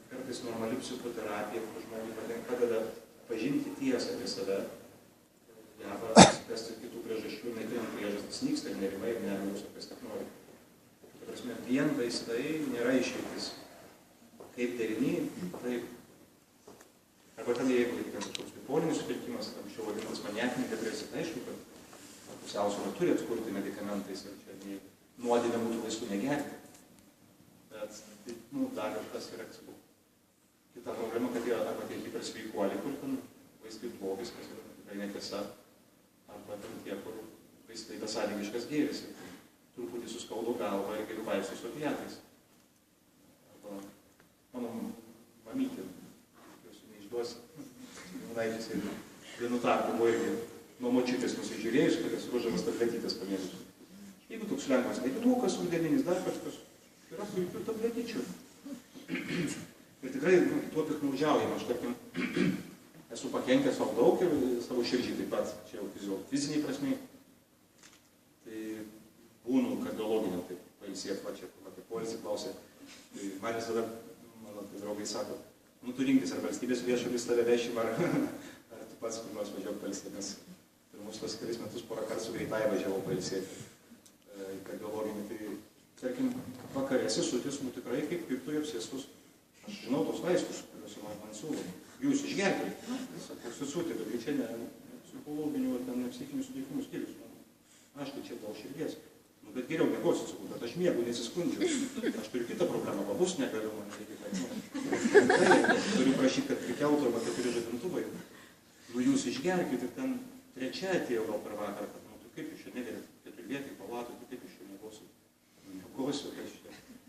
Kartais normali psichoterapija, kur žmogui padeda pažinti tiesą apie save, geba spręsti kitų priežasčių, neturint priežastis nyksta ir nerimai ir nerimus apie ką nori. Tai prasme, vien vaistai nėra išeitis. Kaip derinį, taip. Arba tada, jeigu kažkoks bipolinis sutrikimas, anksčiau vadinamas maniakinė depresija, tai aišku, kad pusiausvyrą turi atkurti medikamentais ir čia nuodėmė būtų vaistų negerti. Bet, dar ir tas yra, sakau, kita problema, kad yra arba tie hipersveikuoliai, kur ten vaistai blogis, kas yra tikrai netiesa, arba ten tie, kur vaistai besąlygiškas gėris, truputį suskaudo galvą ir geriau vaistus su opiatais. Arba mano mamytė, duosi. Naitis ir vienu tarpu buvo irgi nuo močiutės nusižiūrėjus, kad esu ruožamas tabletytės pamėgus. Jeigu toks lengvas nedidukas, rudeninis dar kažkas, yra puikių tabletyčių. Ir tikrai tuo piknaudžiaujama. Aš, tarkim, esu pakenkęs savo daug ir savo širdžiai taip pat, čia jau fiziniai prasmei. Tai būnu kardiologinio, taip, pailsėt, va čia, apie poilsį klausė. Tai man visada, mano draugai sako, tu rinktis, ar valstybės viešolis tave vešim, ar tu pats kur nors važiuok pailsėti, nes pirmus tos 3 metus porą kartų su greitai važiavau pailsėti į kardiologinį. Tai, tarkim, vakarė sesutis, tikrai kaip piktų apsėstus. Aš žinau tos vaistus, kuriuos man siūlo. Jūs išgerkite. Sakau, sesutė, bet čia ne psichologinių, ten ne psichinių sutrikimų skyrius. Aš tai čia dėl širdies. Bet geriau mėgosit, sakau, bet aš miegu, nesiskundžiu. Aš turiu kitą problemą, babus negaliu, man reikia tai. Turiu prašyti, kad prikeltų arba 4 žadintuvai. Jūs išgerkite ir ten 3 atėjo gal per vakarą, kad, kaip jūs čia negerėt 4 vietai, palatų, kaip jūs čia mėgosit. kosiu,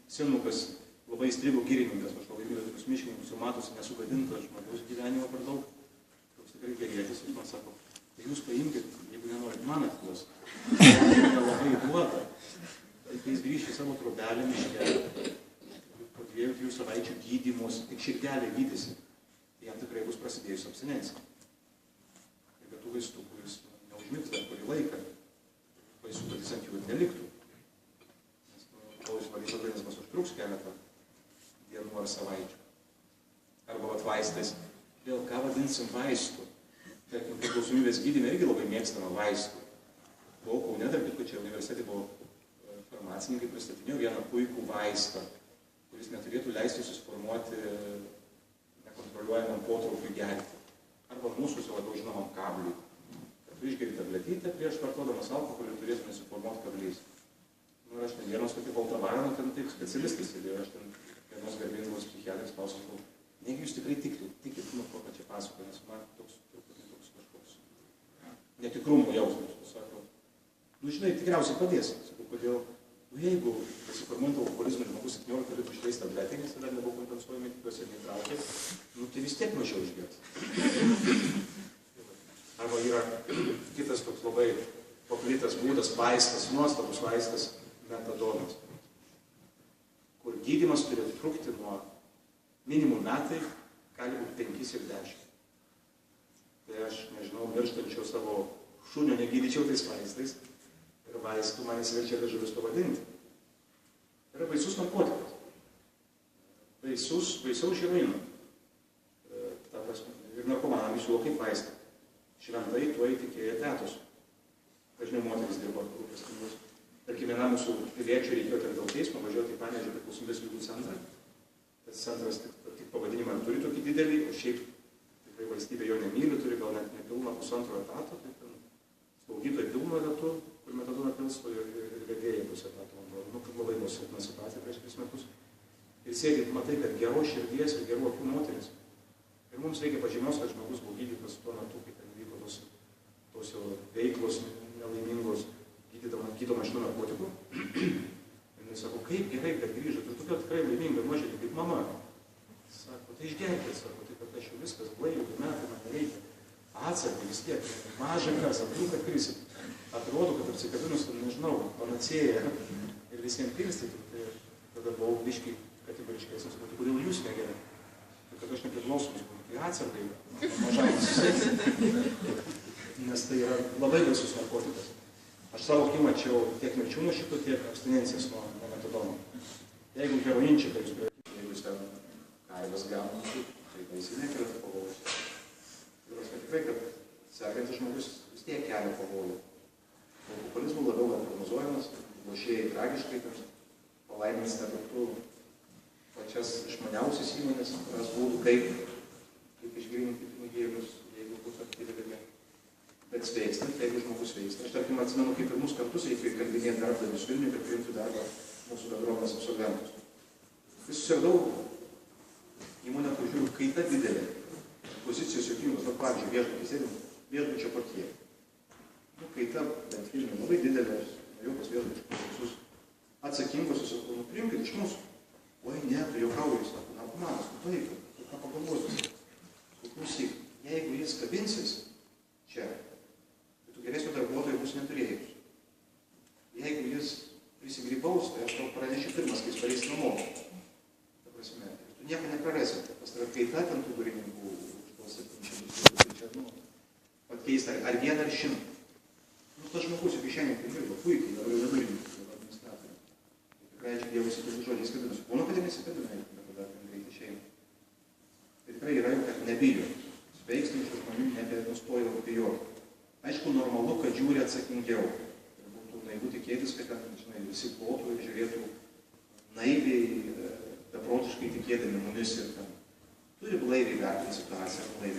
senukas, labai įstrigo girininkas, aš labai myliu tokius miškininkus, jau matosi nesugadinto žmogaus gyvenimo per daug. Toks tikrai gerėtis, jis man sako, tai jūs paimkit, jeigu nenorit man atkuos. Nelabai duoda. Tai jis grįžti savo trobelę miške, po 2-3 savaičių gydymus, tik širdelė gydysi. Jam tikrai bus prasidėjus abstinencija. Ir be tų vaistų, kuris neužmigs dar kurį laiką, vaistų, kad jis ant jų ir neliktų. Nes kol išvalys organizmas užtruks keletą dienų ar savaičių. Arba vat vaistais. Vėl ką vadinsim vaistų? Tarkim, priklausomybės gydyme irgi labai mėgstama vaistų. Buvau Kaune, dar kitko čia universitete buvo farmacininkai pristatinėjo vieną puikų vaistą, kuris neturėtų leisti susiformuoti nekontroliuojamam potraukiui gerti. Arba mūsų jau labiau žinomam kabliui. Kad tu išgeri tabletytę prieš vartodamas alkoholį turėtų nesiformuoti kablys. Nu ir aš ten vienos tokį baltavarą, ten taip specialistas sėdėjo, aš ten vienos garbingos psichiatrės klausiau, negi jūs tikrai tikit, nu ko čia pasakoju, nes man toks kažkoks netikrumo jausmas. Sako, nu žinai, tikriausiai padės. Sakau, kodėl? Nu jeigu pasiformuotų alkoholizmą žmogus 17 litrų išleis tabletę, nes tada nebuvo kompensuojami, tikiuosi ir netraukė, nu tai vis tiek mažiau išgers. Arba yra kitas toks labai paplitęs būdas, vaistas, nuostabus vaistas, metadonas, kur gydymas turėtų trukti nuo minimum metai, gali būti 5 ir 10. Tai aš, nežinau, mirštančio savo šunio negydyčiau tais vaistais. Ir vaistų man įsiverčia žodžius pavadinti. Tai yra baisus narkotikas. Baisiau heroino. Ir narkomanam siūlo kaip vaistą. Šventai tuo įtikėjo tetos. Dažniau moteris dirbo grupės kunigus. Tarkim, vienam mūsų piliečių reikėjo ten dėl teismo važiuoti į Panevėžio priklausomybės ligų centrą. Tas centras tik pavadinimą turi tokį didelį, o šiaip tikrai valstybė jo nemyli, turi gal net nepilną 1,5 etato. Tai ten slaugytojai pilno etatų, kur metadoną pilsto ir vedėjai bus etato. Nu, kad labai buvo silpna situacija prieš 3 metus. Ir sėdit, matai, kad geros širdies ir gerų akių moteris. Ir mums reikia pažymios, kad žmogus buvo gydytas tuo metu, kai ten vyko tos jau veiklos nelaimingos, gydoma šitų narkotikų. Ir jis sako, kaip gerai, kad grįžot, ir tokia tikrai laiminga nuoširdė, kaip mama. Sako, tai išgerkit, sako, tai kad aš jau viskas blaiviu, metai man nereikia. Atsargiai vis tiek, mažą kas, antrų, kad krisit. Atrodo, kad apsikabinus, nežinau, panacėja ir visiems pilstyti. Tai tada buvau biškai kategoriškesnis, bet kodėl jūs negerai? Tai kad aš nepriklausomus buvau, tai atsargiai, mažai. Nes tai yra labai baisus narkotikas. Aš savo akim mačiau tiek mirčių nuo šito, tiek abstinencijas nuo metadono. Jeigu heroinčikai, jeigu jūs ten kailas gauna, tai baisiai nekelia pavojus. Tikrai, kad sergantis žmogus vis tiek kelia pavojų. Alkoholizmų labiau prognozuojamas, lošėjai tragiškai, kad palaiminsite kartu pačias išmaniausias įmonės, kurios būtų kaip išgryninti pinigėlius, jeigu būtų aktyvi liga. Bet sveikstant, jeigu žmogus sveiksta. Aš tarkim atsimenu, kaip pirmus kartus reikėjo kalbinėti darbdavius Vilniuje, kad priimtų darbą mūsų bendruomenės absolventus. Kai susirgau įmonę, kur žiūriu, kaita didelė. Pozicijos jokingos, nu, pavyzdžiui, viešbutį sėdim, viešbučio portieriai. Nu, kaita, bent Vilniuje, labai didelė, aš norėjau pas viešbučius visus atsakingus, sakau, nu, priimkit iš mūsų. Oi, ne, tu juokauji, sako, narkomanas, tu taip, tu ką pagalvosi. Klausyk, jeigu jis kabinsis čia, tai tu geresnio darbuotojo bus neturėjus. Jeigu jis prisigrybaus, tai aš tau pranešiu pirmas, kai jis pareis namo. Ta prasme, tu nieko neprarasi, pas tave kaita ten tų durininkų už tos 700, čia, nu, pat keista, ar 1 ar 100. Nu, tas žmogus jau kišenėje primirgo, puikiai, dabar jau durininkų, dabar administratoriai. Tikrai, ačiū Dievui, šitas žodžiais kabinusi. Būna, kad ir nesikabina, tada ten greitai išeina. Tai tikrai yra jau, kad nebijo. Sveikstančių žmonių nebenustoja bijoti. Aišku, normalu, kad žiūri atsakingiau. Ir būtų naivu tikėtis, kad ten, žinai, visi plotų ir žiūrėtų naiviai, beprotiškai tikėdami mumis ir ten. Turi blaiviai vertinti situaciją, blaiviai.